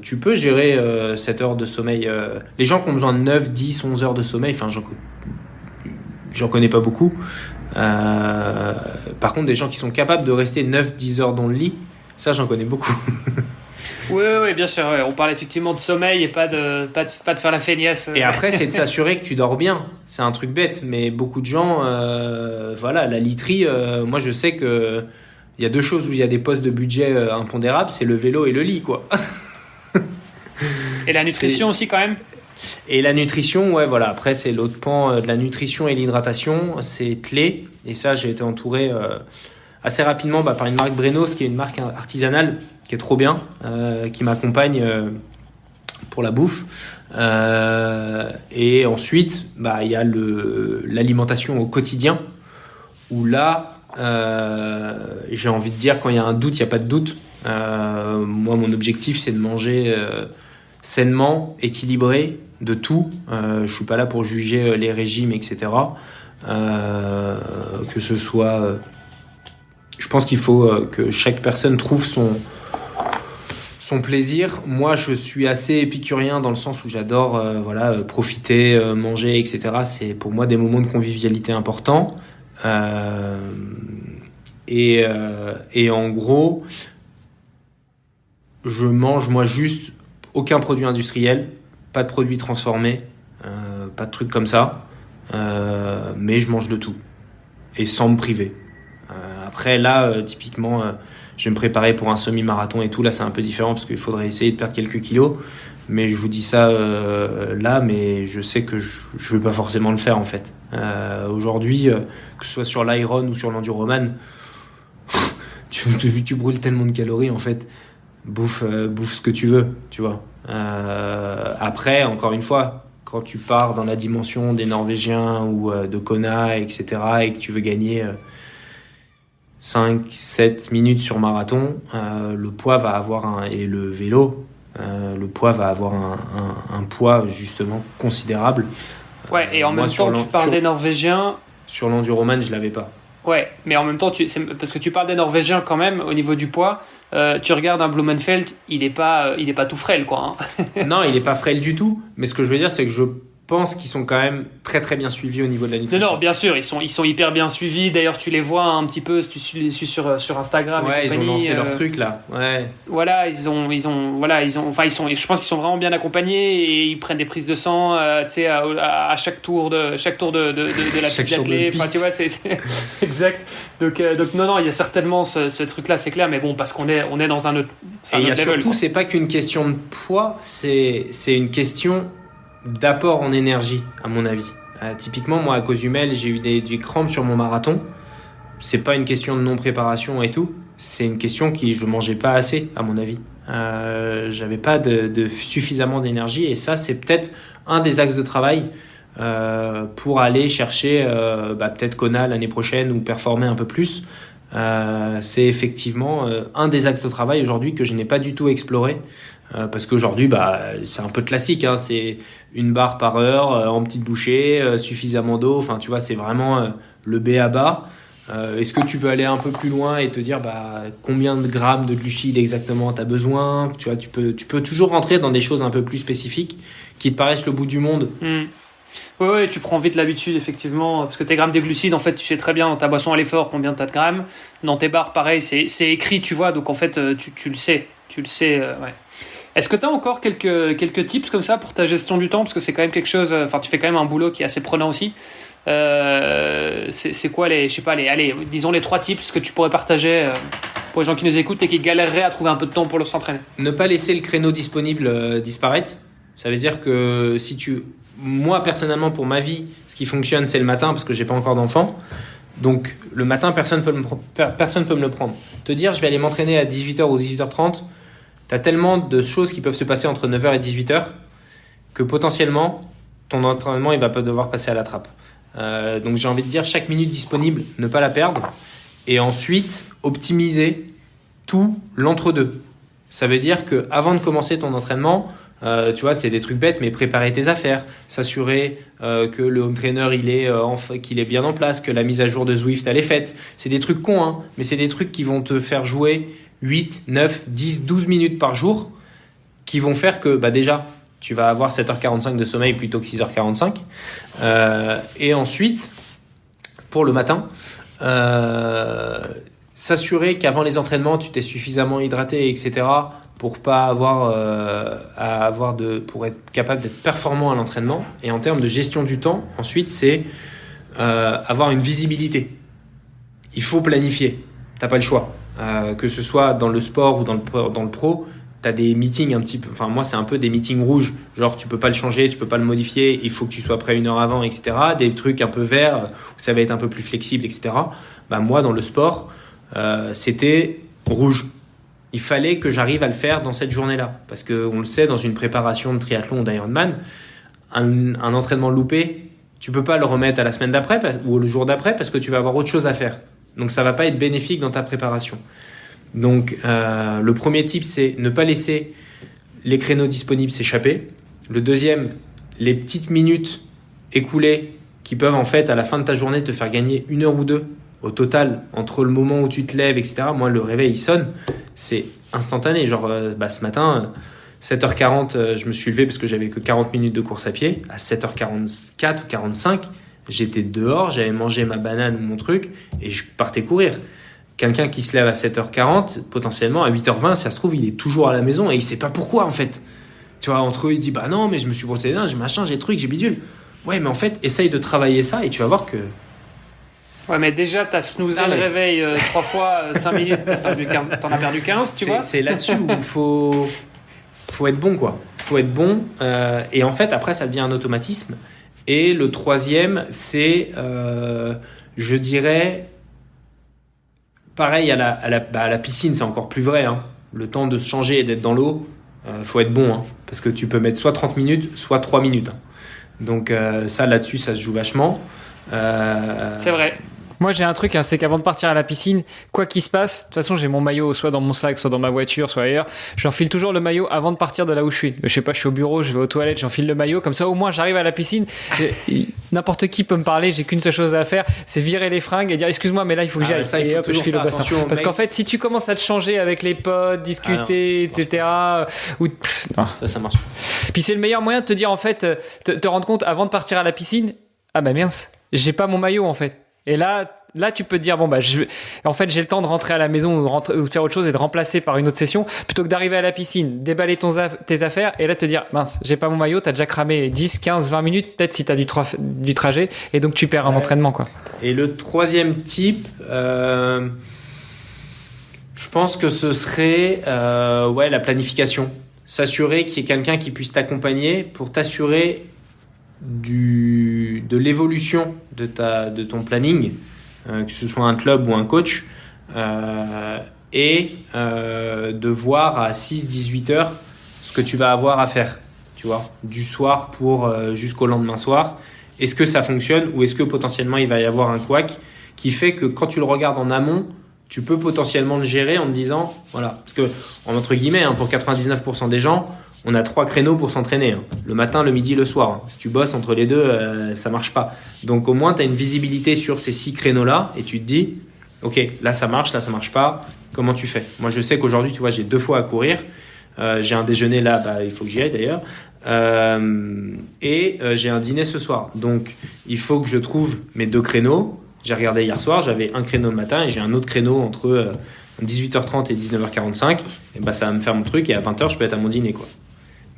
tu peux gérer 7 heures de sommeil. Les gens qui ont besoin de 9, 10, 11 heures de sommeil, enfin j'en connais pas beaucoup. Par contre, des gens qui sont capables de rester 9, 10 heures dans le lit, ça j'en connais beaucoup. Oui, bien sûr. Ouais. On parle effectivement de sommeil et pas de faire la feignasse. Et après, c'est de s'assurer que tu dors bien. C'est un truc bête, mais beaucoup de gens, la literie, moi je sais que il y a 2 choses où il y a des postes de budget impondérables, c'est le vélo et le lit, quoi. Et la nutrition aussi, quand même. Et la nutrition, ouais, voilà. Après, c'est l'autre pan de la nutrition et l'hydratation, c'est clé. Et ça, j'ai été entouré assez rapidement par une marque Brenos, qui est une marque artisanale, qui est trop bien, qui m'accompagne pour la bouffe. Et ensuite, il y a l'alimentation au quotidien, où là, j'ai envie de dire, quand il y a un doute, il n'y a pas de doute. Moi, mon objectif, c'est de manger sainement, équilibré, de tout. Je suis pas là pour juger les régimes, etc. Que ce soit... je pense qu'il faut que chaque personne trouve son plaisir. Moi, je suis assez épicurien dans le sens où j'adore profiter, manger, etc. C'est pour moi des moments de convivialité importants. Et en gros, je mange moi juste aucun produit industriel, pas de produits transformés, pas de trucs comme ça, mais je mange de tout et sans me priver. Après là, typiquement, je vais me préparer pour un semi-marathon et tout. Là, c'est un peu différent parce qu'il faudrait essayer de perdre quelques kilos. Mais je vous dis ça là, mais je sais que je ne vais pas forcément le faire en fait. Aujourd'hui, que ce soit sur l'Iron ou sur l'Enduroman, tu brûles tellement de calories en fait. Bouffe ce que tu veux, tu vois. Après, encore une fois, quand tu pars dans la dimension des Norvégiens ou de Kona, etc., et que tu veux gagner 5-7 minutes sur marathon, le poids va avoir et le vélo, le poids va avoir un poids justement considérable. Ouais, et en même temps, tu parles des Norvégiens. Sur l'Enduroman, je l'avais pas. Ouais, mais en même temps, parce que tu parles des Norvégiens quand même au niveau du poids. Tu regardes un Blumenfeld, il est pas tout frêle, quoi. Hein. Non, il est pas frêle du tout. Mais ce que je veux dire, c'est que je pense qu'ils sont quand même très très bien suivis au niveau de la nutrition. Non, bien sûr, ils sont hyper bien suivis. D'ailleurs, tu les vois un petit peu si tu les suis sur Instagram. Ouais, ils ont lancé leur truc là. Ouais. Voilà, je pense qu'ils sont vraiment bien accompagnés et ils prennent des prises de sang, tu sais, à chaque tour de la piste d'athlée. Enfin, tu vois, c'est exact. Donc non, il y a certainement ce truc-là, c'est clair. Mais bon, parce qu'on est dans un autre. Et il y a surtout, c'est pas qu'une question de poids, c'est une question d'apport en énergie, à mon avis. Typiquement, moi, à Cozumel, j'ai eu des crampes sur mon marathon. C'est pas une question de non-préparation et tout. C'est une question je mangeais pas assez, à mon avis. J'avais pas de suffisamment d'énergie. Et ça, c'est peut-être un des axes de travail pour aller chercher peut-être Kona l'année prochaine ou performer un peu plus. C'est effectivement un des axes de travail aujourd'hui que je n'ai pas du tout exploré. Parce qu'aujourd'hui, c'est un peu classique, hein, c'est une barre par heure, en petites bouchées, suffisamment d'eau. Enfin, tu vois, c'est vraiment le B à bas. Est-ce que tu veux aller un peu plus loin et te dire combien de grammes de glucides exactement tu as besoin? Tu vois, tu peux toujours rentrer dans des choses un peu plus spécifiques qui te paraissent le bout du monde. Ouais, tu prends vite l'habitude, effectivement, parce que tes grammes de glucides, en fait, tu sais très bien dans ta boisson à l'effort combien tu as de grammes. Dans tes barres, pareil, c'est écrit, tu vois, donc en fait, tu le sais. Ouais. Est-ce que tu as encore quelques tips comme ça pour ta gestion du temps? Parce que c'est quand même quelque chose, tu fais quand même un boulot qui est assez prenant aussi. C'est quoi disons les 3 tips que tu pourrais partager pour les gens qui nous écoutent et qui galéreraient à trouver un peu de temps pour s'entraîner? Ne pas laisser le créneau disponible disparaître. Ça veut dire que moi personnellement pour ma vie, ce qui fonctionne c'est le matin parce que j'ai pas encore d'enfant. Donc le matin personne peut me le prendre. Te dire je vais aller m'entraîner à 18h ou 18h30, t'as tellement de choses qui peuvent se passer entre 9h et 18h que potentiellement ton entraînement il va pas devoir passer à la trappe. Donc j'ai envie de dire chaque minute disponible, ne pas la perdre et ensuite optimiser tout l'entre-deux. Ça veut dire que avant de commencer ton entraînement, tu vois, c'est des trucs bêtes, mais préparer tes affaires, s'assurer que le home trainer qu'il est bien en place, que la mise à jour de Zwift elle est faite. C'est des trucs cons, hein, mais c'est des trucs qui vont te faire jouer 8, 9, 10, 12 minutes par jour, qui vont faire que déjà tu vas avoir 7h45 de sommeil plutôt que 6h45. Et ensuite, pour le matin, s'assurer qu'avant les entraînements, tu t'es suffisamment hydraté, etc. pour pas pour être capable d'être performant à l'entraînement. Et en termes de gestion du temps, ensuite, c'est avoir une visibilité. Il faut planifier. T'as pas le choix. Que ce soit dans le sport ou dans le pro, t'as des meetings un petit peu. Enfin, moi, c'est un peu des meetings rouges. Genre, tu peux pas le changer, tu peux pas le modifier. Il faut que tu sois prêt 1 heure avant, etc. Des trucs un peu verts où ça va être un peu plus flexible, etc. Moi, dans le sport, c'était rouge. Il fallait que j'arrive à le faire dans cette journée-là. Parce qu'on le sait, dans une préparation de triathlon ou d'Ironman, un entraînement loupé, tu peux pas le remettre à la semaine d'après ou le jour d'après parce que tu vas avoir autre chose à faire. Donc, ça va pas être bénéfique dans ta préparation. Donc, le premier tip, c'est ne pas laisser les créneaux disponibles s'échapper. Le deuxième, les petites minutes écoulées qui peuvent, en fait, à la fin de ta journée, te faire gagner 1 heure ou 2 au total, entre le moment où tu te lèves, etc. Moi, le réveil, il sonne. C'est instantané. Genre, ce matin, 7h40, je me suis levé parce que j'avais que 40 minutes de course à pied. À 7h44 ou 45, j'étais dehors, j'avais mangé ma banane ou mon truc et je partais courir. quelqu'un qui se lève à 7h40, potentiellement à 8h20, ça se trouve, il est toujours à la maison et il sait pas pourquoi en fait. Tu vois, entre eux, il dit bah non, mais je me suis brossé les dents, j'ai machin, j'ai truc, j'ai bidule. Ouais, mais en fait, essaye de travailler ça et tu vas voir que. Ouais, mais déjà, t'as snoozé le réveil 3 fois, 5 minutes, t'en as perdu 15, tu vois. C'est là-dessus où il faut être bon, quoi. Faut être bon. Et en fait, après, ça devient un automatisme. Et le troisième, c'est, je dirais, pareil à la piscine, c'est encore plus vrai. Hein. Le temps de se changer et d'être dans l'eau, faut être bon. Hein, parce que tu peux mettre soit 30 minutes, soit 3 minutes. Hein. Donc ça, là-dessus, ça se joue vachement. C'est vrai. Moi, j'ai un truc, hein, c'est qu'avant de partir à la piscine, quoi qu'il se passe, de toute façon, j'ai mon maillot soit dans mon sac, soit dans ma voiture, soit ailleurs. J'enfile toujours le maillot avant de partir de là où je suis. Je sais pas, je suis au bureau, je vais aux toilettes, j'enfile le maillot. Comme ça, au moins, j'arrive à la piscine. N'importe qui peut me parler, j'ai qu'une seule chose à faire, c'est virer les fringues et dire excuse-moi, mais là, il faut que j'y aille. Ça, il faut et hop, je file au bassin. Parce qu'en fait, si tu commences à te changer avec les potes, discuter, etc., ou ça marche. Puis c'est le meilleur moyen de te dire, en fait, te rendre compte avant de partir à la piscine, ah bah mince, j'ai pas mon maillot en fait. Et là, tu peux te dire, bon, bah, en fait, j'ai le temps de rentrer à la maison ou de faire autre chose et de remplacer par une autre session, plutôt que d'arriver à la piscine, déballer tes affaires et là, te dire, mince, j'ai pas mon maillot, t'as déjà cramé 10, 15, 20 minutes, peut-être si t'as du trajet, et donc tu perds un entraînement, quoi. Et le troisième type, je pense que ce serait, la planification. S'assurer qu'il y ait quelqu'un qui puisse t'accompagner pour t'assurer de l'évolution de ton planning, que ce soit un club ou un coach, et de voir à 6-18 heures ce que tu vas avoir à faire, tu vois, du soir jusqu'au lendemain soir. Est-ce que ça fonctionne ou est-ce que potentiellement il va y avoir un couac qui fait que quand tu le regardes en amont, tu peux potentiellement le gérer en te disant, voilà, parce que entre guillemets, hein, pour 99% des gens, on a 3 créneaux pour s'entraîner, hein. Le matin, le midi, le soir. Hein. Si tu bosses entre les deux, ça marche pas. Donc au moins, tu as une visibilité sur ces 6 créneaux-là et tu te dis, ok, là ça marche pas. Comment tu fais? Moi, je sais qu'aujourd'hui, tu vois, j'ai 2 fois à courir. J'ai un déjeuner là, il faut que j'y aille d'ailleurs. Et j'ai un dîner ce soir. Donc il faut que je trouve mes 2 créneaux. J'ai regardé hier soir, j'avais un créneau le matin et j'ai un autre créneau entre 18h30 et 19h45. Et ça va me faire mon truc et à 20h, je peux être à mon dîner, quoi.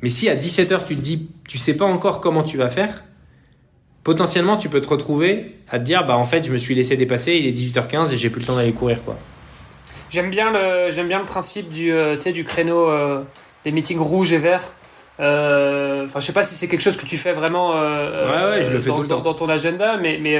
Mais si à 17h, tu te dis, tu sais pas encore comment tu vas faire, potentiellement, tu peux te retrouver à te dire, en fait, je me suis laissé dépasser, il est 18h15 et j'ai plus le temps d'aller courir, quoi. J'aime bien le principe du créneau des meetings rouges et verts. Je sais pas si c'est quelque chose que tu fais vraiment je le fais tout le temps dans ton agenda, mais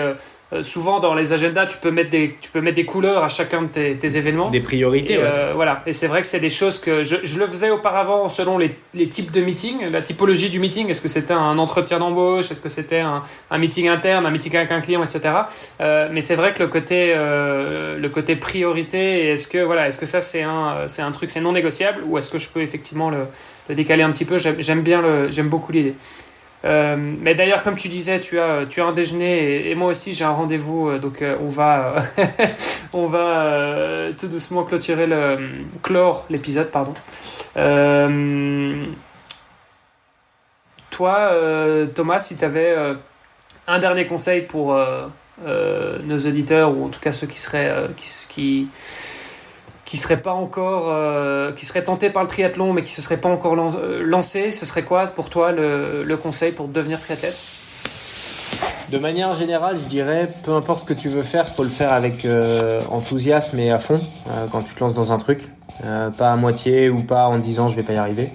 souvent dans les agendas tu peux mettre des couleurs à chacun de tes événements, des priorités, voilà. Et c'est vrai que c'est des choses que je le faisais auparavant selon les types de meetings, la typologie du meeting. Est-ce que c'était un entretien d'embauche, est-ce que c'était un meeting interne, un meeting avec un client, etc. Mais c'est vrai que le côté priorité, est-ce que ça c'est un truc, c'est non négociable, ou est-ce que je peux effectivement le décaler un petit peu? J'aime beaucoup l'idée. Mais d'ailleurs, comme tu disais, tu as un déjeuner et moi aussi j'ai un rendez-vous, donc on va tout doucement clore l'épisode, pardon. Toi, Thomas, si tu avais un dernier conseil pour nos auditeurs, ou en tout cas ceux qui seraient pas encore, qui seraient tentés par le triathlon mais qui se seraient pas encore lancés, ce serait quoi pour toi le conseil pour devenir triathlète? De manière générale, je dirais, peu importe ce que tu veux faire, faut le faire avec enthousiasme et à fond quand tu te lances dans un truc. Pas à moitié ou pas en disant je vais pas y arriver.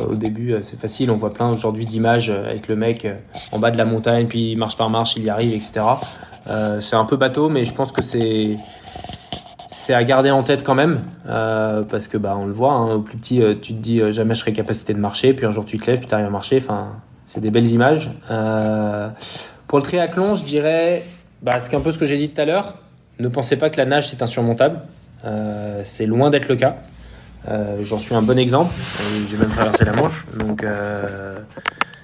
Au début, c'est facile, on voit plein aujourd'hui d'images avec le mec en bas de la montagne, puis marche par marche, il y arrive, etc. C'est un peu bateau, mais je pense que c'est à garder en tête quand même, parce que on le voit, hein, au plus petit, tu te dis jamais je serai capacité de marcher, puis un jour tu te lèves, puis tu arrives à marcher. Enfin, c'est des belles images. Pour le triathlon, je dirais, c'est un peu ce que j'ai dit tout à l'heure. Ne pensez pas que la nage c'est insurmontable. C'est loin d'être le cas. J'en suis un bon exemple. J'ai même traversé la Manche, donc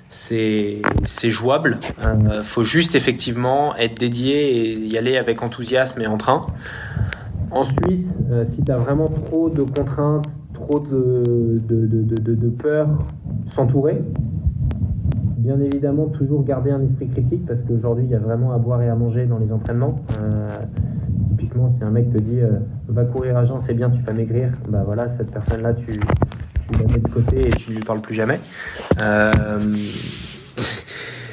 c'est jouable. Faut juste effectivement être dédié et y aller avec enthousiasme et entrain. Ensuite, si tu as vraiment trop de contraintes, trop de peur, s'entourer. Bien évidemment, toujours garder un esprit critique, parce qu'aujourd'hui, il y a vraiment à boire et à manger dans les entraînements. Typiquement, franchement, si un mec te dit va courir à Jean, c'est bien, tu vas maigrir, bah voilà, cette personne-là, tu la mets de côté et tu lui parles plus jamais.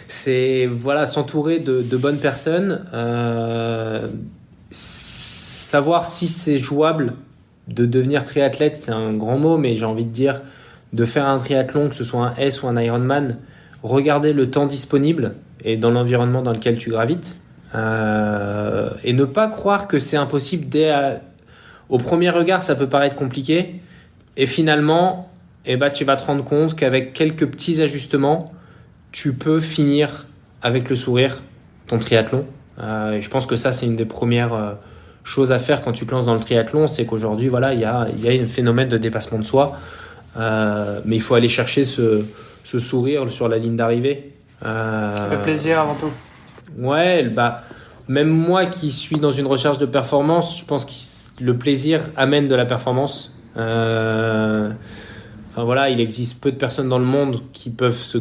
C'est voilà, s'entourer de bonnes personnes, savoir si c'est jouable de devenir triathlète, c'est un grand mot, mais j'ai envie de dire de faire un triathlon, que ce soit un S ou un Ironman, regarder le temps disponible et dans l'environnement dans lequel tu gravites, et ne pas croire que c'est impossible au premier regard. Ça peut paraître compliqué et finalement tu vas te rendre compte qu'avec quelques petits ajustements tu peux finir avec le sourire ton triathlon, et je pense que ça c'est une des premières choses à faire quand tu te lances dans le triathlon. C'est qu'aujourd'hui voilà, il y a un phénomène de dépassement de soi, mais il faut aller chercher ce sourire sur la ligne d'arrivée. Le plaisir avant tout. Ouais, même moi qui suis dans une recherche de performance, je pense que le plaisir amène de la performance. Enfin voilà, il existe peu de personnes dans le monde qui peuvent se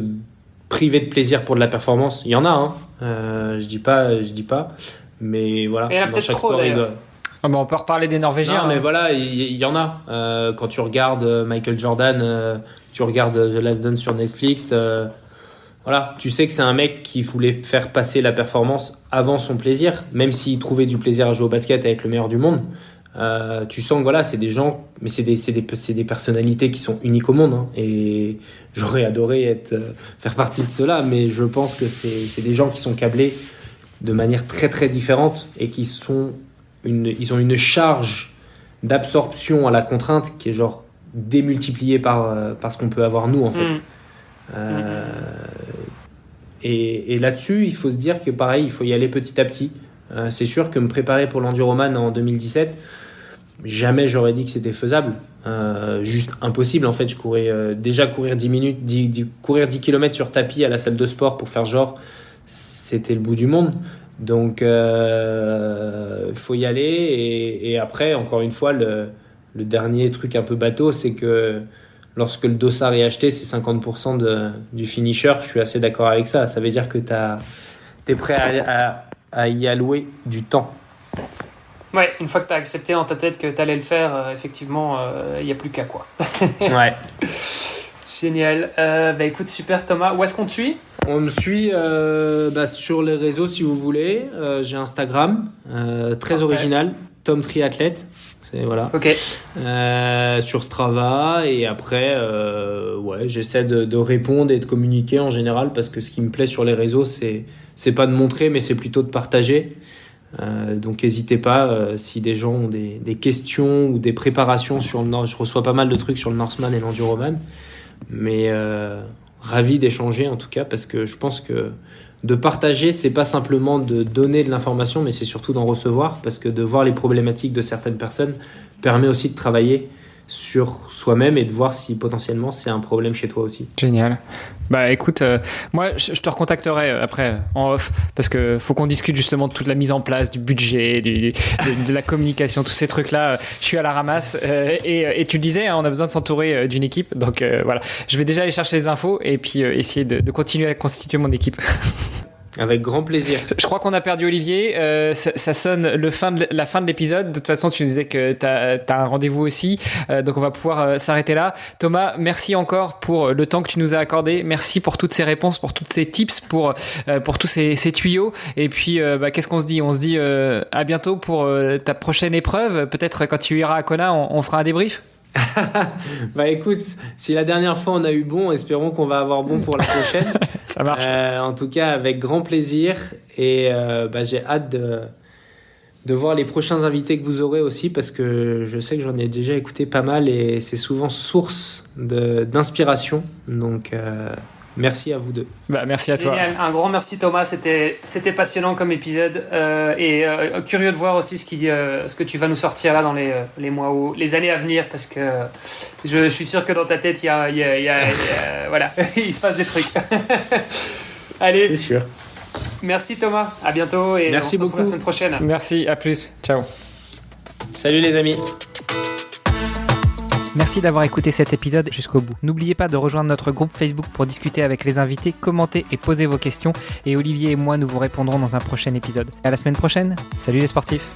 priver de plaisir pour de la performance. Il y en a, hein. Je dis pas, mais voilà. Et il y en a peut-être trop d'ailleurs. On peut reparler des Norvégiens. Non, mais voilà, il y en a. Quand tu regardes Michael Jordan, tu regardes The Last Dance sur Netflix, voilà, tu sais que c'est un mec qui voulait faire passer la performance avant son plaisir, même s'il trouvait du plaisir à jouer au basket avec le meilleur du monde. Tu sens que voilà, c'est des gens, mais c'est des personnalités qui sont uniques au monde, hein, et j'aurais adoré faire partie de ceux-là, mais je pense que c'est des gens qui sont câblés de manière très très différente et qui ils ont une charge d'absorption à la contrainte qui est genre démultipliée par ce qu'on peut avoir nous en fait. Et là-dessus, il faut se dire que pareil, il faut y aller petit à petit. C'est sûr que me préparer pour l'Enduroman en 2017, jamais j'aurais dit que c'était faisable. Juste impossible en fait. Je courais déjà courir 10 minutes, courir 10 km sur tapis à la salle de sport pour faire genre, c'était le bout du monde. Donc faut y aller, et après encore une fois le dernier truc un peu bateau, c'est que lorsque le dossard est acheté, c'est 50% du finisher. Je suis assez d'accord avec ça. Ça veut dire que t'es prêt à y allouer du temps. Ouais, une fois que tu as accepté dans ta tête que tu allais le faire, effectivement, il n'y a plus qu'à quoi. Ouais. Génial. Écoute, super Thomas. Où est-ce qu'on te suit ? On me suit sur les réseaux si vous voulez. J'ai Instagram, très original, Tom Triathlète. Voilà. Ok. Sur Strava, et après j'essaie de répondre et de communiquer en général, parce que ce qui me plaît sur les réseaux, c'est pas de montrer, mais c'est plutôt de partager. Donc n'hésitez pas, si des gens ont des questions ou des préparations sur le Nord. Je reçois pas mal de trucs sur le Norseman et l'Enduroman, mais ravi d'échanger en tout cas, parce que je pense que de partager, c'est pas simplement de donner de l'information, mais c'est surtout d'en recevoir, parce que de voir les problématiques de certaines personnes permet aussi de travailler sur soi-même et de voir si potentiellement c'est un problème chez toi aussi. Génial. Écoute, moi je te recontacterai après en off, parce que faut qu'on discute justement de toute la mise en place du budget, de la communication, tous ces trucs là. Je suis à la ramasse, et tu le disais, hein, on a besoin de s'entourer d'une équipe, donc voilà, je vais déjà aller chercher les infos et puis essayer de continuer à constituer mon équipe. Avec grand plaisir. Je crois qu'on a perdu Olivier. Ça sonne la fin de l'épisode. De toute façon, tu nous disais que t'as un rendez-vous aussi. Donc, on va pouvoir s'arrêter là. Thomas, merci encore pour le temps que tu nous as accordé. Merci pour toutes ces réponses, pour toutes ces tips, pour tous ces tuyaux. Et puis, qu'est-ce qu'on se dit ? On se dit à bientôt pour ta prochaine épreuve. Peut-être quand tu iras à Kona, on fera un débrief. Écoute, si la dernière fois on a eu bon, espérons qu'on va avoir bon pour la prochaine. Ça marche. En tout cas, avec grand plaisir, et j'ai hâte de voir les prochains invités que vous aurez aussi, parce que je sais que j'en ai déjà écouté pas mal et c'est souvent source d'inspiration. Donc merci à vous deux. Merci à toi. Génial. Un grand merci Thomas, c'était passionnant comme épisode, et curieux de voir aussi ce que tu vas nous sortir là dans les mois ou les années à venir, parce que je suis sûr que dans ta tête il y a voilà, il se passe des trucs. Allez, c'est sûr. Merci Thomas, à bientôt, et merci on se retrouve beaucoup. la semaine prochaine. Merci, à plus, ciao. Salut les amis. Merci d'avoir écouté cet épisode jusqu'au bout. N'oubliez pas de rejoindre notre groupe Facebook pour discuter avec les invités, commenter et poser vos questions. Et Olivier et moi, nous vous répondrons dans un prochain épisode. À la semaine prochaine. Salut les sportifs.